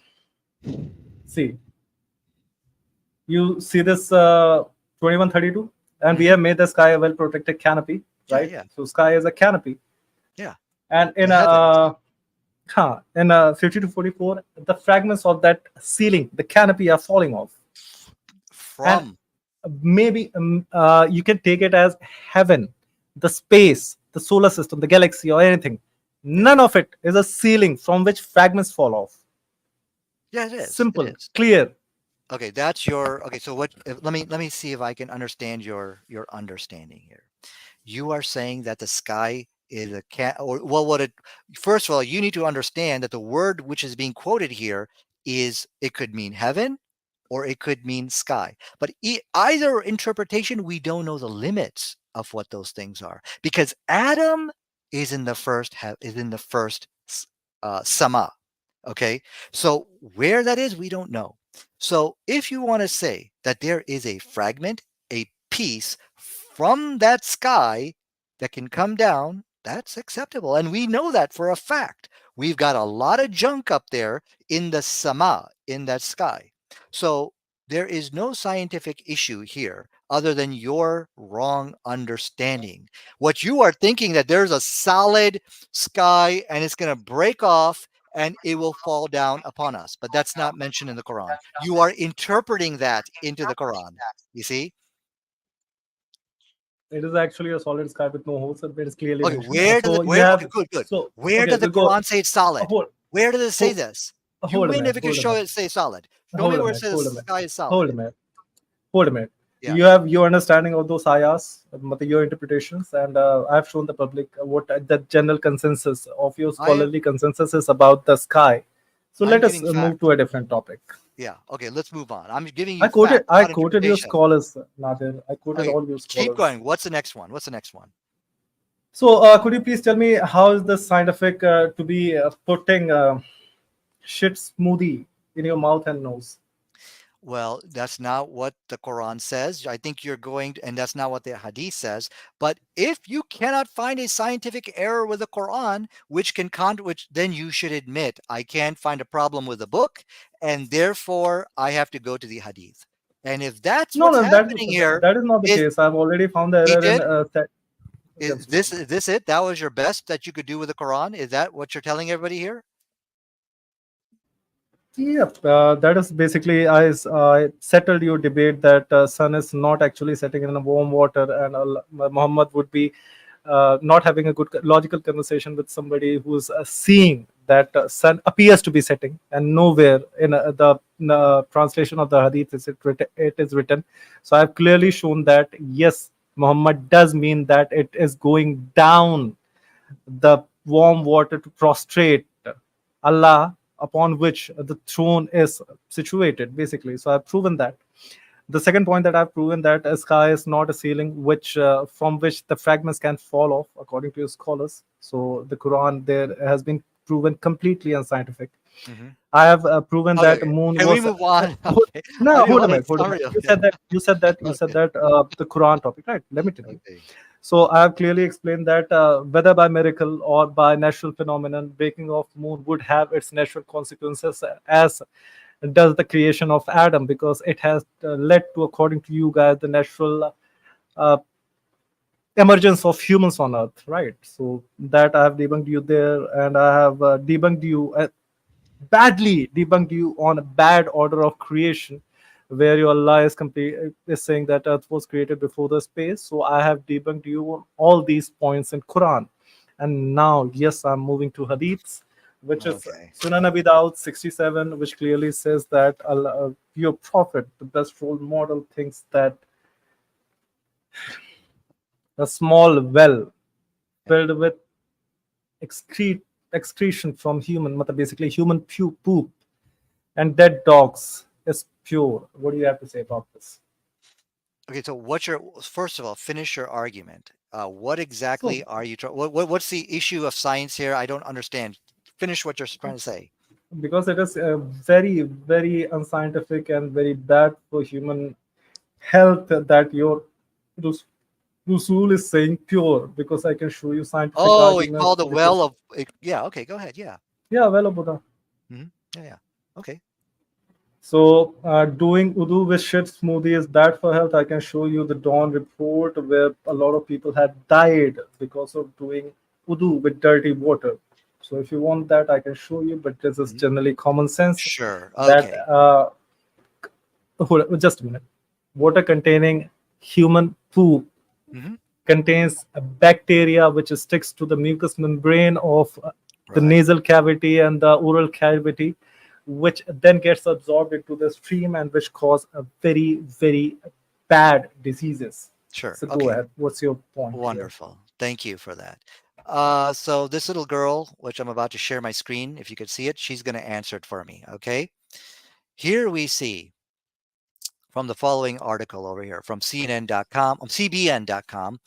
Speaker 4: see. You see this 2132, and we have made the sky a well-protected canopy right?
Speaker 5: Yeah.
Speaker 4: So sky is a canopy.
Speaker 5: Yeah.
Speaker 4: And in
Speaker 5: The heavens.
Speaker 4: in 50 to 44, the fragments of that ceiling, the canopy, are falling off. And
Speaker 5: From.
Speaker 4: maybe you can take it as heaven, the space, the solar system, the galaxy, or anything. None of it is a ceiling from which fragments fall off.
Speaker 5: Yeah, it is. It
Speaker 4: Simple,
Speaker 5: is.
Speaker 4: clear.
Speaker 5: Okay, that's your okay. So let me see if I can understand your understanding here. You are saying that the sky is a cat, or well, what it first of all, you need to understand that the word which is being quoted here is it could mean heaven or it could mean sky. But either interpretation, we don't know the limits of what those things are because Adam is in the first sama. Okay, so where that is, we don't know. So if you want to say that there is a fragment, a piece from that sky that can come down, that's acceptable. And we know that for a fact. We've got a lot of junk up there in the sama, in that sky. So there is no scientific issue here other than your wrong understanding. What you are thinking that there's a solid sky and it's going to break off and it will fall down upon us. But that's not mentioned in the Quran. You are interpreting that into the Quran. You see?
Speaker 4: It is actually a solid sky with no holes, and it is clearly
Speaker 5: Okay,
Speaker 4: mentioned. So you
Speaker 5: where
Speaker 4: have
Speaker 5: okay, good.
Speaker 4: so
Speaker 5: Where
Speaker 4: okay.
Speaker 5: does the
Speaker 4: We go.
Speaker 5: Quran say it's solid?
Speaker 4: Hold,
Speaker 5: Where does it say
Speaker 4: hold,
Speaker 5: this? You
Speaker 4: hold a
Speaker 5: win
Speaker 4: minute.
Speaker 5: if you can
Speaker 4: Hold a
Speaker 5: show
Speaker 4: minute.
Speaker 5: it say solid. Show
Speaker 4: Hold
Speaker 5: me
Speaker 4: a
Speaker 5: where it
Speaker 4: minute.
Speaker 5: says
Speaker 4: Hold a
Speaker 5: the
Speaker 4: minute.
Speaker 5: sky is solid.
Speaker 4: Hold a minute. Hold a minute.
Speaker 5: Yeah.
Speaker 4: You have your understanding of those ayahs, your interpretations, and I've shown the public what the general consensus of your scholarly consensus is about the sky. So let us move to a different topic.
Speaker 5: Yeah. Okay. Let's move on. I'm giving you
Speaker 4: I quoted.
Speaker 5: facts,
Speaker 4: I
Speaker 5: not
Speaker 4: quoted your
Speaker 5: interpretation.
Speaker 4: scholars, Nadir. I quoted
Speaker 5: Okay,
Speaker 4: all your scholars.
Speaker 5: keep going. What's the next one? What's the next one?
Speaker 4: So could you please tell me how is the scientific to be putting shit smoothie in your mouth and nose?
Speaker 5: Well, that's not what the Quran says. I think you're going to, and that's not what the Hadith says. But if you cannot find a scientific error with the Quran, which then you should admit I can't find a problem with the book, and therefore I have to go to the Hadith. And if that's
Speaker 4: No,
Speaker 5: what's
Speaker 4: no,
Speaker 5: happening here,
Speaker 4: that is not the case. I've already found the
Speaker 5: he
Speaker 4: error
Speaker 5: did.
Speaker 4: in.
Speaker 5: Is this it? That was your best that you could do with the Quran? Is that what you're telling everybody here?
Speaker 4: Yep, that is basically I settled your debate that sun is not actually setting in a warm water, and Muhammad would be not having a good logical conversation with somebody who's seeing that sun appears to be setting, and nowhere in the translation of the hadith it is written. So I've clearly shown that yes, Muhammad does mean that it is going down the warm water to prostrate Allah upon which the throne is situated, basically. So I've proven that. The second point that I've proven that a sky is not a ceiling which from which the fragments can fall off, according to your scholars. So the Quran there has been proven completely unscientific.
Speaker 5: Mm-hmm.
Speaker 4: I have proven that moon
Speaker 5: Can
Speaker 4: was.
Speaker 5: we move on?
Speaker 4: Okay. No, hold a minute. You said that. You said that. You
Speaker 5: Okay.
Speaker 4: said that the Quran topic, right? Let me tell you.
Speaker 5: Okay.
Speaker 4: So I have clearly explained that whether by miracle or by natural phenomenon, breaking of moon would have its natural consequences, as does the creation of Adam, because it has led to, according to you guys, the natural uh, emergence of humans on Earth, right? So that I have debunked you there, and I have debunked you badly debunked you on a bad order of creation, where your Allah is saying that Earth was created before the space. So I have debunked you on all these points in Quran, and now yes, I'm moving to Hadiths, which is Sunan Abi Dawud 67, which clearly says that Allah, your Prophet, the best role model, thinks that a small well filled with excretion from basically human poop and dead dogs is pure. What do you have to say about this?
Speaker 5: Okay, so first of all, finish your argument. What exactly are you trying? What's the issue of science here? I don't understand. Finish what you're trying to say.
Speaker 4: Because it is very, very unscientific and very bad for human health that your Rusul is saying pure, because I can show you scientific arguments.
Speaker 5: Oh, he called the well of yeah. Okay, go ahead. Yeah.
Speaker 4: Yeah, well, Buddha.
Speaker 5: Mm-hmm. Yeah. Okay.
Speaker 4: So, doing wudu with shit smoothie, is that for health? I can show you the Dawn report where a lot of people have died because of doing wudu with dirty water. So, if you want that, I can show you, but this is
Speaker 5: Mhm.
Speaker 4: generally common sense
Speaker 5: Sure.
Speaker 4: that,
Speaker 5: Okay.
Speaker 4: just a minute, water containing human poop
Speaker 5: Hmm.
Speaker 4: contains a bacteria which sticks to the mucous membrane of the
Speaker 5: Right.
Speaker 4: nasal cavity and the oral cavity, which then gets absorbed into the stream and which cause a very, very bad diseases.
Speaker 5: Sure.
Speaker 4: So go
Speaker 5: Okay.
Speaker 4: ahead. What's your point here?
Speaker 5: Wonderful. Thank you for that. So this little girl, which I'm about to share my screen, if you could see it, she's going to answer it for me. Okay. Here we see from the following article over here from CNN.com, CBN.com.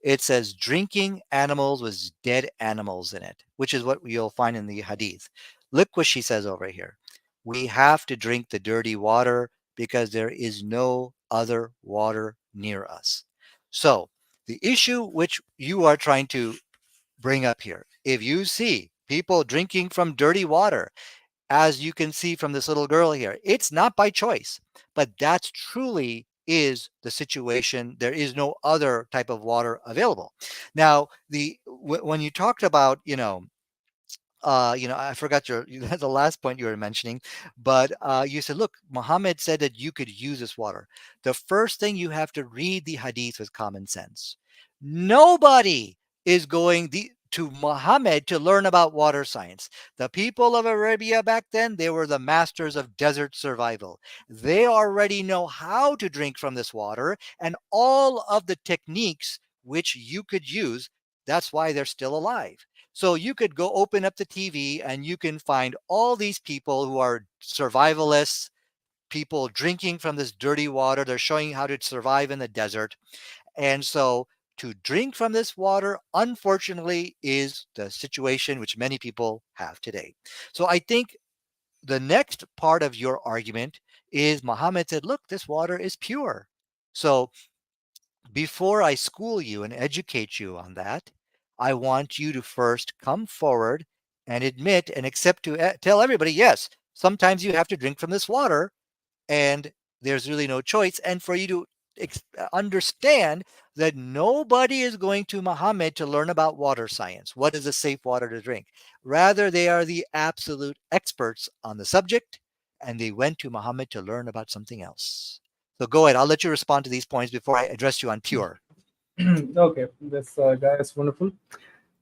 Speaker 5: It says drinking animals with dead animals in it, which is what you'll find in the hadith. Look what she says over here. We have to drink the dirty water because there is no other water near us. So, the issue which you are trying to bring up here, if you see people drinking from dirty water, as you can see from this little girl here, it's not by choice, but that's truly is the situation. There is no other type of water available. Now, when you talked about, I forgot your the last point you were mentioning, but you said, look, Muhammad said that you could use this water. The first thing you have to read the hadith with common sense. Nobody is going to Muhammad to learn about water science. The people of Arabia back then, they were the masters of desert survival. They already know how to drink from this water and all of the techniques which you could use. That's why they're still alive. So you could go open up the TV and you can find all these people who are survivalists, people drinking from this dirty water. They're showing how to survive in the desert. And so to drink from this water, unfortunately, is the situation which many people have today. So I think the next part of your argument is Muhammad said, look, this water is pure. So before I school you and educate you on that, I want you to first come forward and admit and accept to tell everybody, yes, sometimes you have to drink from this water and there's really no choice. And for you to understand that nobody is going to Muhammad to learn about water science. What is a safe water to drink? Rather, they are the absolute experts on the subject and they went to Muhammad to learn about something else. So go ahead. I'll let you respond to these points before I address you on pure.
Speaker 4: Okay, this guy is wonderful.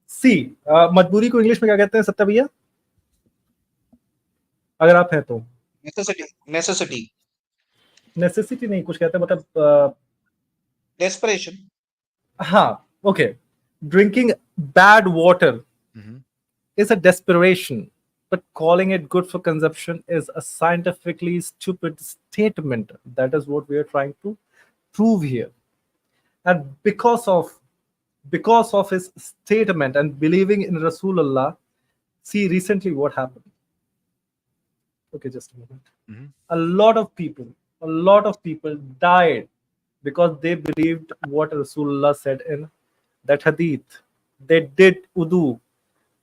Speaker 4: सी मजबूरी को English में क्या कहते हैं सत्या भैया, अगर आप हैं तो?
Speaker 1: नेसेसिटी
Speaker 4: नेसेसिटी नहीं, कुछ कहते हैं मतलब
Speaker 1: डेस्परेशन.
Speaker 4: हाँ, okay. Drinking bad water is a desperation, but calling it good for consumption is a scientifically stupid statement. That is what we are trying to prove here. And because of his statement and believing in Rasulullah, see recently what happened. Okay, just a moment. A lot of people died because they believed what Rasulullah said in that hadith. They did wudu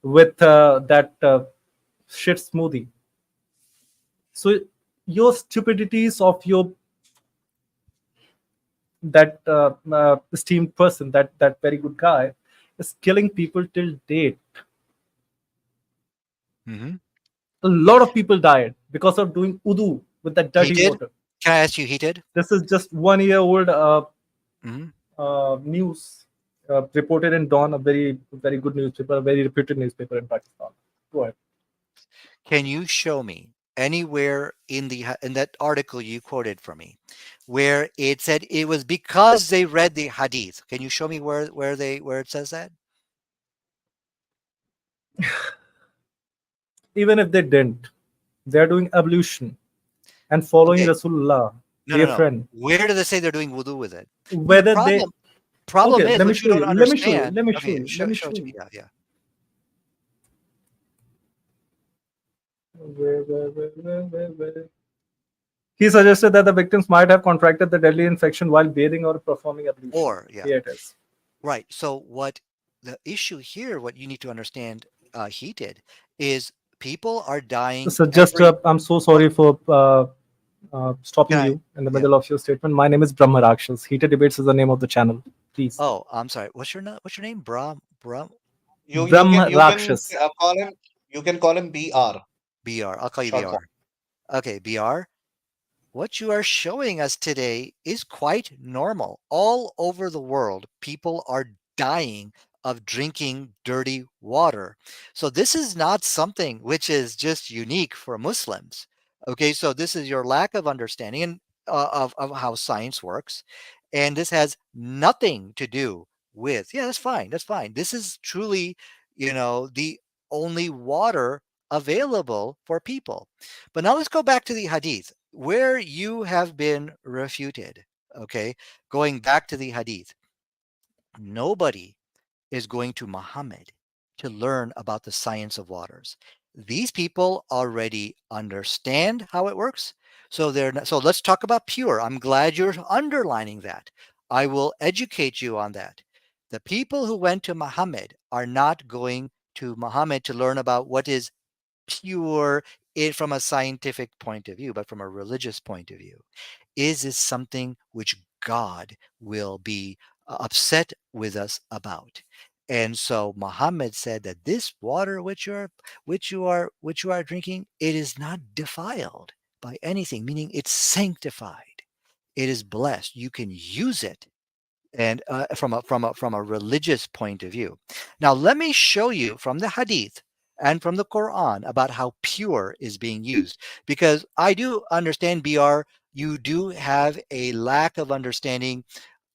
Speaker 4: with that shit smoothie. So your stupidities of your that esteemed person, that very good guy, is killing people till date. A lot of people died because of doing wudu with that dirty water.
Speaker 5: Can I ask you, he did?
Speaker 4: This is just 1 year old news reported in Dawn, a very, very good newspaper, a very reputed newspaper in Pakistan. Go ahead.
Speaker 5: Can you show me anywhere in that article you quoted for me where it said it was because they read the hadith? Can you show me where it says that?
Speaker 4: Even if they didn't, they're doing ablution and following Rasulullah, dear friend.
Speaker 5: Where do they say they're doing wudu with it?
Speaker 4: Whether
Speaker 5: problem
Speaker 4: okay,
Speaker 5: is
Speaker 4: let me
Speaker 5: what
Speaker 4: show
Speaker 5: you
Speaker 4: you.
Speaker 5: don't understand.
Speaker 4: Let me show you.
Speaker 5: Show it to me. Yeah.
Speaker 4: Where? He suggested that the victims might have contracted the deadly infection while bathing or performing ablution. Here it is.
Speaker 5: Right. So what the issue here, what you need to understand, he did, is people are dying.
Speaker 4: So just I'm so sorry for stopping
Speaker 5: Can I?
Speaker 4: you in the
Speaker 5: Yeah.
Speaker 4: middle of your statement. My name is Brahmrakshas. Heated Debates is the name of the channel. Please.
Speaker 5: Oh, I'm sorry. What's your name? Brahm
Speaker 4: Brahmrakshas.
Speaker 1: call him, you can call him BR,
Speaker 5: BR. I'll call you
Speaker 1: short form.
Speaker 5: BR. Okay, BR. What you are showing us today is quite normal. All over the world, people are dying of drinking dirty water. So this is not something which is just unique for Muslims. Okay, so this is your lack of understanding and of how science works. And this has nothing to do with, yeah, that's fine. That's fine. This is truly, the only water available for people. But now let's go back to the hadith where you have been refuted. Okay, going back to the hadith, nobody is going to Muhammad to learn about the science of waters. These people already understand how it works. So they're not, so let's talk about pure. I'm glad you're underlining that. I will educate you on that. The people who went to Muhammad are not going to Muhammad to learn about what is pure from a scientific point of view, but from a religious point of view. Is this something which God will be upset with us about? And so Muhammad said that this water which you are drinking, it is not defiled by anything, meaning it's sanctified. It is blessed. You can use it and from a religious point of view. Now, let me show you from the Hadith and from the Quran about how pure is being used, because I do understand, Br, you do have a lack of understanding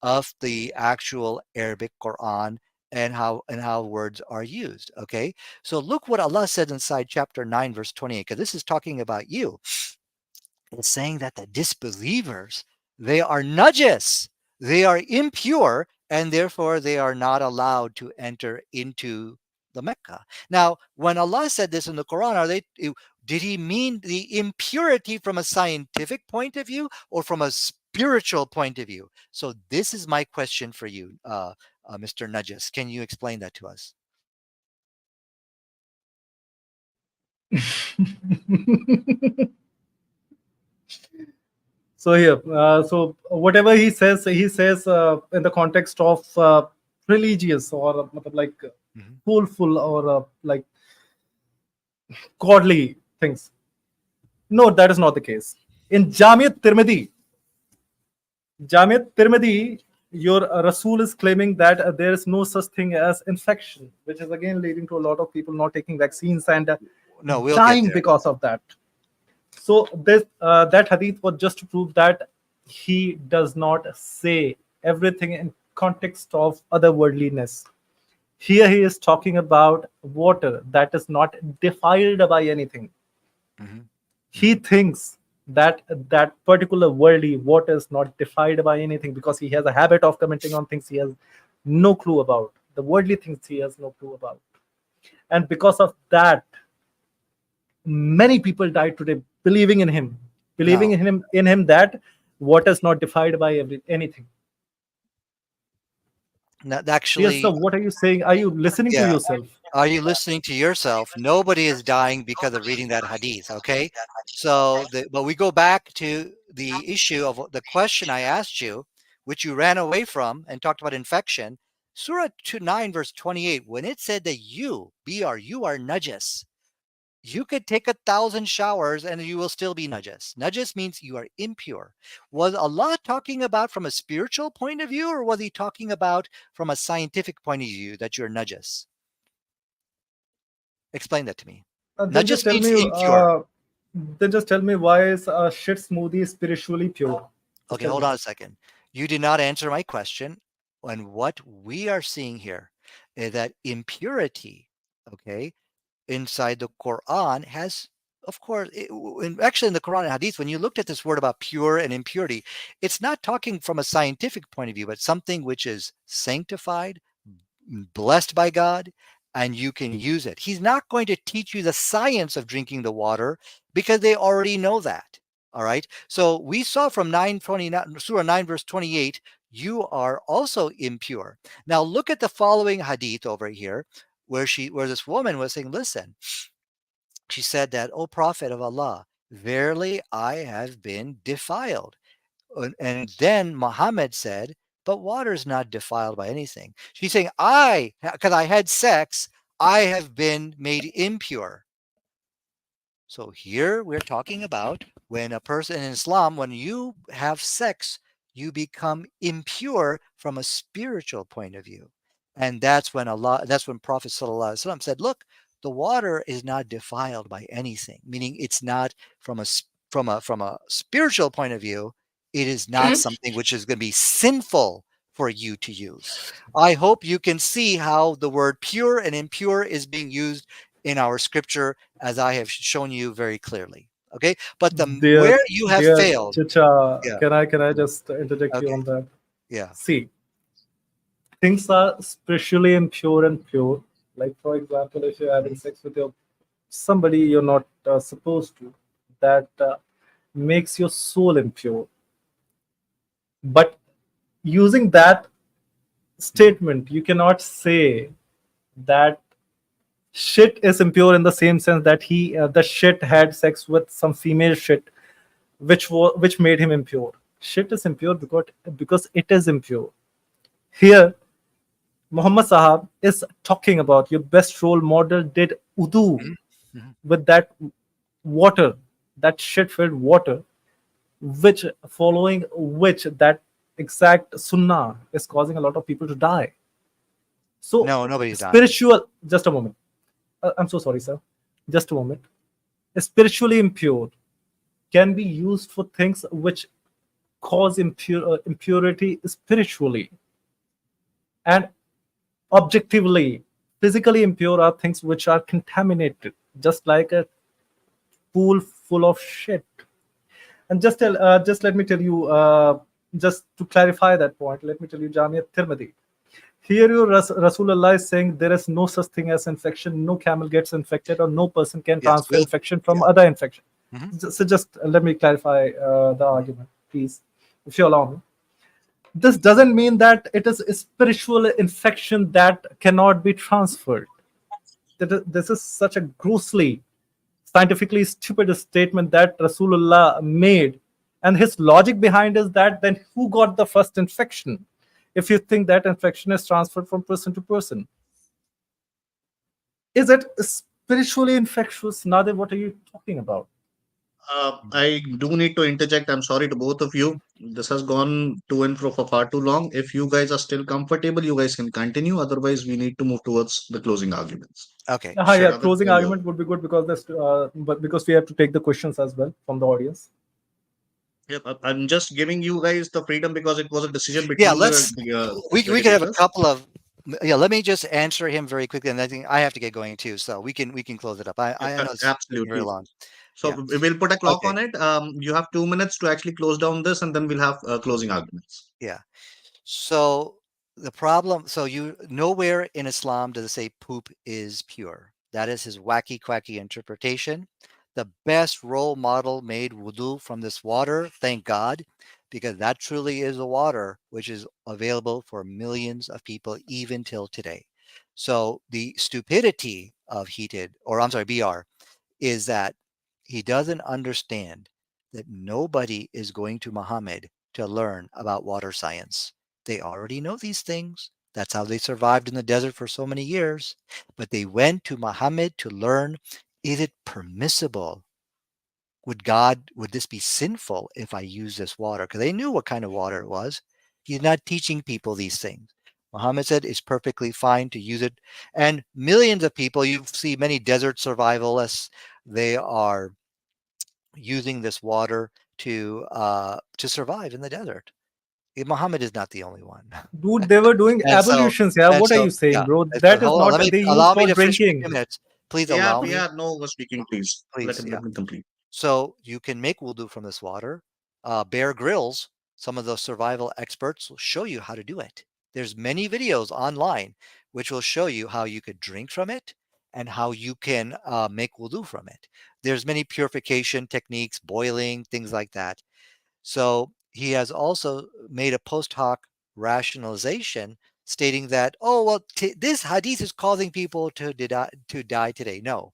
Speaker 5: of the actual Arabic Quran and how words are used. Okay, so look what Allah said inside chapter 9, verse 28, because this is talking about you. It's saying that the disbelievers, they are najis, they are impure, and therefore they are not allowed to enter into the Mecca. Now, when Allah said this in the Quran, did he mean the impurity from a scientific point of view or from a spiritual point of view? So this is my question for you, Mr. Najis. Can you explain that to us?
Speaker 4: So here, so whatever he says in the context of religious or like soulful or like godly things. No, that is not the case. In Jamiat Tirmidhi, your Rasul is claiming that there is no such thing as infection, which is again leading to a lot of people not taking vaccines and
Speaker 5: No, we'll get
Speaker 4: dying
Speaker 5: there.
Speaker 4: because of that. So this that hadith was just to prove that he does not say everything in context of otherworldliness. Here he is talking about water that is not defiled by anything.
Speaker 5: Mhm.
Speaker 4: He thinks that that particular worldly water is not defiled by anything because he has a habit of commenting on things he has no clue about. The worldly things he has no clue about. And because of that, many people died today believing in him, believing
Speaker 5: No,
Speaker 4: in him that water is not defiled by anything. Yes,
Speaker 5: actually,
Speaker 4: so what are you saying? Are you listening to
Speaker 5: yeah.
Speaker 4: yourself?
Speaker 5: Are you listening to yourself? Nobody is dying because of reading that hadith, okay? So, but we go back to the issue of the question I asked you, which you ran away from and talked about infection. Surah 9, verse 28, when it said that you are najis, you could take 1,000 showers and you will still be najis. Najis means you are impure. Was Allah talking about from a spiritual point of view, or was he talking about from a scientific point of view that you're najis? Explain that to me.
Speaker 4: Then just
Speaker 5: Najis
Speaker 4: tell
Speaker 5: means
Speaker 4: me.
Speaker 5: impure.
Speaker 4: Then just tell me why is shit smoothie spiritually pure? Just
Speaker 5: Okay,
Speaker 4: tell
Speaker 5: hold
Speaker 4: me.
Speaker 5: on a second. You did not answer my question. And what we are seeing here is that impurity, okay, inside the Quran has, of course, actually in the Quran and Hadith, when you looked at this word about pure and impurity, it's not talking from a scientific point of view, but something which is sanctified, blessed by God, and you can use it. He's not going to teach you the science of drinking the water because they already know that. All right. So we saw from 929, Surah 9, verse 28, you are also impure. Now look at the following hadith over here where this woman was saying, listen, she said that, "O Prophet of Allah, verily I have been defiled. And then Muhammad said, but water is not defiled by anything. She's saying, because I had sex, I have been made impure. So here we're talking about when a person in Islam, when you have sex, you become impure from a spiritual point of view. And that's when Prophet Sallallahu Alaihi Wasallam said, look, the water is not defiled by anything, meaning it's not from a spiritual point of view, it is not something which is going to be sinful for you to use. I hope you can see how the word pure and impure is being used in our scripture, as I have shown you very clearly. Okay, but where you have failed.
Speaker 4: Chicha,
Speaker 5: Yeah.
Speaker 4: can I just interject you on that?
Speaker 5: Yeah.
Speaker 4: See, things are spiritually impure and pure. Like, for example, if you're having sex with somebody you're not supposed to, that makes your soul impure. But using that statement, you cannot say that shit is impure in the same sense that the shit had sex with some female shit, which made him impure. Shit is impure because it is impure. Here, Muhammad Sahab is talking about your best role model did wudu with that water, that shit-filled water, which that exact sunnah is causing a lot of people to die. So
Speaker 5: no, nobody's
Speaker 4: spiritual. Just a moment. I'm so sorry, sir. Just a moment. Spiritually impure can be used for things which cause impurity spiritually, and objectively, physically impure are things which are contaminated, just like a pool full of shit. And just let me tell you, just to clarify that point, let me tell you, Jamia Tirmidhi. Here, Rasulullah is saying there is no such thing as infection. No camel gets infected, or no person can transfer infection from other infection. So just let me clarify the argument, please, if you allow me. This doesn't mean that it is a spiritual infection that cannot be transferred. This is such a grossly scientifically stupid statement that Rasulullah made, and his logic behind is that then who got the first infection? If you think that infection is transferred from person to person, is it spiritually infectious? Nadir, what are you talking about?
Speaker 1: I do need to interject. I'm sorry to both of you. This has gone to and fro for far too long. If you guys are still comfortable, you guys can continue. Otherwise, we need to move towards the closing arguments.
Speaker 5: Okay.
Speaker 4: Yeah, closing argument would be good but because we have to take the questions as well from the audience.
Speaker 1: Yep, I'm just giving you guys the freedom because it was a decision between
Speaker 5: we could have a couple of let me just answer him very quickly, and I think I have to get going too, so we can close it up. I know it's
Speaker 1: absolutely
Speaker 5: very long.
Speaker 1: So we'll put a clock on it. You have 2 minutes to actually close down this, and then we'll have closing arguments.
Speaker 5: Yeah. So the problem, nowhere in Islam does it say poop is pure. That is his wacky, quacky interpretation. The best role model made wudu from this water, thank God, because that truly is a water which is available for millions of people even till today. So the stupidity of BR, is that he doesn't understand that nobody is going to Muhammad to learn about water science. They already know these things. That's how they survived in the desert for so many years. But they went to Muhammad to learn, is it permissible? Would this be sinful if I use this water? Because they knew what kind of water it was. He's not teaching people these things. Muhammad said it's perfectly fine to use it. And millions of people, you see many desert survivalists, they are using this water to survive in the desert. Muhammad is not the only one.
Speaker 4: Dude, they were doing evolutions. What are you saying, bro? That is not they use for drinking.
Speaker 5: Please allow me.
Speaker 1: No was speaking, please. Let me complete.
Speaker 5: So you can make wudu from this water. Bear Grylls, some of the survival experts, will show you how to do it. There's many videos online which will show you how you could drink from it and how you can make wudu from it. There's many purification techniques, boiling, things like that. So he has also made a post hoc rationalization stating that, this hadith is causing people to die today. No.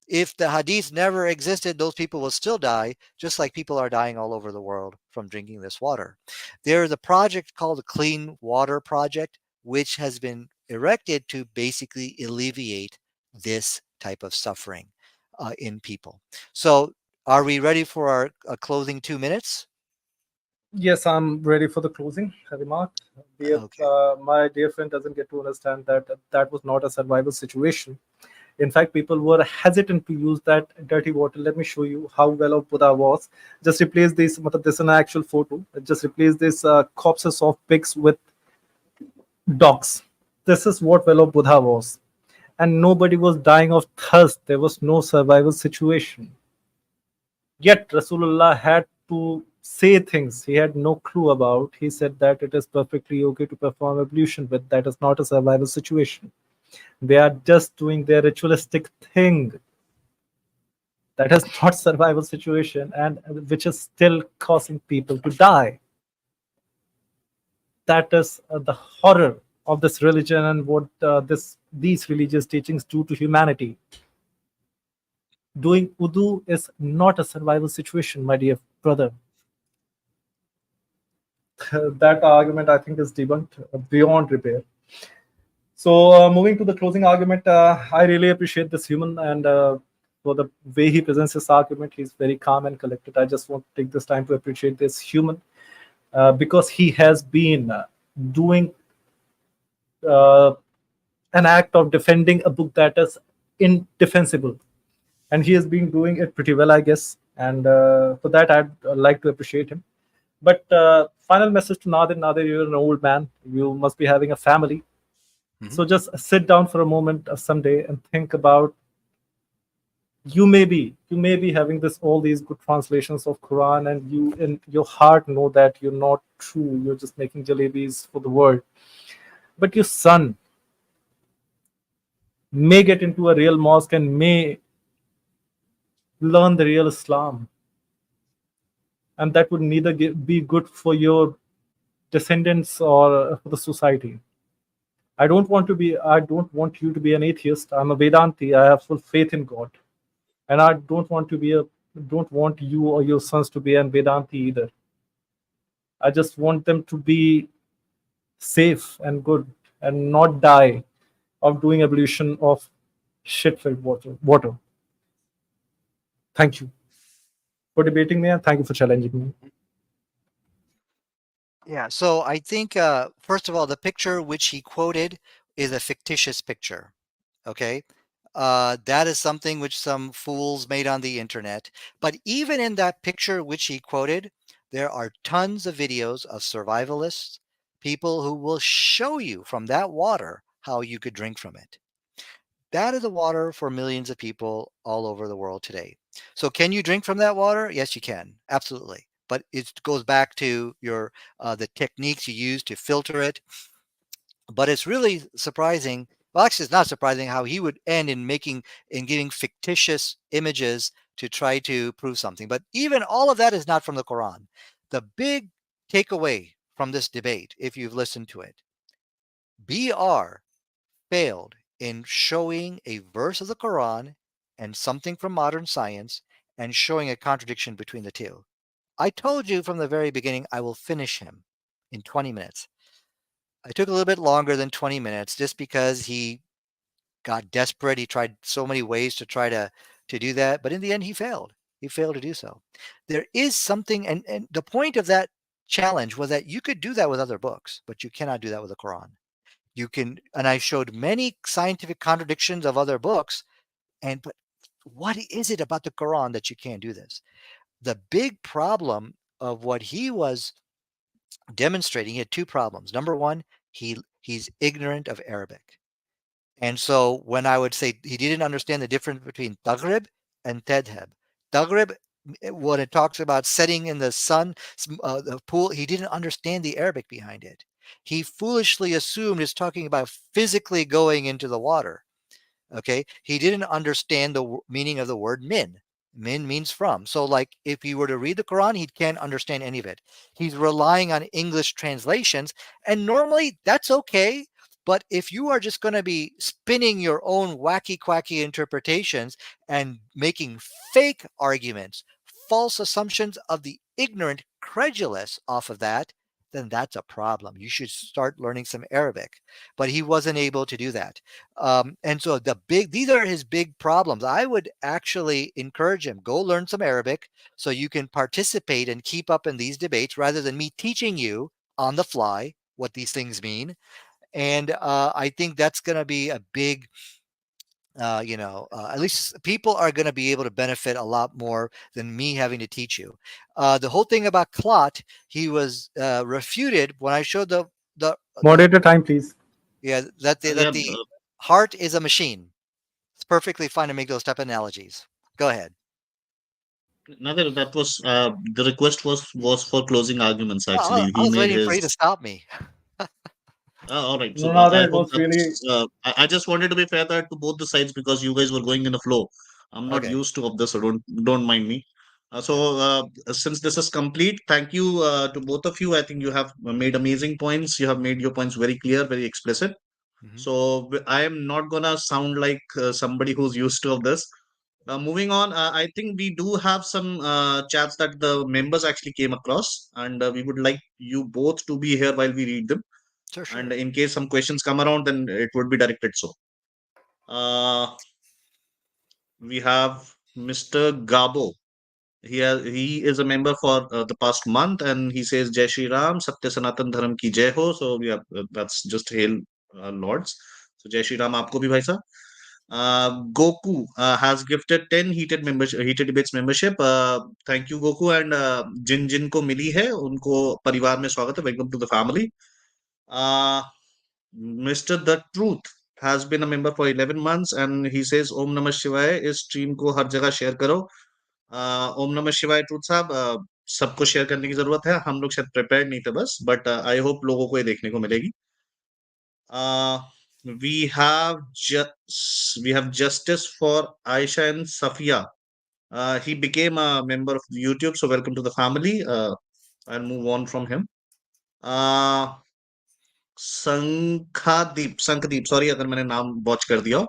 Speaker 5: If the hadith never existed, those people will still die, just like people are dying all over the world from drinking this water. There's a project called the Clean Water Project, which has been erected to basically alleviate this type of suffering in people. So, are we ready for our closing 2 minutes?
Speaker 4: Yes, I'm ready for the closing remark.
Speaker 5: Okay.
Speaker 4: My dear friend doesn't get to understand that that was not a survival situation. In fact, people were hesitant to use that dirty water. Let me show you how well of Buddha was. Just replace this. This is an actual photo. Just replace this corpses of pigs with dogs. This is what well of Buddha was, and nobody was dying of thirst. There was no survival situation. Yet Rasulullah had to say things he had no clue about. He said that it is perfectly okay to perform ablution, but that is not a survival situation. They are just doing their ritualistic thing. That is not survival situation, and which is still causing people to die. That is the horror of this religion and what these religious teachings do to humanity. Doing wudu is not a survival situation, my dear brother. That argument, I think, is debunked beyond repair. So, moving to the closing argument, I really appreciate this human and for the way he presents his argument. He's very calm and collected. I just want to take this time to appreciate this human because he has been doing uh, an act of defending a book that is indefensible, and he has been doing it pretty well, I guess. And for that, I'd like to appreciate him. But final message to Nadir. Nadir, you're an old man. You must be having a family. So just sit down for a moment someday and think about you may be having this all these good translations of Quran, and you in your heart know that you're not true. You're just making jalebis for the world. But your son may get into a real mosque and may learn the real Islam, and that would neither be good for your descendants or for the society. I don't want you to be an atheist. I'm a Vedanti. I have full faith in God. And I don't want you or your sons to be an Vedanti either. I just want them to be safe and good and not die of doing ablution of shit-filled water. Thank you for debating me, and thank you for challenging me.
Speaker 5: Yeah. So I think, first of all, the picture which he quoted is a fictitious picture. Okay. That is something which some fools made on the internet. But even in that picture which he quoted, there are tons of videos of survivalists, people who will show you from that water how you could drink from it. That is the water for millions of people all over the world today. So can you drink from that water? Yes, you can. Absolutely. But it goes back to your the techniques you use to filter it. But it's really surprising. Well, actually, it's not surprising how he would end in giving fictitious images to try to prove something. But even all of that is not from the Quran. The big takeaway from this debate, if you've listened to it, BR failed in showing a verse of the Quran and something from modern science and showing a contradiction between the two. I told you from the very beginning I will finish him in 20 minutes. I took a little bit longer than 20 minutes just because he got desperate. He tried so many ways to try to do that, but in the end he failed. He failed to do so. There is something, and the point of that challenge was that you could do that with other books, but you cannot do that with the Quran. You can, and I showed many scientific contradictions of other books, but what is it about the Quran that you can't do this? The big problem of what he was demonstrating, he had two problems. Number one, he's ignorant of Arabic. And so when I would say he didn't understand the difference between taghrib and tadhab. Taghrib, when it talks about setting in the sun, the pool, he didn't understand the Arabic behind it. He foolishly assumed it's talking about physically going into the water. Okay. He didn't understand the meaning of the word min. Min means from. So, like, if he were to read the Quran, he can't understand any of it. He's relying on English translations. And normally that's okay. But if you are just going to be spinning your own wacky, quacky interpretations and making fake arguments, false assumptions of the ignorant, credulous off of that, then that's a problem. You should start learning some Arabic. But he wasn't able to do that. And so these are his big problems. I would actually encourage him, go learn some Arabic so you can participate and keep up in these debates rather than me teaching you on the fly what these things mean. And I think that's going to be a big, at least people are going to be able to benefit a lot more than me having to teach you. The whole thing about clot, he was refuted when I showed the
Speaker 4: Moderator time, please.
Speaker 5: yeah, that the heart is a machine. It's perfectly fine to make those type of analogies. Go ahead.
Speaker 1: Nadir, that was the request was for closing arguments.
Speaker 5: I
Speaker 1: Actually, he
Speaker 5: was
Speaker 1: made
Speaker 5: waiting for you
Speaker 1: his.
Speaker 5: to stop me.
Speaker 1: All right.
Speaker 4: No,
Speaker 1: So
Speaker 4: Nadir,
Speaker 1: I
Speaker 4: it
Speaker 1: hope
Speaker 4: was really.
Speaker 1: that's. I just wanted to be fair that to both the sides because you guys were going in a flow. I'm not
Speaker 5: Okay.
Speaker 1: used to of this, so don't mind me. Since this is complete, thank you to both of you. I think you have made amazing points. You have made your points very clear, very explicit. So I am not gonna sound like somebody who's used to of this. Moving on, I think we do have some chats that the members actually came across, and we would like you both to be here while we read them.
Speaker 5: Sure.
Speaker 1: And in case some questions come around, then it would be directed so. We have Mr. Gabo. He is a member for the past month, and he says Jai Shri Ram, Satya Sanatan Dharam ki Jai Ho. So yeah, that's just hail lords. So Jai Shri Ram, aapko bhi bhai sahab. Goku has gifted 10 heated debates membership. Thank you, Goku, and जिन जिन को मिली है उनको परिवार में स्वागत है. Welcome to the family. Mr. The Truth has been a member for 11 months, and he says Om Namah Shivaya इस stream को हर जगह share करो. ओम नमः शिवाय ट्रूथ साहब, सबको शेयर करने की जरूरत है. हम लोग शायद प्रिपेयर्ड नहीं थे बस, बट आई होप लोगों को ये देखने को मिलेगी. We have justice for Aisha and Safia. He became a member of YouTube, so welcome to the family. I'll move on from him. Sankhadeep, sorry अगर मैंने नाम बॉच कर दिया हो.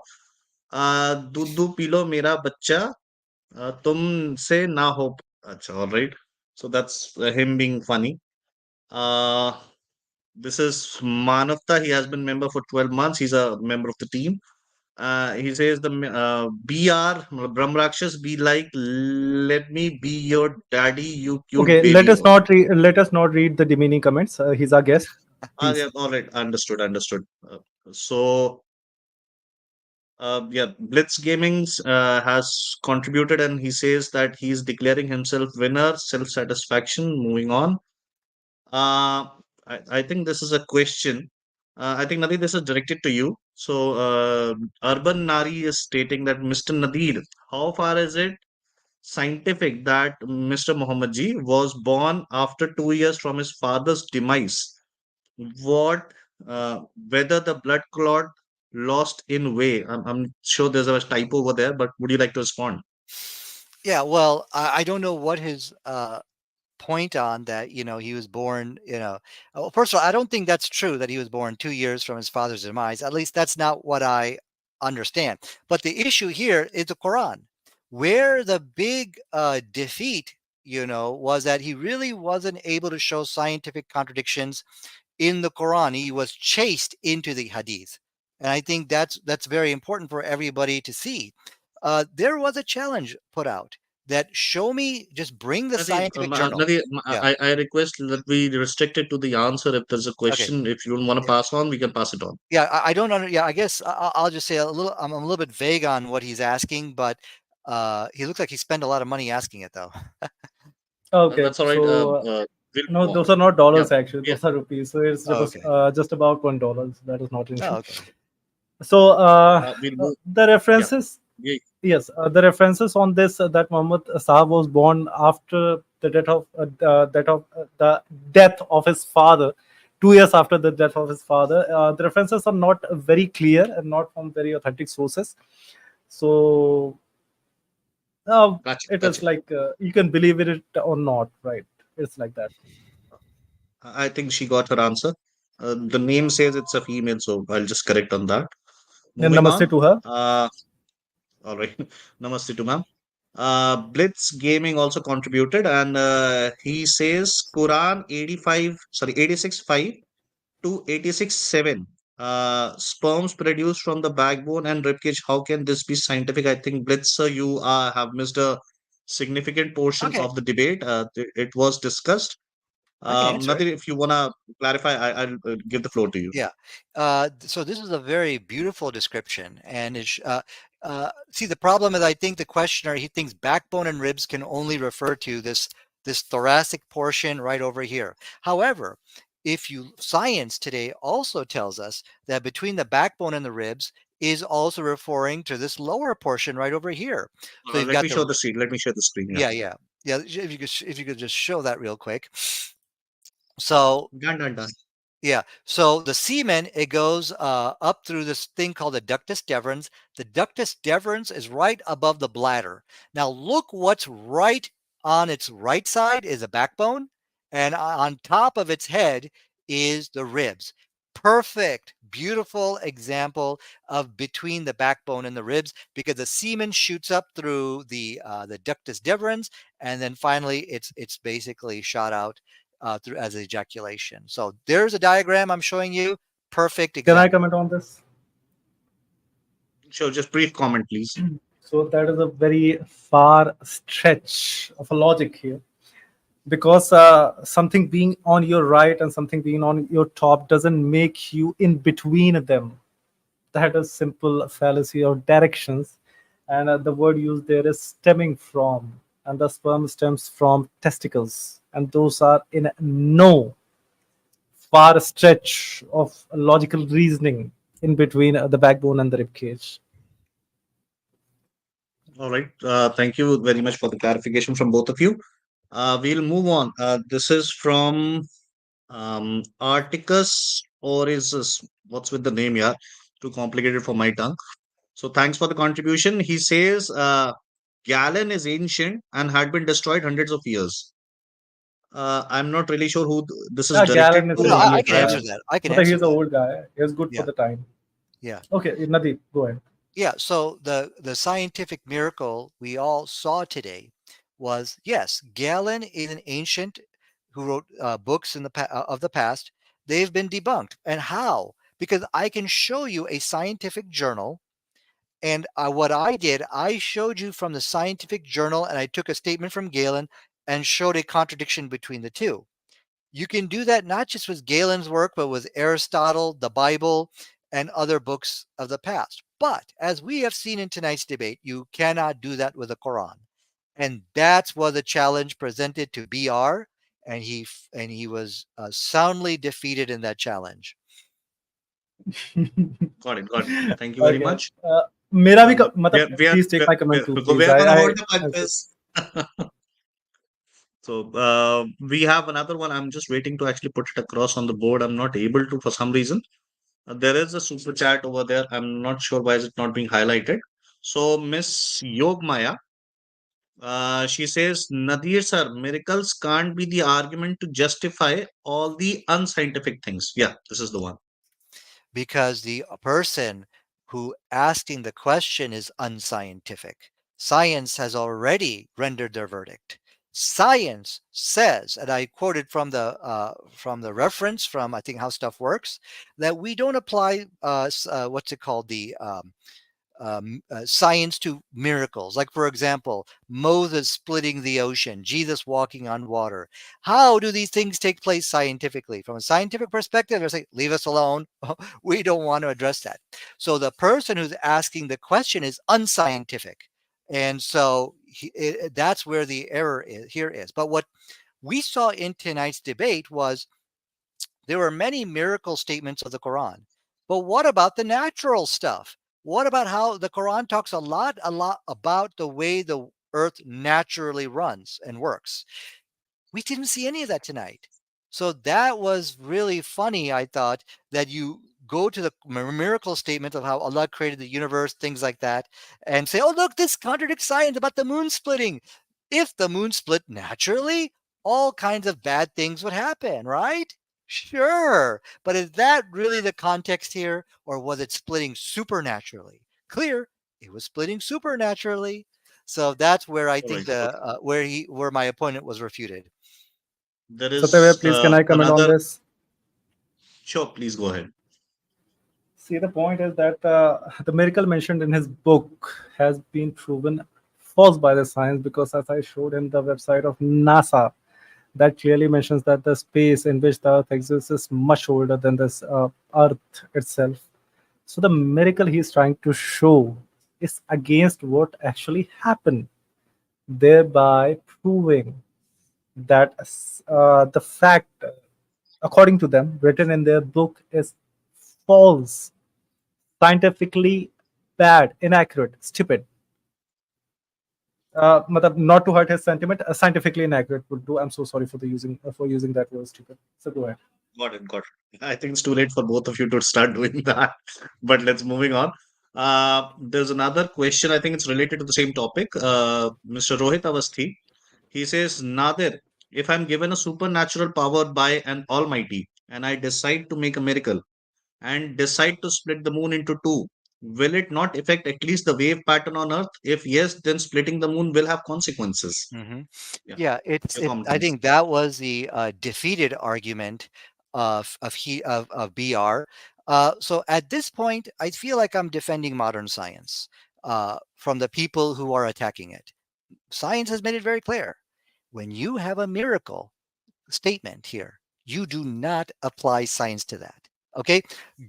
Speaker 1: दूध दूध पी लो मेरा बच्चा, तुमसे ना हो. अच्छा, all right. So that's him being funny. This is Manavta. He has been member for 12 months. He's a member of the team. He says the BR Brahmrakshas be like, let me be your daddy, you cute
Speaker 4: Okay,
Speaker 1: baby.
Speaker 4: let us not read the demeaning comments. He's our guest.
Speaker 1: Yeah, all right, understood. So yeah, Blitz Gamings has contributed, and he says that he's declaring himself winner, self-satisfaction. Moving on. I think this is a question. I think Nadir, this is directed to you. So, Urban Nari is stating that Mr. Nadir, how far is it scientific that Mr. Muhammad Ji was born after 2 years from his father's demise? What, whether the blood clot lost in way? I'm sure there's a typo over there, but would you like to respond?
Speaker 5: Yeah, well, I don't know what his point on that, he was born, well, first of all, I don't think that's true that he was born 2 years from his father's demise. At least that's not what I understand. But the issue here is the Quran, where the big defeat, was that he really wasn't able to show scientific contradictions in the Quran. He was chased into the Hadith. And I think that's very important for everybody to see. There was a challenge put out that show me, just bring the scientific journal.
Speaker 1: Nadir,
Speaker 5: Yeah.
Speaker 1: I request that we restrict it to the answer. If there's a question, if you don't want to pass on, we can pass it on.
Speaker 5: Yeah, I don't under. Yeah, I guess I'll just say I'm a little bit vague on what he's asking, but he looks like he spent a lot of money asking it, though.
Speaker 4: Okay,
Speaker 1: That's all right.
Speaker 4: so
Speaker 1: We'll
Speaker 4: no,
Speaker 1: move
Speaker 4: those
Speaker 1: on.
Speaker 4: are not dollars
Speaker 1: Yeah,
Speaker 4: actually;
Speaker 1: yeah.
Speaker 4: those are rupees. So it's
Speaker 5: Oh,
Speaker 4: just
Speaker 5: okay.
Speaker 4: just about $1. So that is not an issue.
Speaker 5: Oh, okay.
Speaker 4: So
Speaker 1: We'll move.
Speaker 4: the references,
Speaker 1: Yeah.
Speaker 4: yes, the references on this that Muhammad Sahab was born after the the death of his father, 2 years after the death of his father. The references are not very clear and not from very authentic sources. So
Speaker 1: Gotcha.
Speaker 4: it is like you can believe it or not, right? It's like that.
Speaker 1: I think she got her answer. The name says it's a female, so I'll just correct on that.
Speaker 4: And
Speaker 1: Moving
Speaker 4: namaste
Speaker 1: on.
Speaker 4: to her.
Speaker 1: All right. Namaste to ma'am. Blitz Gaming also contributed, and he says Quran 85, sorry, 86.5 to 86.7. Sperms produced from the backbone and ribcage. How can this be scientific? I think Blitz, you have missed a significant portion
Speaker 5: Okay,
Speaker 1: of the debate. It was discussed.
Speaker 5: I can answer it.
Speaker 1: Nadir, if you want to clarify, I'll give the floor to you.
Speaker 5: Yeah. So this is a very beautiful description, and see, the problem is, I think the questioner, he thinks backbone and ribs can only refer to this thoracic portion right over here. However, if you science today also tells us that between the backbone and the ribs is also referring to this lower portion right over here. So you've
Speaker 1: Let
Speaker 5: got
Speaker 1: me show the screen. Let me share the screen.
Speaker 5: yeah, yeah, yeah. If you could just show that real quick. So
Speaker 1: Done.
Speaker 5: yeah, so the semen, it goes up through this thing called the ductus deferens. The ductus deferens is right above the bladder. Now look what's right on its right side is a backbone, and on top of its head is the ribs. Perfect, beautiful example of between the backbone and the ribs, because the semen shoots up through the ductus deferens, and then finally it's basically shot out through as ejaculation. So there's a diagram I'm showing you. Perfect
Speaker 4: Can I
Speaker 5: example.
Speaker 4: comment on this?
Speaker 1: Sure, just brief comment, please.
Speaker 4: So that is a very far stretch of a logic here, because something being on your right and something being on your top doesn't make you in between them. That is simple fallacy of directions, and the word used there is stemming from, and the sperm stems from testicles, and those are in no far stretch of logical reasoning in between the backbone and the rib cage.
Speaker 1: All right. Thank you very much for the clarification from both of you. We'll move on. This is from Articus, or is this, what's with the name? Yeah, too complicated for my tongue. So thanks for the contribution. He says Galen is ancient and had been destroyed hundreds of years. I'm not really sure who this is
Speaker 4: Yeah,
Speaker 1: directed
Speaker 4: Galen is
Speaker 5: Oh,
Speaker 1: to.
Speaker 5: no,
Speaker 4: an
Speaker 5: I
Speaker 4: idiot
Speaker 5: can
Speaker 1: I
Speaker 4: guy,
Speaker 5: answer that. I can
Speaker 4: but
Speaker 5: answer
Speaker 4: he's an
Speaker 5: that.
Speaker 4: old guy. He's good for
Speaker 5: Yeah,
Speaker 4: the time.
Speaker 5: yeah,
Speaker 4: Okay, Nadeep, go ahead.
Speaker 5: yeah. So the scientific miracle we all saw today was, yes, Galen is an ancient who wrote books in of the past. They've been debunked, and how? Because I can show you a scientific journal. And what I did, I showed you from the scientific journal, and I took a statement from Galen and showed a contradiction between the two. You can do that not just with Galen's work, but with Aristotle, the Bible, and other books of the past. But as we have seen in tonight's debate, you cannot do that with the Quran. And that's what the challenge presented to BR, and he was soundly defeated in that challenge.
Speaker 1: got it. Got it. Thank you very
Speaker 4: Okay.
Speaker 1: much.
Speaker 4: मेरा भी
Speaker 1: We
Speaker 4: मतलब
Speaker 1: are, we are,
Speaker 4: please take my comment too,
Speaker 1: we
Speaker 4: please.
Speaker 1: are gonna hold the
Speaker 4: Okay.
Speaker 1: punches. So we have another one. I'm just waiting to actually put it across on the board. I'm not able to for some reason. There is a super chat over there. I'm not sure why is it not being highlighted. So Miss Yogmaya, she says, Nadir sir, miracles can't be the argument to justify all the unscientific things. Yeah, this is the one.
Speaker 5: Because the person who asking the question is unscientific. Science has already rendered their verdict. Science says, and I quoted from the reference from, I think, How Stuff Works, that we don't apply what's it called, the science to miracles. Like, for example, Moses splitting the ocean, Jesus walking on water. How do these things take place scientifically? From a scientific perspective, they're saying, leave us alone. We don't want to address that. So the person who's asking the question is unscientific. And so that's where the error here is. But what we saw in tonight's debate was there were many miracle statements of the Quran. But what about the natural stuff? What about how the Quran talks a lot about the way the earth naturally runs and works? We didn't see any of that tonight. So that was really funny, I thought, that you go to the miracle statement of how Allah created the universe, things like that, and say, oh, look, this contradicts science about the moon splitting. If the moon split naturally, all kinds of bad things would happen, right? Sure, but is that really the context here, or was it splitting supernaturally? Clear, it was splitting supernaturally. So that's where I
Speaker 1: All
Speaker 5: think
Speaker 1: right.
Speaker 5: the where my opponent was refuted.
Speaker 1: There
Speaker 4: Satyadev,
Speaker 1: is
Speaker 4: please, can I comment on
Speaker 1: another.
Speaker 4: this?
Speaker 1: Sure, please go ahead.
Speaker 4: See, the point is that the miracle mentioned in his book has been proven false by the science, because, as I showed him the website of NASA, that clearly mentions that the space in which the Earth exists is much older than this Earth itself. So the miracle he's trying to show is against what actually happened, thereby proving that the fact, according to them, written in their book is false, scientifically bad, inaccurate, stupid. Not to hurt his sentiment, scientifically inaccurate would do. I'm so sorry for using that word, stupid. So go ahead.
Speaker 1: Got it. Got it. I think it's too late for both of you to start doing that. But let's moving on. There's another question. I think it's related to the same topic. Mr. Rohit Avasthi. He says, Nadir, if I'm given a supernatural power by an almighty and I decide to make a miracle and decide to split the moon into two, will it not affect at least the wave pattern on Earth? If yes, then splitting the moon will have consequences.
Speaker 5: hmm
Speaker 1: Yeah.
Speaker 5: Yeah,
Speaker 1: Your
Speaker 5: it.
Speaker 1: comment,
Speaker 5: I
Speaker 1: please.
Speaker 5: think that was the defeated argument of BR. So at this point, I feel like I'm defending modern science from the people who are attacking it. Science has made it very clear: when you have a miracle statement here, you do not apply science to that. Okay,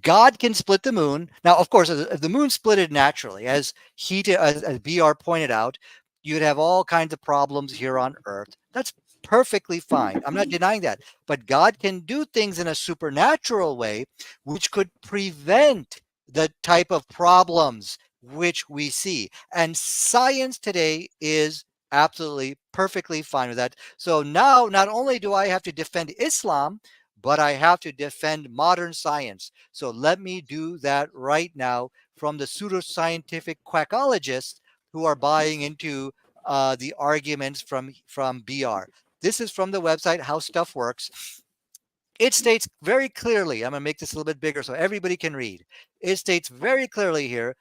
Speaker 5: God can split the moon. Now, of course, if the moon split it naturally, as BR pointed out, you'd have all kinds of problems here on Earth. That's perfectly fine. I'm not denying that. But God can do things in a supernatural way, which could prevent the type of problems which we see. And science today is absolutely perfectly fine with that. So now, not only do I have to defend Islam, but I have to defend modern science. So let me do that right now from the pseudoscientific quackologists who are buying into the arguments from BR. This is from the website How Stuff Works. It states very clearly, I'm going to make this a little bit bigger so everybody can read. It states very clearly here,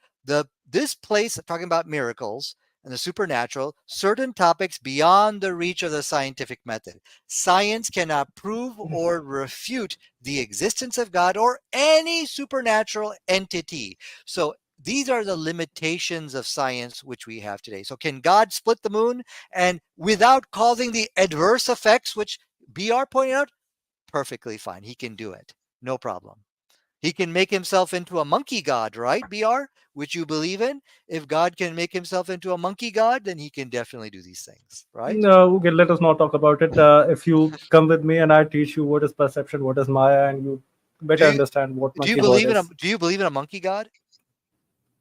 Speaker 5: this place talking about miracles and the supernatural, certain topics beyond the reach of the scientific method. Science cannot prove or refute the existence of God or any supernatural entity. So these are the limitations of science which we have today. So can God split the moon and without causing the adverse effects which BR pointed out? Perfectly fine. He can do it. No problem. He can make himself into a monkey god, right, BR? Which you believe in? If God can make himself into a monkey god, then he can definitely do these things, right?
Speaker 4: No, okay, let us not talk about it. If you come with me and I teach you what is perception, what is Maya, and you better
Speaker 5: Do you
Speaker 4: understand what
Speaker 5: do you
Speaker 4: monkey god
Speaker 5: believe in a
Speaker 4: is.
Speaker 5: do you believe in a monkey god?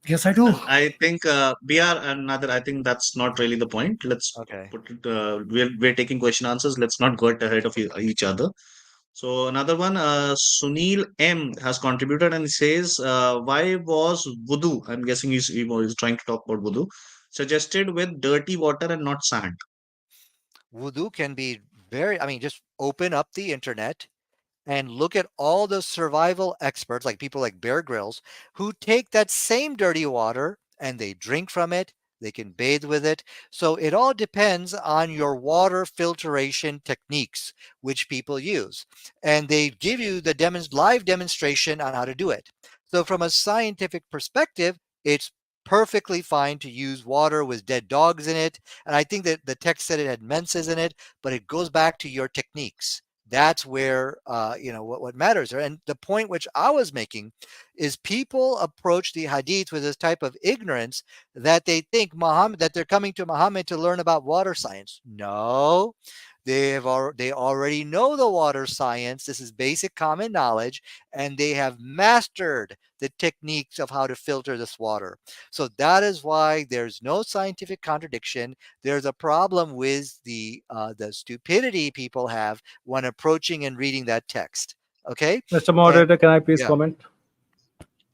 Speaker 4: Yes, I do.
Speaker 1: I think BR and Nadir, I think that's not really the point. Let's
Speaker 5: Okay.
Speaker 1: put it, we're taking question answers. Let's not get ahead of each other. So another one, Sunil M has contributed and says, why was voodoo? I'm guessing he's trying to talk about voodoo. Suggested with dirty water and not sand.
Speaker 5: Voodoo can be just open up the internet and look at all the survival experts, like people like Bear Grylls, who take that same dirty water and they drink from it. They can bathe with it. So it all depends on your water filtration techniques, which people use. And they give you the live demonstration on how to do it. So, from a scientific perspective, it's perfectly fine to use water with dead dogs in it. And I think that the text said it had menses in it, but it goes back to your techniques. That's where what matters there. And the point which I was making is people approach the hadith with this type of ignorance that they think Muhammad that they're coming to Muhammad to learn about water science. No, they already know the water science. This is basic common knowledge, and they have mastered the techniques of how to filter this water. So that is why there's no scientific contradiction. There's a problem with the stupidity people have when approaching and reading that text. Okay,
Speaker 4: Mr.
Speaker 5: and
Speaker 4: Moderator, can I please
Speaker 5: yeah,
Speaker 4: comment?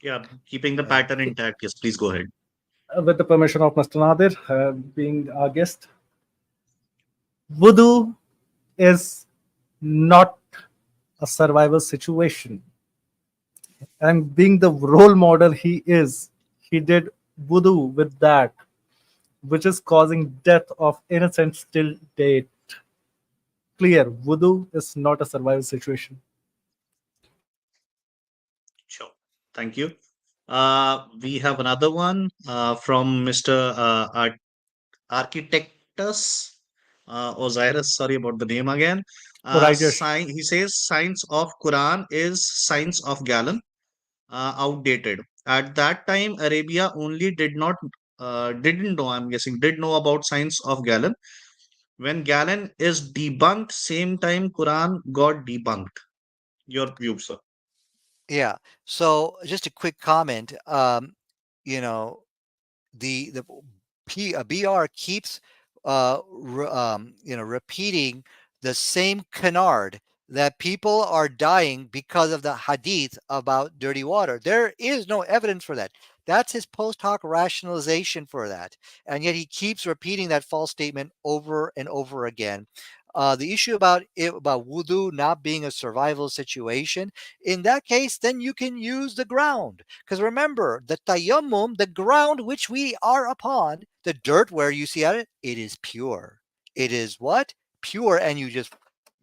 Speaker 1: Yeah, keeping the
Speaker 5: yeah.
Speaker 1: pattern intact. Yes, please go ahead.
Speaker 4: With the permission of Mr. Nadir, being our guest, voodoo is not a survival situation. And being the role model he is, he did voodoo with that, which is causing death of innocents till date. Clear, voodoo is not a survival situation.
Speaker 1: Sure. Thank you. We have another one from Mr. Architectus Osiris. Sorry about the name again.
Speaker 4: Right, Yash.
Speaker 1: He says science of Quran is science of Galen, outdated. At that time, Arabia only didn't know. I'm guessing did know about science of Galen. When Galen is debunked, same time Quran got debunked. Your view, sir.
Speaker 5: Yeah. So just a quick comment. You know, the BR keeps repeating the same canard that people are dying because of the hadith about dirty water. There is no evidence for that. That's his post hoc rationalization for that. And yet he keeps repeating that false statement over and over again. The issue about wudu not being a survival situation, in that case, then you can use the ground. Because remember, the tayammum, the ground which we are upon, the dirt where you see at it, it is pure. It is what? Pure. And you just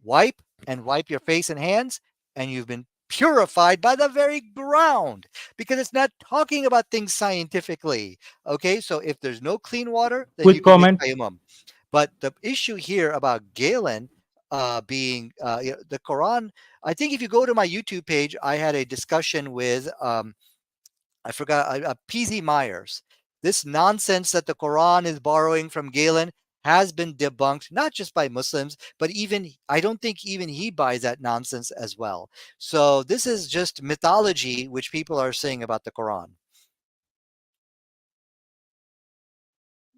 Speaker 5: wipe and wipe your face and hands, and you've been purified by the very ground, because it's not talking about things scientifically. Okay, so if there's no clean water, then you
Speaker 4: Quick
Speaker 5: can make
Speaker 4: comment.
Speaker 5: tayammum. But the issue here about Galen being the Quran, I think if you go to my YouTube page, I had a discussion with I forgot PZ Myers. This nonsense that the Quran is borrowing from Galen has been debunked, not just by Muslims, but even I don't think even he buys that nonsense as well. So this is just mythology, which people are saying about the Quran.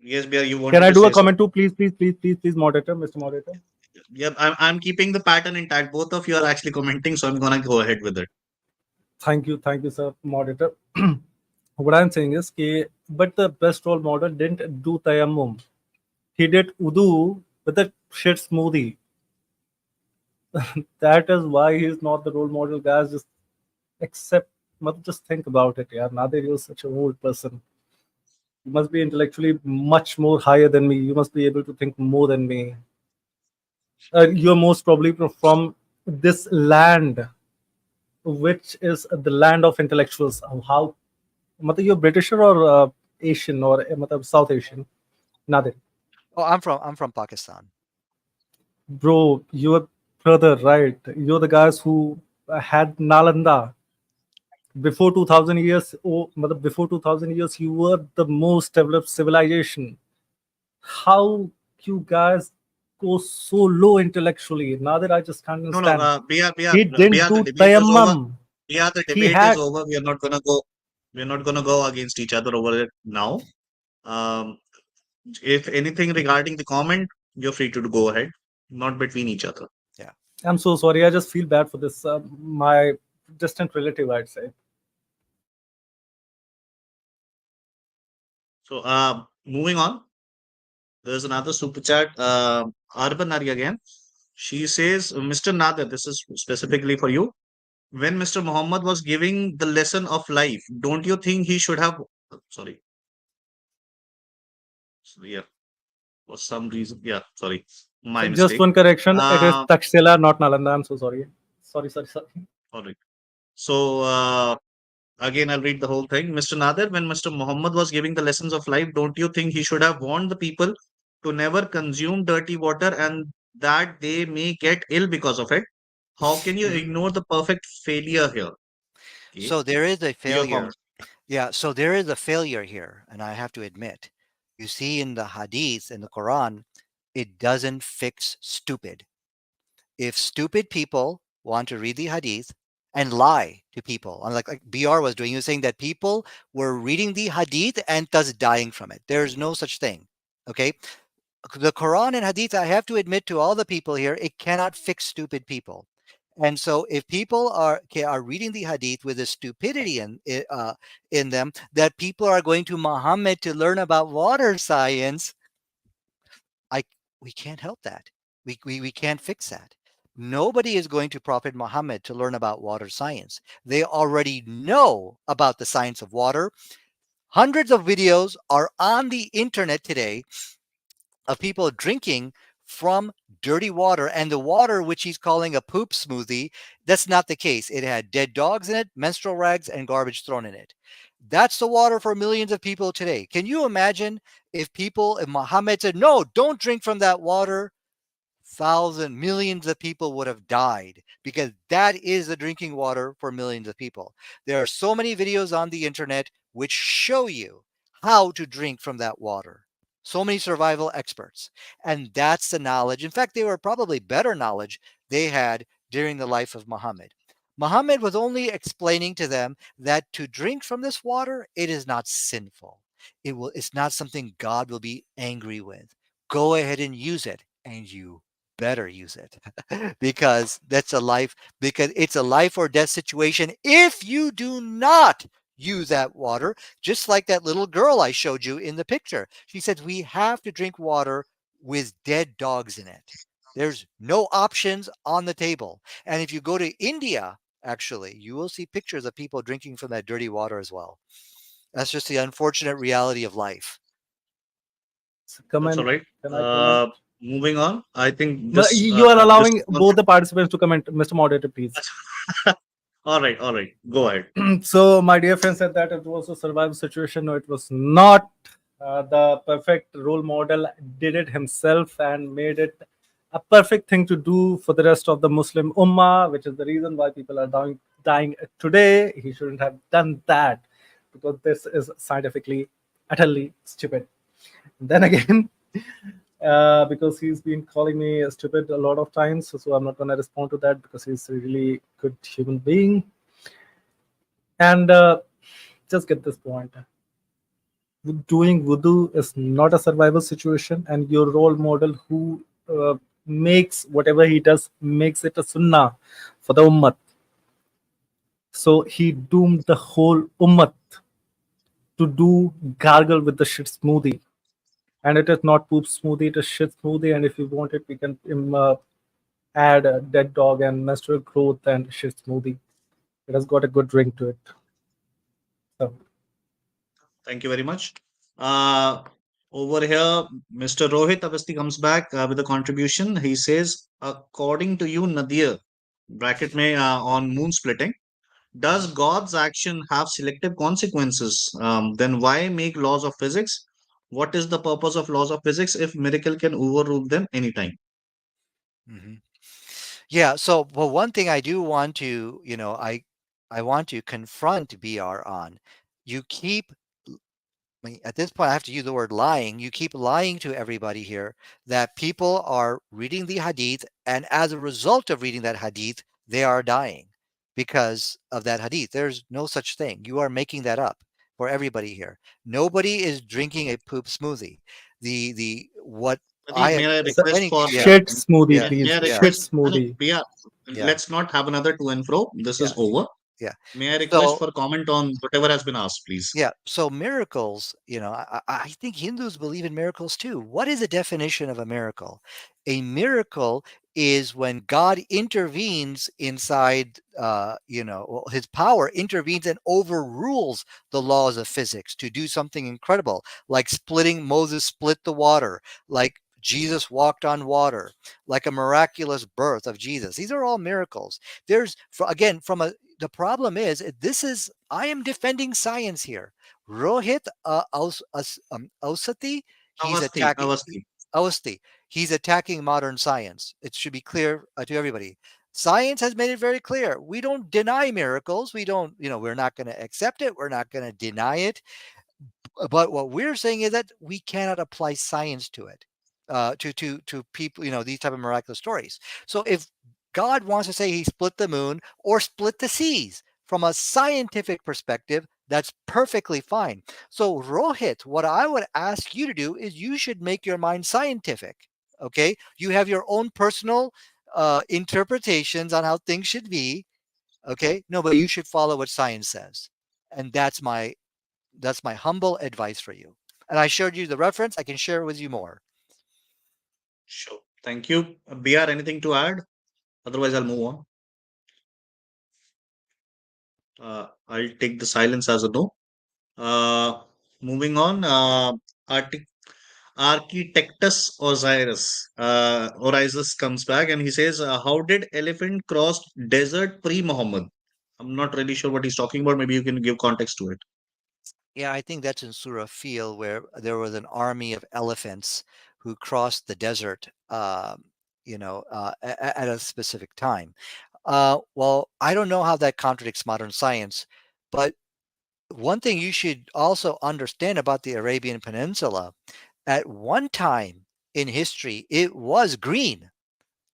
Speaker 1: Yes, Bia, you
Speaker 4: Can
Speaker 1: wanted
Speaker 4: I
Speaker 1: to
Speaker 4: do a
Speaker 1: say so?
Speaker 4: comment too? Please, moderator, Mr. Moderator.
Speaker 1: Yep, I'm keeping the pattern intact. Both of you are actually commenting, so I'm gonna go ahead with it.
Speaker 4: Thank you, sir, moderator. What I'm saying is, but the best role model didn't do tayammum. He did udu with a shit smoothie. That is why he's not the role model, guys. Just accept, just think about it. Yeah, Nadir, you're such an old person. You must be intellectually much more higher than me. You must be able to think more than me. You're most probably from this land, which is the land of intellectuals. How? You're British or Asian or South Asian? Nadir.
Speaker 5: Oh, I'm from Pakistan.
Speaker 4: Bro, you're brother, right? You're the guys who had Nalanda. Before 2000 years, before 2000 years, you were the most developed civilization. How you guys go so low intellectually? Nadir, I just can't
Speaker 1: No, no,
Speaker 4: understand. He didn't
Speaker 1: Bia, the
Speaker 4: do
Speaker 1: debate is over.
Speaker 4: tayammum.
Speaker 1: Bia, the
Speaker 4: He
Speaker 1: debate is
Speaker 4: had
Speaker 1: over. We're not gonna go against each other over it now. Um, if anything regarding the comment, you're free to go ahead, not between each other.
Speaker 5: Yeah.
Speaker 4: I'm so sorry. I just feel bad for this. My distant relative, I'd say.
Speaker 1: So, moving on, there's another super chat. Arban Nari again. She says, Mr. Nader, this is specifically for you. When Mr. Muhammad was giving the lesson of life, don't you think he should have? Sorry. So, yeah, for some reason. Yeah, sorry. My
Speaker 4: Just
Speaker 1: mistake.
Speaker 4: one correction. It is
Speaker 1: Uh,
Speaker 4: Takshila, not Nalanda. I'm so sorry. Sorry.
Speaker 1: all right. So, again, I'll read the whole thing. Mr. Nader, when Mr. Muhammad was giving the lessons of life, don't you think he should have warned the people to never consume dirty water and that they may get ill because of it? How can you ignore the perfect failure here? Okay.
Speaker 5: So there is a
Speaker 1: Your
Speaker 5: failure.
Speaker 1: comments.
Speaker 5: Yeah, so there is a failure here, and I have to admit. You see in the hadith in the Quran, it doesn't fix stupid. If stupid people want to read the hadith and lie to people, unlike like BR was doing, he was saying that people were reading the hadith and thus dying from it. There's no such thing. Okay. The Quran and hadith, I have to admit to all the people here, it cannot fix stupid people. And so, if people are reading the hadith with a stupidity in them, that people are going to Muhammad to learn about water science, I we can't help that. We can't fix that. Nobody is going to Prophet Muhammad to learn about water science. They already know about the science of water. Hundreds of videos are on the internet today of people drinking from dirty water, and the water which he's calling a poop smoothie, that's not the case. It had dead dogs in it, menstrual rags, and garbage thrown in it. That's the water for millions of people today. Can you imagine if Muhammad said, no, don't drink from that water? Millions of people would have died, because that is the drinking water for millions of people. There are so many videos on the internet which show you how to drink from that water. So many survival experts. And that's the knowledge. In fact, they were probably better knowledge they had during the life of Muhammad. Muhammad was only explaining to them that to drink from this water, it is not sinful. It's not something God will be angry with. Go ahead and use it, and you better use it because it's a life or death situation if you do not use that water. Just like that little girl I showed you in the picture, she said we have to drink water with dead dogs in it. There's no options on the table. And if you go to India, actually, you will see pictures of people drinking from that dirty water as well. That's just the unfortunate reality of life.
Speaker 1: That's all right.
Speaker 4: Can I comment?
Speaker 1: Moving on, I think
Speaker 4: you are allowing both the participants to comment, Mr. Moderator, please.
Speaker 1: All right, go ahead.
Speaker 4: So my dear friend said that it was a survival situation. No, it was not. The perfect role model did it himself and made it a perfect thing to do for the rest of the Muslim Ummah, which is the reason why people are dying today. He shouldn't have done that, because this is scientifically utterly stupid. Then again, because he's been calling me stupid a lot of times, so I'm not going to respond to that, because he's a really good human being. And just get this point. Doing wudu is not a survival situation, and your role model who makes whatever he does, makes it a sunnah for the ummah. So he doomed the whole ummah to do gargle with the shit smoothie. And it is not poop smoothie, it is shit smoothie. And if you want it, we can add a dead dog and menstrual growth and shit smoothie. It has got a good ring to it. So
Speaker 1: thank you very much. Over here, Mr. Rohit Avasti comes back with a contribution. He says, according to you, Nadir, bracket mein, on moon splitting, does God's action have selective consequences? Then why make laws of physics? What is the purpose of laws of physics if miracle can overrule them anytime?
Speaker 5: Mm-hmm. Yeah. So, well, one thing I do want to, I want to confront BR on. You keep, at this point, I have to use the word lying. You keep lying to everybody here that people are reading the hadith, and as a result of reading that hadith, they are dying because of that hadith. There's no such thing. You are making that up for everybody here. Nobody is drinking a poop smoothie. The what I am
Speaker 1: May I request
Speaker 5: explaining
Speaker 1: for
Speaker 5: to you,
Speaker 4: shit smoothie,
Speaker 5: yeah,
Speaker 4: please.
Speaker 1: may I
Speaker 5: yeah,
Speaker 4: Shit
Speaker 1: request
Speaker 4: smoothie.
Speaker 5: yeah,
Speaker 1: let's not have another to and fro. This
Speaker 5: yeah,
Speaker 1: is over.
Speaker 5: yeah.
Speaker 1: May I request
Speaker 5: So
Speaker 1: for comment on whatever has been asked, please?
Speaker 5: yeah, so miracles, I think Hindus believe in miracles too. What is the definition of a miracle? A miracle is when God intervenes inside, his power intervenes and overrules the laws of physics to do something incredible, like Moses split the water, like Jesus walked on water, like a miraculous birth of Jesus. These are all miracles. Again, the problem is I am defending science here. Rohit Ausati, he's attacking
Speaker 1: Avasti.
Speaker 5: Ausati. He's attacking modern science. It should be clear to everybody. Science has made it very clear. We don't deny miracles. We don't, we're not going to accept it. We're not going to deny it. But what we're saying is that we cannot apply science to it, to people, these type of miraculous stories. So if God wants to say he split the moon or split the seas from a scientific perspective, that's perfectly fine. So Rohit, what I would ask you to do is you should make your mind scientific. Okay, you have your own personal interpretations on how things should be. Okay, no, but you should follow what science says, and that's my humble advice for you. And I showed you the reference. I can share it with you more.
Speaker 1: Sure. Thank you. BR, anything to add? Otherwise, I'll move on. I'll take the silence as a no. Moving on. Architectus Osiris comes back and he says, "How did elephant cross desert pre-Muhammad?" I'm not really sure what he's talking about. Maybe you can give context to it.
Speaker 5: Yeah, I think that's in Surah Fil, where there was an army of elephants who crossed the desert, at a specific time. Well, I don't know how that contradicts modern science, but one thing you should also understand about the Arabian Peninsula, at one time in history, it was green.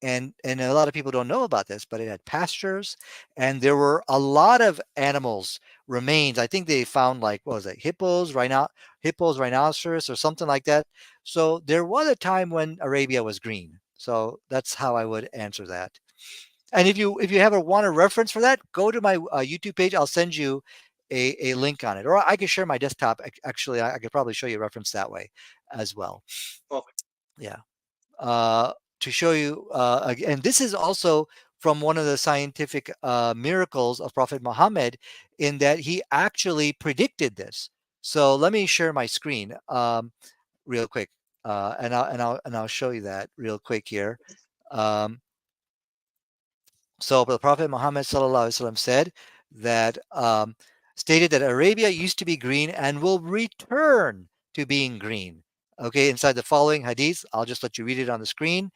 Speaker 5: And a lot of people don't know about this, but it had pastures, and there were a lot of animals remains. I think they found, like, what was it, hippos, rhinoceros, or something like that. So there was a time when Arabia was green. So that's how I would answer that. And if you ever want a reference for that, go to my YouTube page. I'll send you a link on it, or I can share my desktop. Actually, I could probably show you a reference that way as well.
Speaker 1: Perfect.
Speaker 5: Yeah. To show you, and this is also from one of the scientific miracles of Prophet Muhammad, in that he actually predicted this. So let me share my screen real quick, and I'll show you that real quick here. So the Prophet Muhammad sallallahu alaihi wasallam said that, stated that Arabia used to be green and will return to being green. Okay, inside the following hadith, I'll just let you read it on the screen.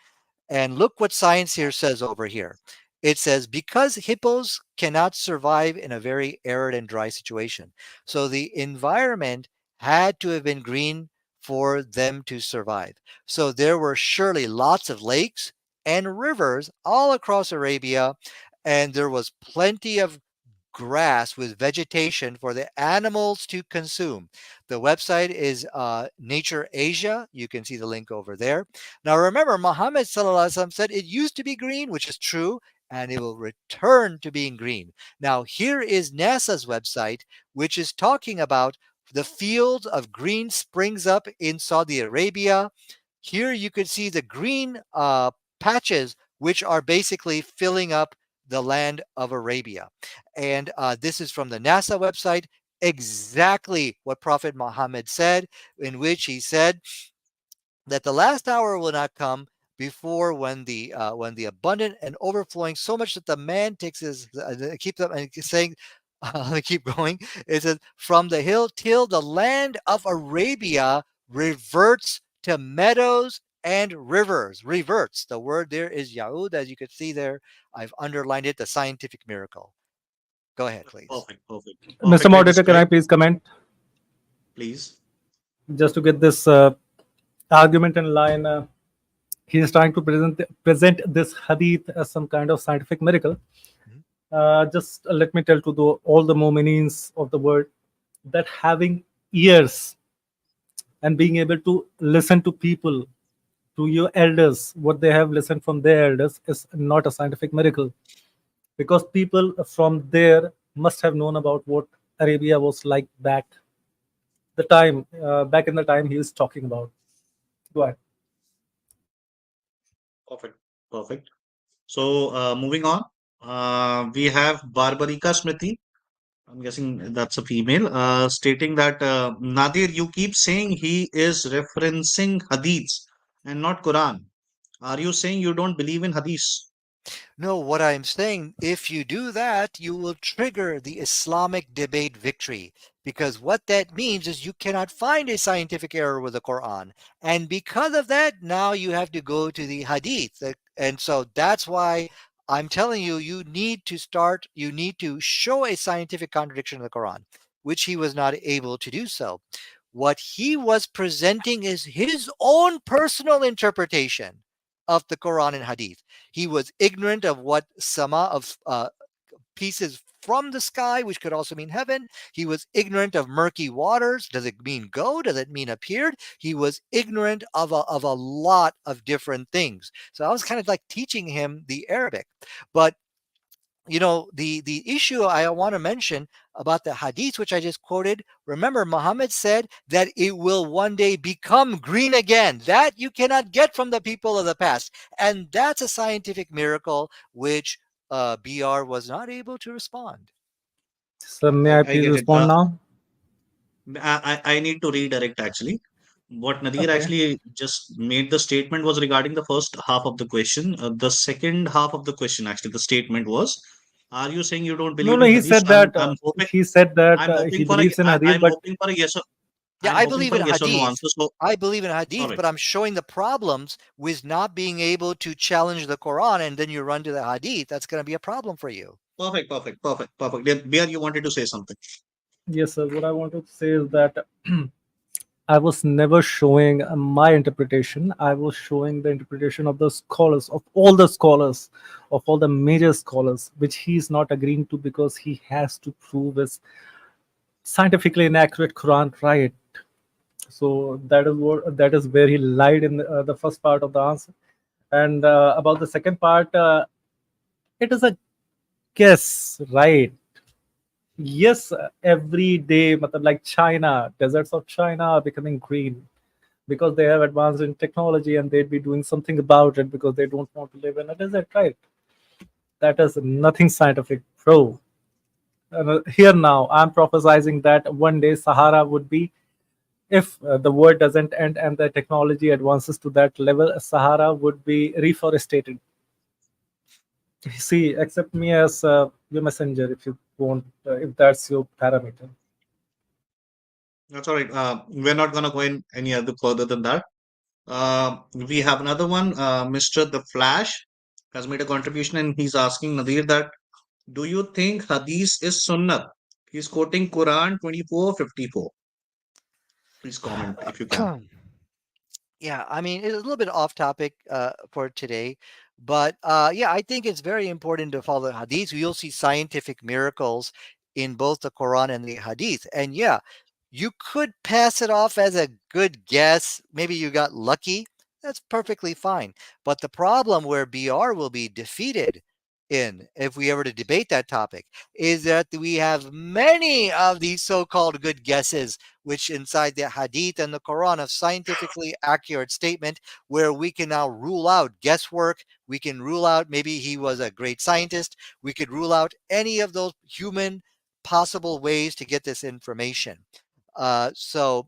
Speaker 5: And look what science here says over here. It says, because hippos cannot survive in a very arid and dry situation, so the environment had to have been green for them to survive. So there were surely lots of lakes and rivers all across Arabia, and there was plenty of grass with vegetation for the animals to consume. The website is Nature Asia. You can see the link over there. Now remember, Muhammad sallallahu alaihi wasallam said it used to be green, which is true, and it will return to being green. Now here is NASA's website, which is talking about the fields of green springs up in Saudi Arabia. Here you can see the green patches, which are basically filling up the land of Arabia. And this is from the NASA website, exactly what Prophet Muhammad said, in which he said that the last hour will not come before when the abundant and overflowing, so much that the man takes his keep them, and saying, let me keep going. It says, from the hill till the land of Arabia reverts to meadows and rivers. Reverts. The word there is yaud, as you can see there. I've underlined it. The scientific miracle. Go ahead, please.
Speaker 1: Perfect.
Speaker 4: Mr.
Speaker 1: Perfectly
Speaker 4: Moderator, can I
Speaker 1: described.
Speaker 4: please comment?
Speaker 1: Please.
Speaker 4: Just to get this argument in line, he is trying to present this hadith as some kind of scientific miracle. Just let me tell to all the mu'minins of the world that having ears and being able to listen to people, to your elders, what they have listened from their elders, is not a scientific miracle, because people from there must have known about what Arabia was like back in the time he is talking about. Go ahead.
Speaker 1: Perfect. So moving on, we have Barbarika Smriti. I'm guessing that's a female, stating that, Nadir, you keep saying he is referencing hadiths and not Quran. Are you saying you don't believe in hadiths?
Speaker 5: No, what I'm saying, if you do that, you will trigger the Islamic debate victory, because what that means is you cannot find a scientific error with the Quran. And because of that, now you have to go to the hadith. And so that's why I'm telling you, you need to show a scientific contradiction in the Quran, which he was not able to do so. What he was presenting is his own personal interpretation of the Quran and hadith. He was ignorant of what sama, of pieces from the sky, which could also mean heaven. He was ignorant of murky waters. Does it mean go? Does it mean appeared? He was ignorant of a lot of different things. So I was kind of like teaching him the Arabic. But the issue I want to mention about the hadith, which I just quoted, remember Muhammad said that it will one day become green again. That you cannot get from the people of the past. And that's a scientific miracle which BR was not able to respond.
Speaker 4: Sir, may I
Speaker 1: I
Speaker 4: please
Speaker 1: get it.
Speaker 4: respond now?
Speaker 1: I need to redirect actually. What Nadir
Speaker 4: Okay.
Speaker 1: actually just made the statement was regarding the first half of the question. The second half of the question, actually, the statement was, "Are you saying you don't
Speaker 4: No,
Speaker 1: believe
Speaker 4: no,
Speaker 1: in
Speaker 4: he
Speaker 1: hadith?"
Speaker 4: said that
Speaker 1: I'm
Speaker 4: he
Speaker 1: hoping for a,
Speaker 4: believes in hadith,
Speaker 1: I'm
Speaker 4: but
Speaker 1: hoping for a yes or
Speaker 5: Yeah,
Speaker 1: I'm
Speaker 5: I
Speaker 1: hoping
Speaker 5: believe
Speaker 1: for
Speaker 5: in
Speaker 1: a yes or no
Speaker 5: hadith.
Speaker 1: answer. So,
Speaker 5: I believe in
Speaker 1: all
Speaker 5: hadith,
Speaker 1: right,
Speaker 5: but I'm showing the problems with not being able to challenge the Quran, and then you run to the hadith. That's going to be a problem for you.
Speaker 1: perfect. Yeah, Bear, you wanted to say something.
Speaker 4: yes, sir. What I wanted to say is that I was never showing my interpretation. I was showing the interpretation of the scholars, of all the major scholars, which he is not agreeing to because he has to prove his scientifically inaccurate Quran right. So that is where he lied in the first part of the answer. And about the second part, it is a guess, right? Yes, every day, like China, deserts of China are becoming green because they have advanced in technology and they'd be doing something about it because they don't want to live in a desert, right? That is nothing scientific proof. Here now, I'm prophesizing that one day Sahara would be, if the world doesn't end and the technology advances to that level, Sahara would be reforested. See, accept me as your messenger if you want, if that's your parameter.
Speaker 1: That's all right. We're not going to go in any other further than that. We have another one. Mr. The Flash has made a contribution and he's asking Nadir that, do you think hadith is sunnah? He's quoting Quran 24:54. Please comment if you can.
Speaker 5: Yeah, I mean, it's a little bit off topic for today, but yeah, I think it's very important to follow the hadith. You'll see scientific miracles in both the Quran and the hadith. And yeah, you could pass it off as a good guess. Maybe you got lucky. That's perfectly fine. But the problem where BR will be defeated in, if we ever to debate that topic, is that we have many of these so-called good guesses which inside the hadith and the Quran a scientifically accurate statement where we can now rule out guesswork. We can rule out maybe he was a great scientist. We could rule out any of those human possible ways to get this information. So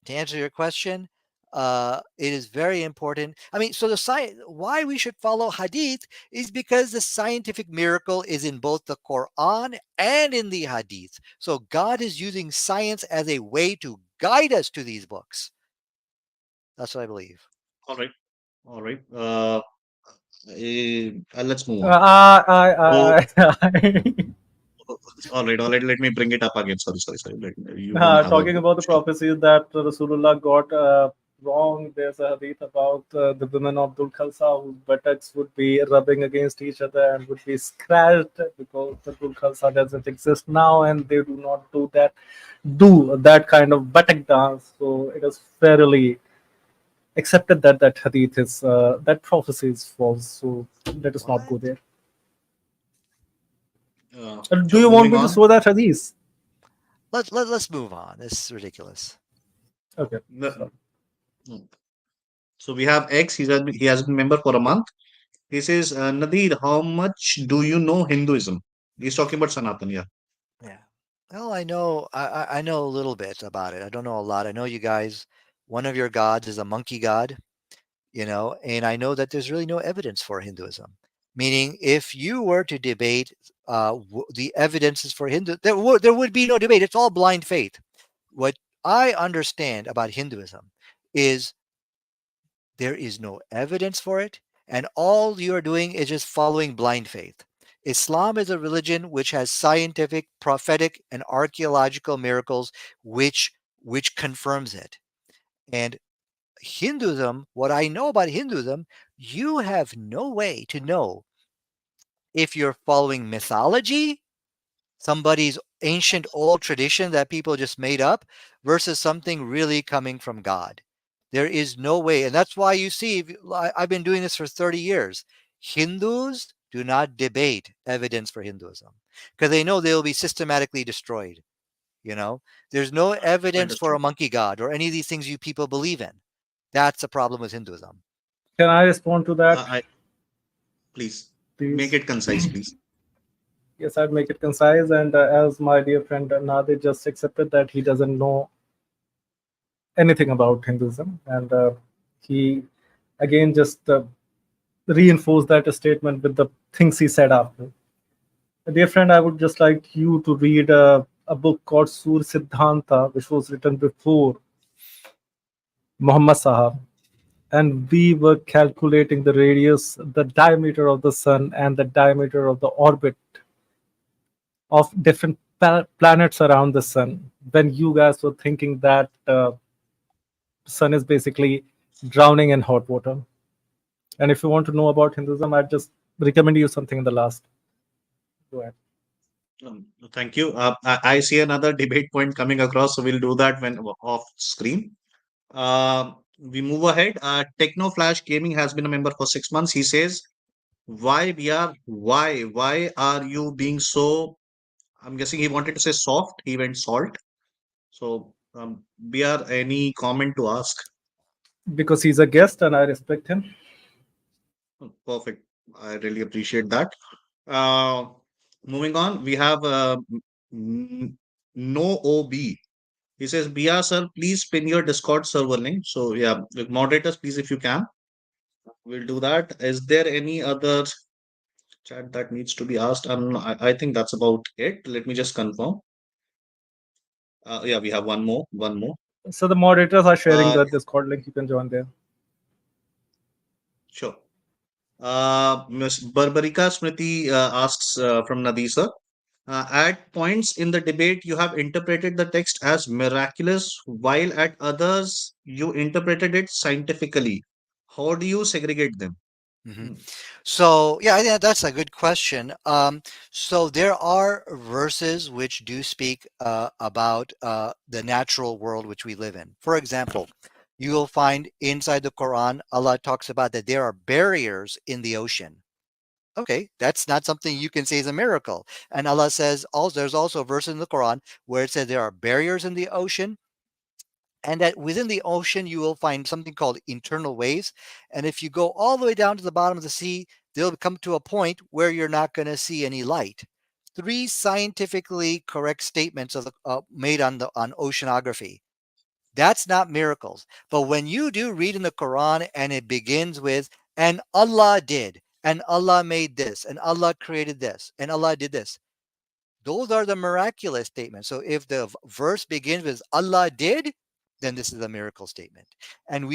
Speaker 5: to answer your question, it is very important. I mean, so the science, why we should follow hadith is because the scientific miracle is in both the Quran and in the hadith. So God is using science as a way to guide us to these books. That's what I believe.
Speaker 1: All right. All right. Let's move on. So,
Speaker 4: I,
Speaker 1: all right. Let me bring it up again. Sorry. You don't have a
Speaker 4: talking about the
Speaker 1: stop.
Speaker 4: prophecies that Rasulullah got wrong, there's a hadith about the women of Dhul Khalsa whose buttocks would be rubbing against each other and would be scratched because the Dhul Khalsa doesn't exist now and they do that kind of buttock dance. So it is fairly accepted that that hadith is that prophecy is false. So let us not
Speaker 5: What?
Speaker 4: go there. Do
Speaker 1: So
Speaker 4: you want
Speaker 1: moving
Speaker 4: me to
Speaker 1: on.
Speaker 4: show that hadith?
Speaker 5: Let's move on. This is ridiculous.
Speaker 4: Okay.
Speaker 1: The- so we have X. He has been member for a month. He says, Nadir, how much do you know Hinduism? He's talking about Sanatan. Yeah.
Speaker 5: Yeah. Well, I know I know a little bit about it. I don't know a lot. I know you guys. One of your gods is a monkey god. And I know that there's really no evidence for Hinduism. Meaning, if you were to debate the evidences for Hindu, there would be no debate. It's all blind faith. What I understand about Hinduism is there is no evidence for it, and all you are doing is just following blind faith. Islam is a religion which has scientific, prophetic, and archaeological miracles which confirms it. And Hinduism, what I know about Hinduism, you have no way to know if you're following mythology, somebody's ancient old tradition that people just made up, versus something really coming from God. There is no way. And that's why you see, I've been doing this for 30 years. Hindus do not debate evidence for Hinduism, because they know they will be systematically destroyed. You know, there's no evidence for
Speaker 1: Understood.
Speaker 5: a monkey god or any of these things you people believe in. That's a problem with Hinduism.
Speaker 4: Can I respond to that,
Speaker 1: Please make
Speaker 4: please?
Speaker 1: it concise, please.
Speaker 4: Yes, I'd make it concise. And as my dear friend Nadir just accepted that he doesn't know anything about Hinduism, and he again just reinforced that statement with the things he said after. Dear friend, I would just like you to read a book called Sur Siddhanta, which was written before Muhammad Sahab. And we were calculating the radius, the diameter of the sun, and the diameter of the orbit of different planets around the sun. When you guys were thinking that sun is basically drowning in hot water. And if you want to know about Hinduism, I'd just recommend you something in the last. Go ahead.
Speaker 1: Thank you. I see another debate point coming across, so we'll do that when off screen. We move ahead. Techno Flash Gaming has been a member for 6 months. He says, "Why we are? Why are you being so?" I'm guessing he wanted to say soft. He went salt. So, we are any comment to ask?
Speaker 4: Because he's a guest and I respect him.
Speaker 1: Perfect. I really appreciate that. Uh, Moving on, we have no OB. He says, "Bia sir, please pin your Discord server link." So yeah, the moderators, please, if you can, we'll do that. Is there any other chat that needs to be asked? I think that's about it. Let me just confirm. Yeah, we have one more.
Speaker 4: So the moderators are sharing
Speaker 1: Uh,
Speaker 4: the Discord link. You can join there.
Speaker 1: sure. Ms. Barbarika Smriti asks from Nadir sir. At points in the debate, you have interpreted the text as miraculous, while at others, you interpreted it scientifically. How do you segregate them?
Speaker 5: Hmm.
Speaker 1: Hmm.
Speaker 5: So yeah, I think that's a good question. So there are verses which do speak about the natural world which we live in. For example, you will find inside the Quran, Allah talks about that there are barriers in the ocean. Okay, that's not something you can say is a miracle. And Allah says also there's also a verse in the Quran where it says there are barriers in the ocean, and that within the ocean you will find something called internal waves. And if you go all the way down to the bottom of the sea, they'll come to a point where you're not going to see any light. Three scientifically correct statements of made on oceanography. That's not miracles. But when you do read in the Quran and it begins with, and Allah did, and Allah made this, and Allah created this, and Allah did this, those are the miraculous statements. So if the verse begins with Allah did, then this is a miracle statement. And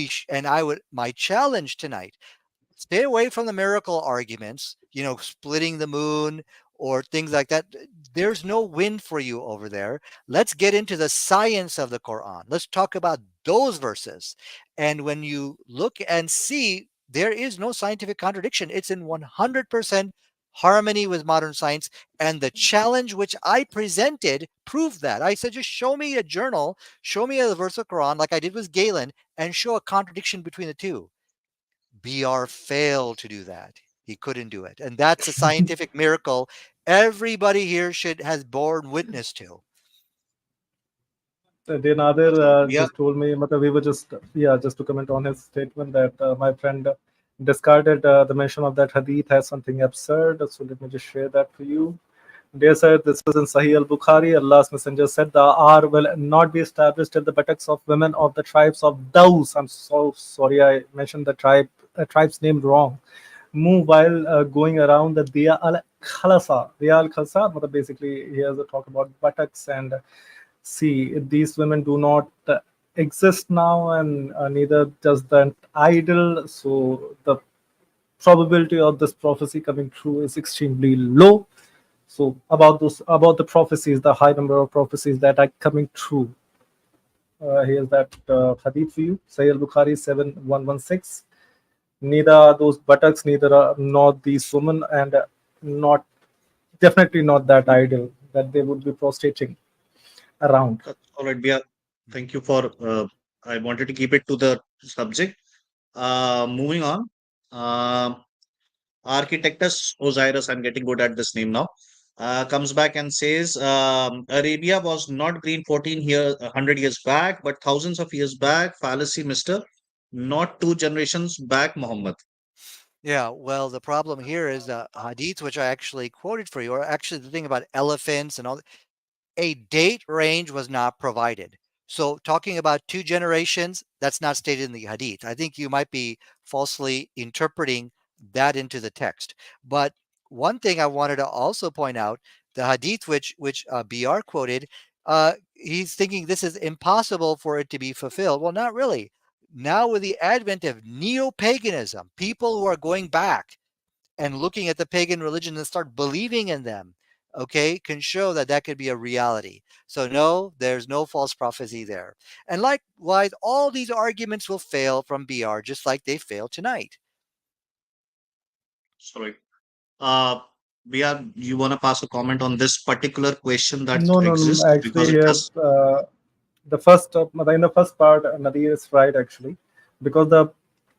Speaker 5: my challenge tonight, stay away from the miracle arguments, splitting the moon or things like that. There's no win for you over there. Let's get into the science of the Quran. Let's talk about those verses. And when you look and see, there is no scientific contradiction. It's in 100% harmony with modern science. And the challenge which I presented proved that. I said, just show me a journal, show me a verse of Quran, like I did with Galen, and show a contradiction between the two. BR failed to do that. He couldn't do it. And that's a scientific miracle everybody here has borne witness to.
Speaker 4: Dear Nadir
Speaker 1: We are
Speaker 4: just told me, we were just to comment on his statement that my friend discarded the mention of that hadith as something absurd. So let me just share that for you. Dear sir, this is in Sahih al-Bukhari. Allah's Messenger said, "The hour will not be established till the buttocks of women of the tribes of Daus." I'm so sorry, I mentioned the tribe's name wrong. Move while going around the Diya al-Khalasa. Diya al-Khalasa, basically, he has a talk about buttocks. And see, these women do not exist now, and neither does that idol. So the probability of this prophecy coming true is extremely low. So about the prophecies, the high number of prophecies that are coming true. Here's that hadith for you. Sahih al-Bukhari 7116. Neither are those buttocks, neither are not these women, and not definitely not that idol that they would be prostrating around.
Speaker 1: all right. We are. Thank you for. I wanted to keep it to the subject. Moving on. Architectus Osiris, I'm getting good at this name now, comes back and says Arabia was not green 100 years back, but thousands of years back. Fallacy, mister. Not 2 generations back, Muhammad.
Speaker 5: Yeah, well, the problem here is the hadiths, which I actually quoted for you, are actually the thing about elephants and all. A date range was not provided. So talking about 2 generations, that's not stated in the hadith. I think you might be falsely interpreting that into the text. But one thing I wanted to also point out, the hadith which BR quoted, he's thinking this is impossible for it to be fulfilled. Well, not really. Now with the advent of neo-paganism, people who are going back and looking at the pagan religion and start believing in them, okay, can show that that could be a reality. So no, there's no false prophecy there. And likewise, all these arguments will fail from BR just like they failed tonight.
Speaker 1: Sorry. BR, you want to pass a comment on this particular question that
Speaker 4: No,
Speaker 1: exists because
Speaker 4: actually,
Speaker 1: it has.
Speaker 4: in the first part, Nadir is right actually, because the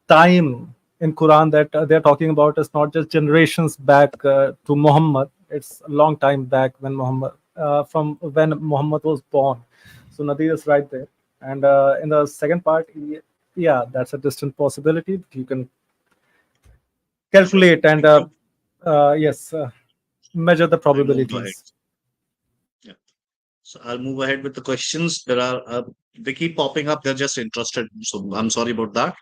Speaker 4: time in Quran that they're talking about is not just generations back to Muhammad. It's a long time back when from when Muhammad was born. So Nadir is right there. And in the second part, yeah, that's a distant possibility. You can calculate and
Speaker 1: Thank you.
Speaker 4: yes, measure the
Speaker 1: I moved ahead.
Speaker 4: probabilities.
Speaker 1: Yeah. So I'll move ahead with the questions. They keep popping up. They're just interested. So I'm sorry about that.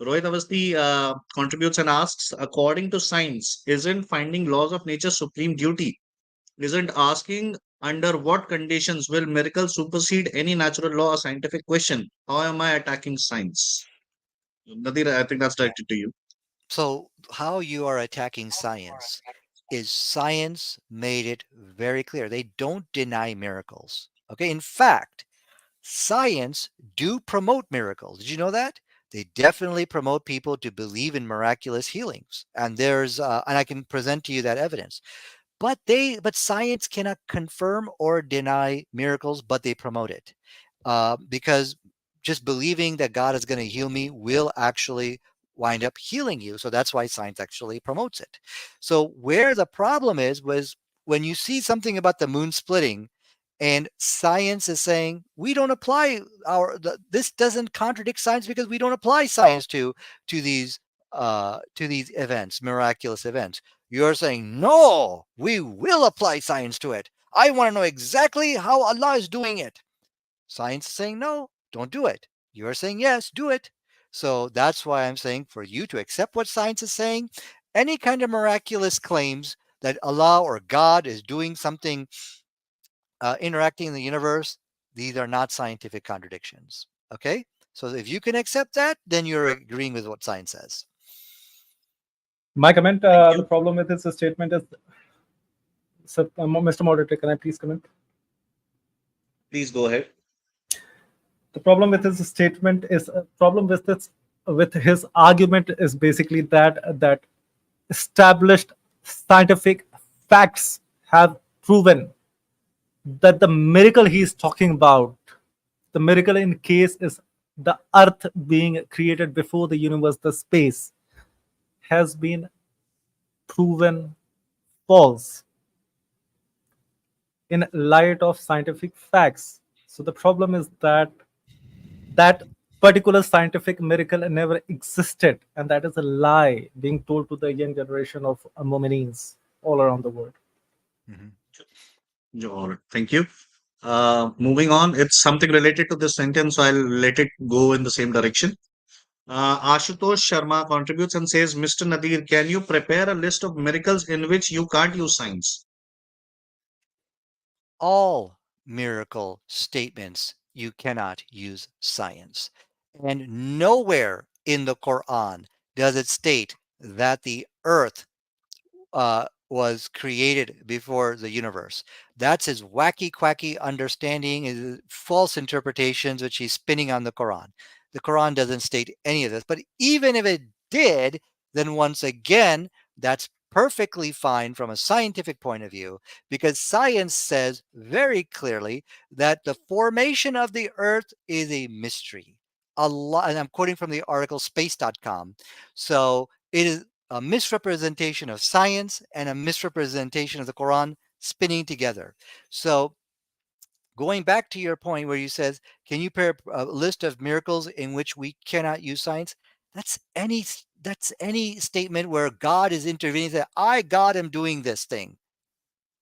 Speaker 1: Rohit Avasti contributes and asks, according to science, isn't finding laws of nature supreme duty? Isn't asking under what conditions will miracles supersede any natural law a scientific question? How am I attacking science? Nadir, I think that's directed to you.
Speaker 5: So how you are attacking science is science made it very clear. They don't deny miracles. Okay. In fact, science do promote miracles. Did you know that? They definitely promote people to believe in miraculous healings. And and I can present to you that evidence. But science cannot confirm or deny miracles, but they promote it because just believing that God is going to heal me will actually wind up healing you. So that's why science actually promotes it. So where the problem is was when you see something about the moon splitting and science is saying we don't apply this doesn't contradict science because we don't apply science to these events, miraculous events. You're saying, no, we will apply science to it. I want to know exactly how Allah is doing it. Science is saying, no, don't do it. You're saying, yes, do it. So that's why I'm saying for you to accept what science is saying, any kind of miraculous claims that Allah or God is doing something interacting in the universe, these are not scientific contradictions. Okay? So if you can accept that, then you're agreeing with what science says.
Speaker 4: My comment,
Speaker 1: Thank you.
Speaker 4: the problem with this statement is, Mr. Moderator, can I please comment?
Speaker 1: Please go ahead.
Speaker 4: The problem with his statement is problem with his argument is basically that established scientific facts have proven that the miracle he is talking about, the miracle in case is the earth being created before the universe, the space, has been proven false in light of scientific facts. So the problem is that that particular scientific miracle never existed, and that is a lie being told to the young generation of Mominines all around the world.
Speaker 1: All right. Thank you. Moving on, it's something related to this sentence, so I'll let it go in the same direction. Ashutosh Sharma contributes and says, Mr. Nadir, can you prepare a list of miracles in which you can't use science?
Speaker 5: All miracle statements you cannot use science. And nowhere in the Quran does it state that the earth was created before the universe. That's his wacky, quacky understanding, his false interpretations, which he's spinning on the Quran. The Quran doesn't state any of this. But even if it did, then once again, that's perfectly fine from a scientific point of view, because science says very clearly that the formation of the earth is a mystery. And I'm quoting from the article space.com. So it is a misrepresentation of science and a misrepresentation of the Quran spinning together. So going back to your point where you says, can you pair a list of miracles in which we cannot use science? That's any statement where God is intervening, that I, God, am doing this thing.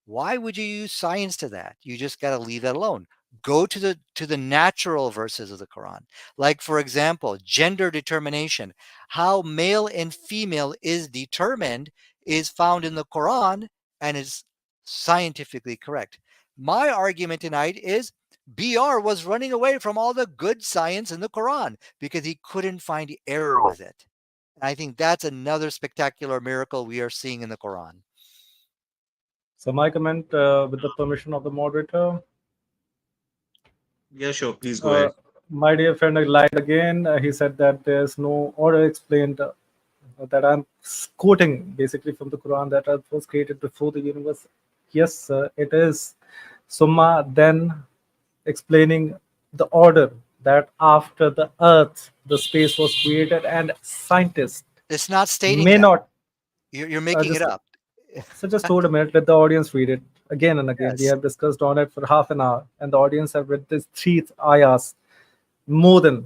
Speaker 5: Why would you use science to that? You just got to leave that alone. Go to the natural verses of the Quran. Like, for example, gender determination. How male and female is determined is found in the Quran and is scientifically correct. My argument tonight is BR was running away from all the good science in the Quran because he couldn't find error with it. And I think that's another spectacular miracle we are seeing in the Quran.
Speaker 4: So my comment, with the permission of the moderator.
Speaker 1: Yeah, sure. Please go ahead.
Speaker 4: My dear friend lied again. He said that there's no order explained, that I'm quoting basically from the Quran, that Earth was created before the universe. Yes, it is. Summa then explaining the order that after the Earth, the space was created, and scientists
Speaker 5: It's not stating
Speaker 4: may
Speaker 5: that.
Speaker 4: not.
Speaker 5: You're making it up.
Speaker 4: So just hold a minute, let the audience read it again and again.
Speaker 5: Yes.
Speaker 4: We have discussed on it for half an hour, and the audience have read this 3 ayahs more than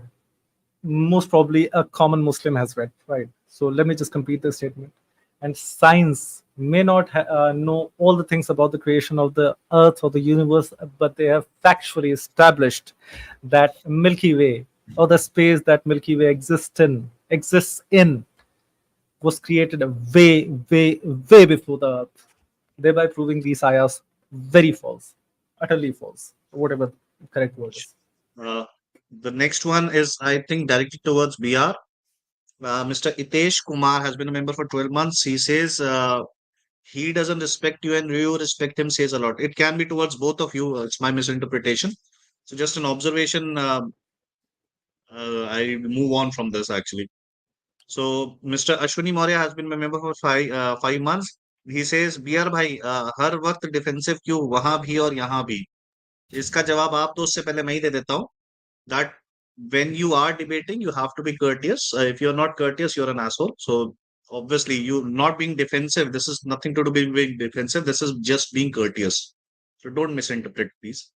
Speaker 4: most probably a common Muslim has read, right? So let me just complete the statement. And science may not know all the things about the creation of the earth or the universe, but they have factually established that Milky Way, or the space that Milky Way exists in, was created way, way, way before the earth, thereby proving these ayahs very false, utterly false, whatever the correct word is.
Speaker 1: The next one is, I think, directed towards BR. Mr. Itesh Kumar has been a member for 12 months. He says he doesn't respect you and you respect him, says a lot. It can be towards both of you. It's my misinterpretation. So just an observation. I move on from this actually. So Mr. Ashwini Maurya has been my member for 5 months. He says, BR भाई हर वक्त defensive क्यों वहां भी और यहाँ भी? इसका जवाब आप तो उससे पहले मैं ही दे देता हूँ. That when you are debating, you have to be courteous. If you're not courteous, you're an asshole. So obviously, you not being defensive. This is nothing to do with being defensive. This is just being courteous. So don't misinterpret, please.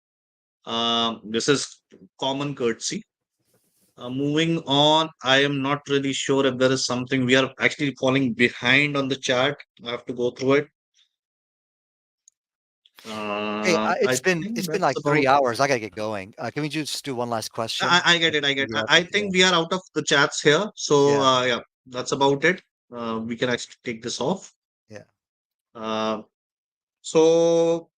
Speaker 1: This is common courtesy. Moving on, I am not really sure if there is something. We are actually falling behind on the chart. I have to go through it.
Speaker 5: Hey, it's been like 3 hours. I gotta get going. Can we just do one last question?
Speaker 1: I get it. I think we are out of the chats here. So yeah, that's about it. We can actually take this off.
Speaker 5: Yeah.
Speaker 1: So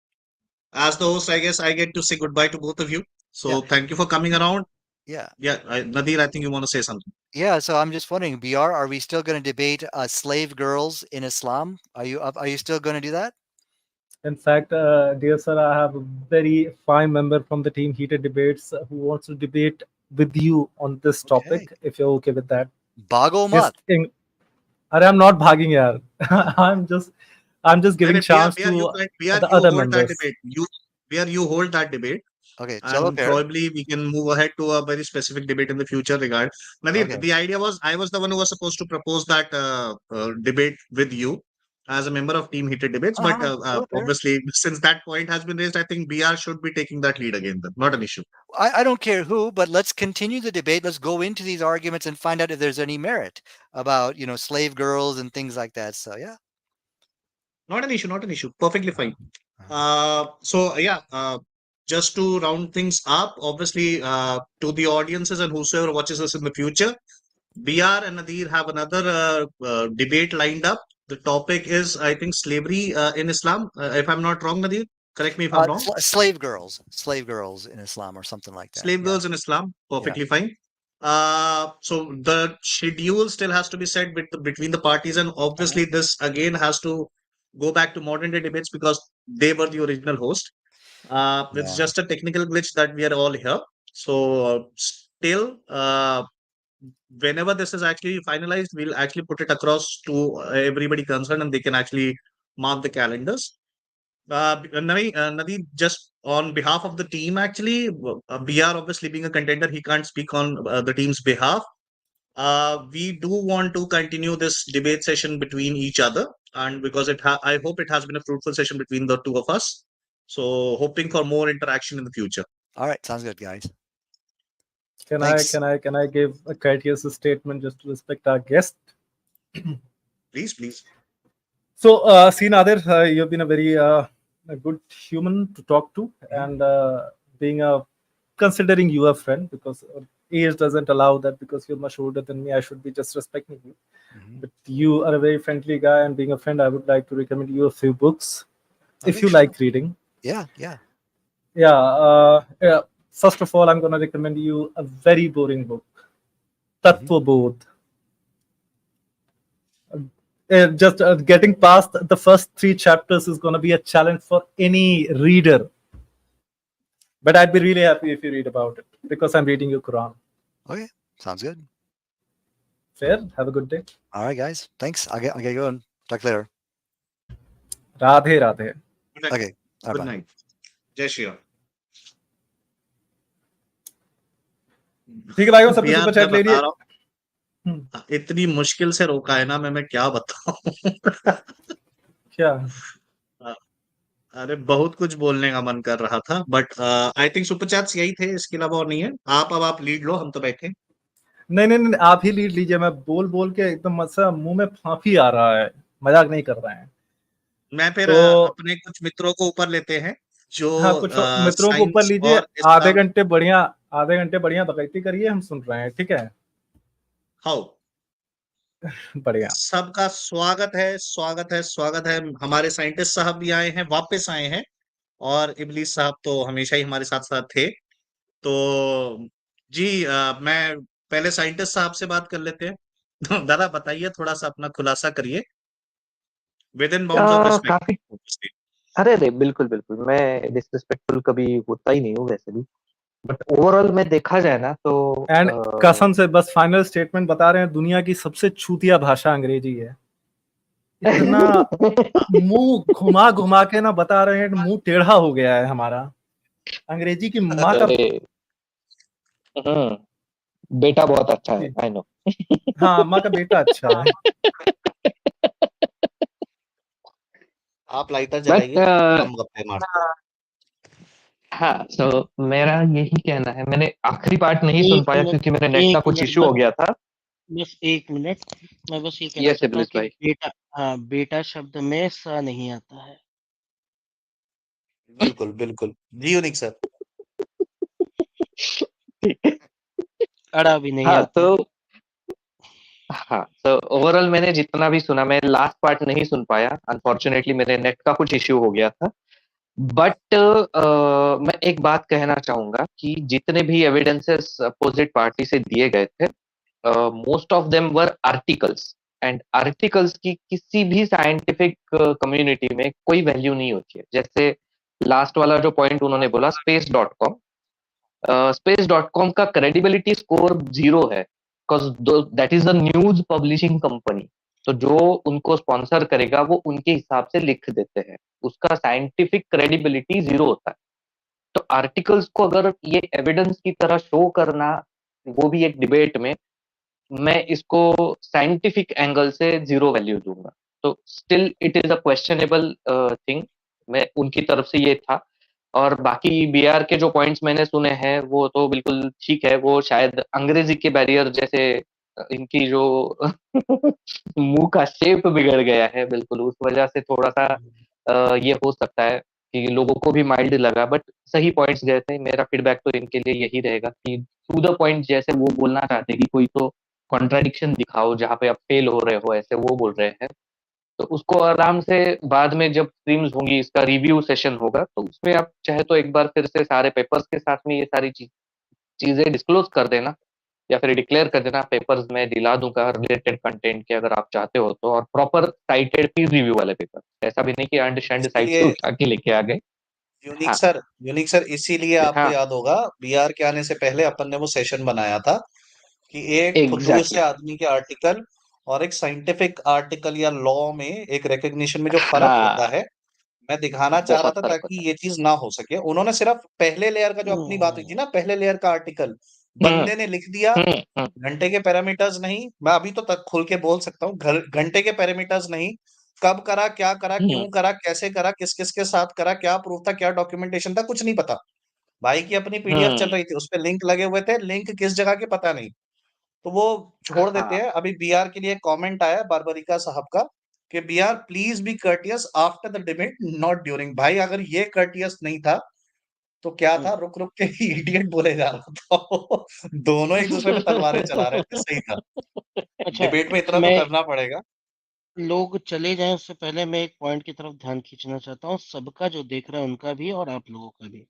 Speaker 1: as the host, I guess I get to say goodbye to both of you. So thank you for coming around.
Speaker 5: Yeah.
Speaker 1: Yeah, Nadir, I think you want to say something.
Speaker 5: Yeah. So I'm just wondering, BR, are we still going to debate slave girls in Islam? Are you still going to do that?
Speaker 4: In fact, dear sir, I have a very fine member from the team Heated Debates who wants to debate with you on this topic, if you're okay with that.
Speaker 5: Bhago mat.
Speaker 4: I'm not bhagging, yaar. I'm just giving chance to the other members.
Speaker 1: You hold that debate.
Speaker 5: Okay,
Speaker 1: and probably we can move ahead to a very specific debate in the future regard. Nadir, the idea was I was the one who was supposed to propose that debate with you as a member of Team Heated Debates. But obviously, since that point has been raised, I think BR should be taking that lead again. Then. Not an issue.
Speaker 5: I don't care who, but let's continue the debate. Let's go into these arguments and find out if there's any merit about, slave girls and things like that. So, yeah.
Speaker 1: Not an issue. Perfectly fine. Just to round things up, obviously, to the audiences and whosoever watches us in the future, BR and Nadir have another debate lined up. The topic is, I think, slavery in Islam. If I'm not wrong, Nadir, correct me if I'm wrong.
Speaker 5: Slave girls in Islam or something like that.
Speaker 1: Slave girls in Islam, perfectly fine. So the schedule still has to be set between the parties, and obviously this again has to go back to modern day debates because they were the original host. It's just a technical glitch that we are all here. So still, whenever this is actually finalized, we'll actually put it across to everybody concerned and they can actually mark the calendars. Nadir, just on behalf of the team, actually, BR obviously being a contender, he can't speak on the team's behalf. we do want to continue this debate session between each other, and because I hope it has been a fruitful session between the two of us. So hoping for more interaction in the future.
Speaker 5: All right, sounds good, guys.
Speaker 4: Can I give a courteous statement just to respect our guest?
Speaker 1: Please.
Speaker 4: So, Nadir, you've been a very a good human to talk to, and being considering you a friend, because age doesn't allow that, because you're much older than me, I should be just respecting you. But you are a very friendly guy, and being a friend, I would like to recommend you a few books if you like reading.
Speaker 5: Yeah.
Speaker 4: First of all, I'm going to recommend you a very boring book, thought-provoking. Just getting past the first 3 chapters is going to be a challenge for any reader. But I'd be really happy if you read about it, because I'm reading your Quran.
Speaker 5: Okay, sounds good.
Speaker 4: Fair. Have a good day.
Speaker 5: All right, guys. Thanks. I'll get going. Talk later.
Speaker 4: Radhe Radhe.
Speaker 5: Okay.
Speaker 1: Good night. Jai Shri Ram.
Speaker 4: ठीक है भाइयों, सबने super chat ले लिया।
Speaker 1: इतनी मुश्किल से रोका है ना, मैं क्या बताऊं।
Speaker 4: क्या?
Speaker 1: अरे बहुत कुछ बोलने का मन कर रहा था, but I think super chats यही थे, इसके अलावा और नहीं है। आप लीड लो, हम तो बैठे।
Speaker 4: नहीं, आप ही लीड लीजिए। मैं बोल के एकदम मुंह में फांफी आ रहा है, मजाक नहीं कर रहे हैं।
Speaker 1: मैं फिर अपने कुछ मित्रों को ऊपर लेते हैं, जो
Speaker 4: हाँ, कुछ मित्रों को ऊपर लीजिए। आधे घंटे बढ़िया बकैती करिए, हम सुन रहे हैं, ठीक है?
Speaker 1: हाउ
Speaker 4: बढ़िया।
Speaker 1: सबका स्वागत है। हमारे साइंटिस्ट साहब भी आए हैं, वापस आए हैं, और इबलीस साहब तो हमेशा ही हमारे साथ साथ थे। तो जी मैं पहले साइंटिस्ट साहब से बात कर लेते हैं। तो दादा बताइए, थोड़ा सा अपना खुलासा करिए with in bounds of respect.
Speaker 2: अरे बिल्कुल, मैं डिसरिस्पेक्टफुल कभी होता ही नहीं हूँ वैसे भी, बट ओवरऑल में देखा जाए ना तो
Speaker 4: एंड कसम से बस फाइनल स्टेटमेंट बता रहे हैं, दुनिया की सबसे छूतिया भाषा अंग्रेजी है। इतना मुंह घुमा के ना बता रहे हैं, मुंह टेढ़ा हो गया है हमारा। अंग्रेजी की माँ का
Speaker 2: बेटा बहुत अच्छा है, आई नो।
Speaker 4: हाँ, माँ का बेटा अच्छा है।
Speaker 1: आप लाइटर जलाइए, हम गप्पे मारते हैं।
Speaker 2: हाँ, तो मेरा यही कहना है। मैंने आखिरी पार्ट नहीं सुन पाया क्योंकि मेरे नेट का कुछ इश्यू हो गया था।
Speaker 6: बस 1 मिनट, मैं बस ये कहना चाहता हूँ कि बेटा शब्द में स नहीं आता है।
Speaker 1: बिल्कुल जी यूनिक सर।
Speaker 6: अड़ा भी नहीं आता।
Speaker 2: तो ओवरऑल मैंने जितना भी सुना, मैं लास्ट पार्ट नहीं सुन पाया, अनफॉर्चुनेटली मेरे नेट का कुछ इश्यू हो गया था। बट मैं एक बात कहना चाहूंगा कि जितने भी एविडेंसेस अपोजिट पार्टी से दिए गए थे, most of them were articles, and articles की किसी भी साइंटिफिक कम्युनिटी में कोई वैल्यू नहीं होती है। जैसे लास्ट वाला जो पॉइंट उन्होंने बोला, space.com का क्रेडिबिलिटी स्कोर 0 है, because that is the news publishing company. तो जो उनको स्पॉन्सर करेगा वो उनके हिसाब से लिख देते हैं, उसका साइंटिफिक क्रेडिबिलिटी 0 होता है। तो आर्टिकल्स को अगर ये एविडेंस की तरह शो करना, वो भी एक डिबेट में, मैं इसको साइंटिफिक एंगल से 0 वैल्यू दूंगा। तो still it is a questionable thing, मैं उनकी तरफ से ये था। और बाकी बीआर के जो पॉइंट्स मैंने सुने हैं वो तो बिल्कुल ठीक है। वो शायद अंग्रेजी के बैरियर जैसे इनकी जो मुंह का शेप बिगड़ गया है, बिल्कुल उस वजह से थोड़ा सा ये हो सकता है कि लोगों को भी माइल्ड लगा, बट सही पॉइंट्स गए थे। मेरा फीडबैक तो इनके लिए यही रहेगा कि टू द पॉइंट, जैसे वो बोलना चाहते हैं कि कोई तो कॉन्ट्राडिक्शन दिखाओ जहाँ पे आप फेल हो रहे हो, ऐसे वो बोल रहे हैं। तो उसको आराम से बाद में जब स्ट्रीम्स होंगी, इसका रिव्यू सेशन होगा, तो उसमें आप चाहे तो एक बार फिर से सारे पेपर्स के साथ में ये सारी चीजें डिस्क्लोज कर देना, या फिर डिक्लेयर कर देना। पेपर्स में दिला दूंगा रिलेटेड कंटेंट के, अगर आप चाहते हो तो, और प्रॉपर साइटेड पीर रिव्यू वाले पेपर। ऐसा भी नहीं कि अंडरस्टैंड साइट से उठा के लेके आ गए।
Speaker 1: यूनिक सर इसीलिए आपको याद होगा, बीआर के आने से पहले अपन ने वो सेशन बनाया था कि एक फुद्दू से आदमी के आर्टिकल और एक साइंटिफिक आर्टिकल या लॉ में एक रिकग्निशन में जो फर्क होता है, मैं दिखाना चाह रहा था, ताकि ये चीज ना हो सके। उन्होंने सिर्फ पहले लेयर का, जो अपनी बात हुई थी ना, पहले लेयर का आर्टिकल, बंदे ने लिख दिया, घंटे के पैरामीटर्स नहीं, मैं अभी तो तक खुल के बोल सकता हूँ, घंटे के पैरामीटर्स नहीं, कब करा, क्या करा, क्यों करा, कैसे करा, किस किस के साथ करा, क्या प्रूफ था, क्या डॉक्यूमेंटेशन था, कुछ नहीं पता। भाई की अपनी पीडीएफ चल रही थी, उस पे लिंक लगे हुए थे, लिंक किस जगह के पता नहीं। तो वो छोड़ देते
Speaker 2: हाँ
Speaker 1: हैं। अभी बीआर के लिए कमेंट आया बारबरिका साहब का कि BR please be courteous after the debate not during. भाई अगर ये कर्टियस नहीं था तो क्या था, रुक रुक के इडियट बोले जा रहा था वो। दोनों एक दूसरे पे तलवारें चला रहे थे, सही था।
Speaker 6: अच्छा,
Speaker 1: डिबेट में इतना तो
Speaker 6: मैं
Speaker 1: करना पड़ेगा।
Speaker 6: लोग चले जाएं उससे पहले मैं एक पॉइंट की तरफ ध्यान खींचना चाहता हूँ, सबका जो देख रहा है उनका भी और आप लोगों का भी।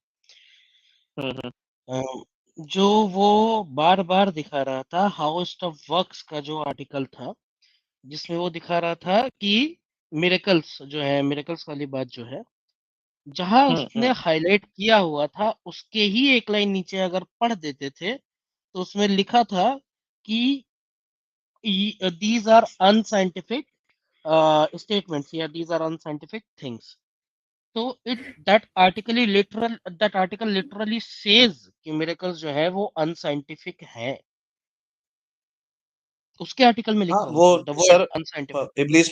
Speaker 6: जो वो बार बार दिखा रहा था हाउ स्टफ वर्क्स का जो आर्टिकल था, जिसमें वो दिखा रहा था कि मिरेकल्स जो है, मिरेकल्स वाली बात जो है, जहां उसने हाईलाइट किया हुआ था उसके ही एक लाइन नीचे अगर पढ़ देते थे तो उसमें लिखा था कि these are unscientific statements या these are unscientific things. तो that article literally says कि miracles जो है वो unscientific है, उसके आर्टिकल में
Speaker 1: हाँ
Speaker 6: लिखा
Speaker 1: वो
Speaker 6: हुआ था द वर्ड
Speaker 1: सर,
Speaker 6: unscientific।
Speaker 1: इबलीस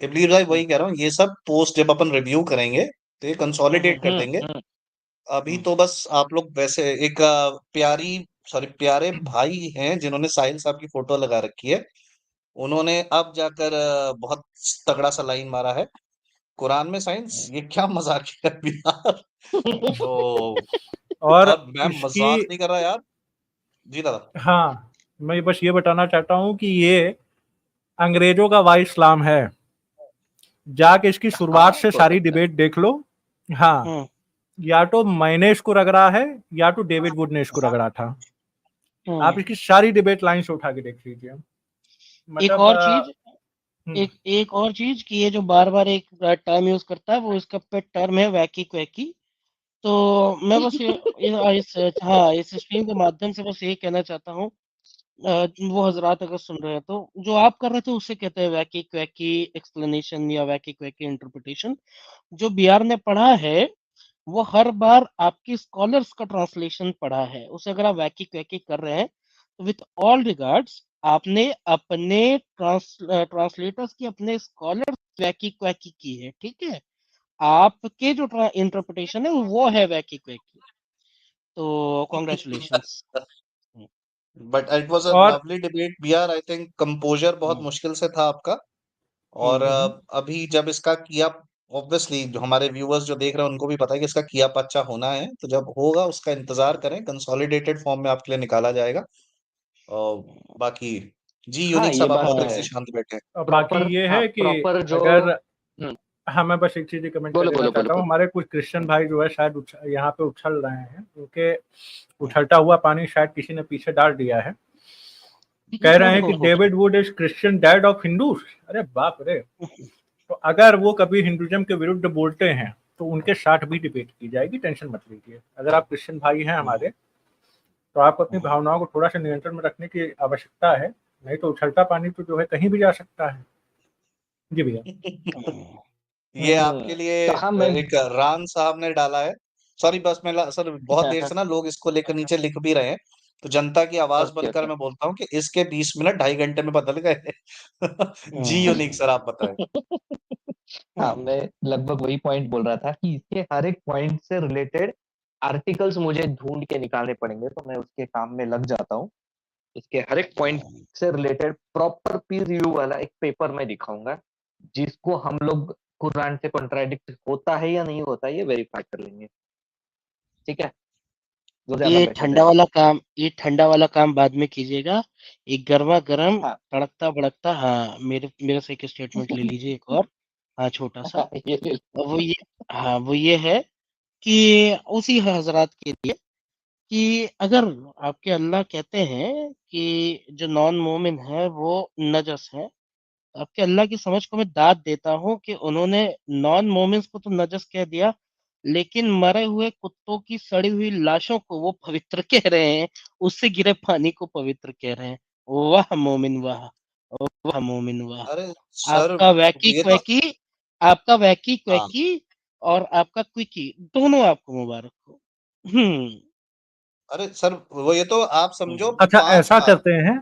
Speaker 1: इबलीस भाई वही कह रहा हूँ, ये सब पोस्ट जब अपन रिव्यू करेंगे तो ये कंसोलिडेट कर देंगे। अभी तो बस आप लोग वैसे एक प्यारे भाई हैं जिन्होंने साहिल साहब की फोटो लगा रखी है, उन्होंने अब जाकर बहुत तगड़ा सा लाइन मारा है, कुरान में साइंस, ये क्या मजाक है यार। तो
Speaker 4: और
Speaker 1: और मैं
Speaker 4: इसकी,
Speaker 1: मजाक नहीं कर रहा यार। जी दादा।
Speaker 4: हाँ, मैं बस ये बताना चाहता हूँ कि ये अंग्रेजों का वाई इस्लाम है। जाके इसकी शुरुआत
Speaker 2: हाँ
Speaker 4: से
Speaker 2: हो
Speaker 4: सारी
Speaker 2: सकता है।
Speaker 4: डिबेट देख लो। हाँ, या तो मैंने इसको रगड़ा है या तो डेविड वुड ने इसको रगड़ा था। आप इसकी सारी डिबेट लाइन से उठा के देख लीजिए।
Speaker 6: एक
Speaker 4: मतलब
Speaker 6: और चीज,
Speaker 4: हम्म,
Speaker 6: एक और चीज कि ये जो बार बार एक टर्म यूज करता है वो इसका पेट टर्म है वैकी क्वैकी। तो मैं बस हाँ इस स्ट्रीम के माध्यम से बस ये कहना चाहता हूँ, वो हजरात अगर सुन रहे हैं तो जो आप कर रहे थे उससे कहते हैं वैकी क्वैकी एक्सप्लेनेशन या वैकी क्वैकी इंटरप्रिटेशन। जो बीआर ने पढ़ा है वो हर बार आपकी स्कॉलर्स का ट्रांसलेशन पढ़ा है, उसे अगर आप वैकी क्वैकी कर रहे हैं तो विथ ऑल रिगार्ड्स आपने अपने ट्रांसलेटर्स की, अपने स्कॉलर्स वैकी क्वैकी की है, ठीक है। आपके जो इंटरप्रिटेशन है वो है वैकी क्वैकी। तो congratulations.
Speaker 1: But it was a
Speaker 4: और
Speaker 1: lovely debate BR, I think composer बहुत मुश्किल से था आपका। और अभी जब इसका किया, ऑब्वियसली जो हमारे व्यूअर्स जो देख रहे हैं उनको भी पता है कि इसका किया पच्चा होना है, तो जब होगा उसका इंतजार करें, कंसोलिडेटेड फॉर्म में आपके लिए निकाला जाएगा। और बाकी जी
Speaker 2: हाँ
Speaker 1: यूनिक
Speaker 2: ये
Speaker 1: साहब आप
Speaker 2: बात तो
Speaker 1: पब्लिक
Speaker 2: है।
Speaker 1: से शांत बैठे हैं।
Speaker 4: बाकी
Speaker 2: प्रॉपर,
Speaker 4: ये
Speaker 2: हाँ
Speaker 4: है कि
Speaker 2: प्रॉपर जो
Speaker 4: अगर, हाँ, मैं बस एक चीज कमेंट कर
Speaker 2: बोलो
Speaker 4: देना
Speaker 2: बोलो बोलो
Speaker 4: चाहता हूँ।
Speaker 2: बोलो।
Speaker 4: हमारे कुछ क्रिश्चियन भाई जो है शायद यहाँ पे उछल रहे हैं, क्योंकि उछलता हुआ पानी शायद किसी ने पीछे डाल दिया है। कह रहे हैं कि David would is Christian dad of Hindus. अरे बाप रे। तो अगर वो कभी हिंदुज्म के विरुद्ध बोलते हैं तो उनके साथ भी डिबेट की जाएगी, टेंशन मत लीजिए। अगर आप क्रिश्चियन भाई हैं हमारे, तो आपको अपनी भावनाओं को थोड़ा सा नियंत्रण में रखने की आवश्यकता है, नहीं तो उछलता पानी तो जो है कहीं भी जा सकता है। जी भैया।
Speaker 1: ये आपके लिए
Speaker 2: तो हाँ मैं
Speaker 1: एक रान साहब ने डाला है। सॉरी, बस मैं सर बहुत देर से ना लोग इसको लेकर नीचे लिख भी रहे हैं, तो जनता की आवाज
Speaker 2: ओके
Speaker 1: बनकर
Speaker 2: ओके।
Speaker 1: मैं बोलता हूँ कि इसके 20 मिनट 2.5 घंटे में बदल गए। जी यूनिक सर, आप बताएं।
Speaker 2: हाँ मैं लगभग वही पॉइंट बोल रहा था कि इसके हर एक पॉइंट से रिलेटेड आर्टिकल्स मुझे ढूंढ के निकालने पड़ेंगे, तो मैं उसके काम में लग जाता हूँ। इसके हर एक पॉइंट से रिलेटेड प्रॉपर पीर रिव्यू वाला एक पेपर मैं दिखाऊंगा, जिसको हम लोग कुरान से कॉन्ट्राडिक्ट होता है या नहीं होता है ये वेरीफाई कर लेंगे। ठीक है, वो ज्यादा बेटर रहेगा।
Speaker 6: ये ठंडा वाला काम बाद में कीजिएगा। एक गर्मा गर्म
Speaker 2: हाँ
Speaker 6: तड़कता भड़कता, हाँ मेरे से एक स्टेटमेंट ले लीजिए एक और, हाँ छोटा सा।
Speaker 2: ये
Speaker 6: वो ये, हाँ वो ये है कि उसी हजरात के लिए कि अगर आपके अल्लाह कहते हैं कि जो नॉन मोमिन है वो नजस है, आपके अल्लाह की समझ को मैं दाद देता हूँ कि उन्होंने नॉन मोमिन्स को तो नजस कह दिया, लेकिन मरे हुए कुत्तों की सड़ी हुई लाशों को वो पवित्र कह रहे हैं, उससे गिरे पानी को पवित्र कह रहे हैं। वाह मोमिन वाह, वाह मोमिन वाह।
Speaker 1: अरे सर,
Speaker 6: आपका वैकी
Speaker 1: ये तो
Speaker 6: क्वैकी, आपका वैकी
Speaker 1: हाँ,
Speaker 6: क्वैकी और आपका क्विकी दोनों आपको मुबारक हो। हम्म।
Speaker 1: अरे सर वो ये तो आप समझो
Speaker 4: अच्छा
Speaker 1: 5
Speaker 4: ऐसा
Speaker 1: बार।
Speaker 4: करते हैं,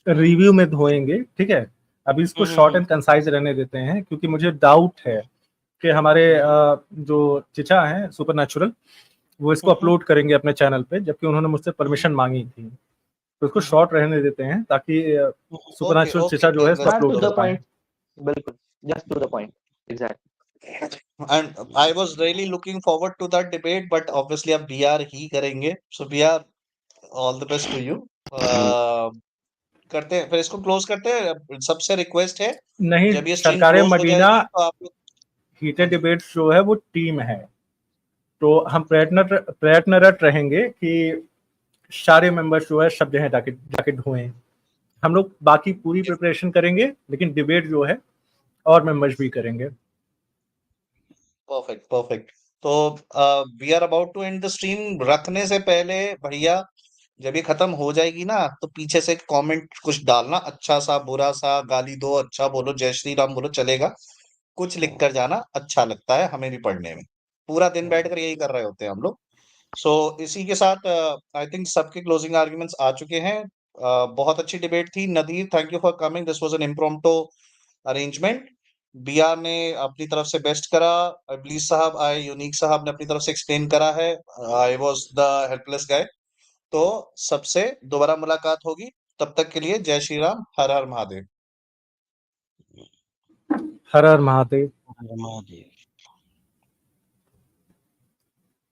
Speaker 4: रिव्यू में धोएंगे, ठीक है। अभी इसको शॉर्ट एंड कंसाइज रहने देते हैं, क्योंकि मुझे डाउट है कि हमारे जो चिचा हैं सुपर वो इसको अपलोड करेंगे अपने चैनल पे, जबकि उन्होंने मुझसे परमिशन मांगी थी। तो इसको शॉर्ट रहने देते हैं ताकि सुपर
Speaker 1: ओके ओके
Speaker 4: चिचा जो है इसको
Speaker 2: हाँ,
Speaker 4: अपलोड
Speaker 2: टू
Speaker 4: कर
Speaker 2: द
Speaker 4: पाए।
Speaker 2: पॉइंट, बिल्कुल, just to the point, exact.
Speaker 1: and I was really looking forward to that debate, but obviously अब BR ही करेंगे, so BR all the best to you। करते हैं फिर इसको क्लोज करते हैं। सबसे रिक्वेस्ट है
Speaker 4: नहीं,
Speaker 1: जब ये स्ट्रीम
Speaker 4: सरकारे
Speaker 1: क्लोज हो
Speaker 4: मदीना
Speaker 1: जाएगी तो आप लोग
Speaker 4: हीटेड डिबेट्स जो है वो टीम है, तो हम प्रयत्नरत रहेंगे कि सारे मेंबर्स जो है सब जगह जाके जाके ढूंढें। हम लोग बाकी पूरी प्रिपरेशन करेंगे, लेकिन डिबेट जो है और मेंबर्स भी करेंगे।
Speaker 1: Perfect perfect. तो we are about to end the stream. रखने से पहले भैया जब ये खत्म हो जाएगी ना तो पीछे से कमेंट कुछ डालना, अच्छा सा बुरा सा, गाली दो, अच्छा बोलो, जय श्री राम बोलो, चलेगा। कुछ लिख कर जाना, अच्छा लगता है हमें भी पढ़ने में। पूरा दिन बैठकर यही कर रहे होते हैं हम लोग। सो इसी के साथ आई थिंक सबके क्लोजिंग आर्ग्यूमेंट्स आ चुके हैं। बहुत अच्छी डिबेट थी। Nadir, thank you for coming, this was an impromptu arrangement. BR ने अपनी तरफ से बेस्ट करा, इबलीस साहब आए, यूनिक साहब ने अपनी तरफ से एक्सप्लेन करा है, आई वाज द हेल्पलेस गाय। तो सबसे दोबारा मुलाकात होगी, तब तक के लिए जय श्री राम, हर हर महादेव।
Speaker 4: हर हर महादेव।
Speaker 6: महादेव।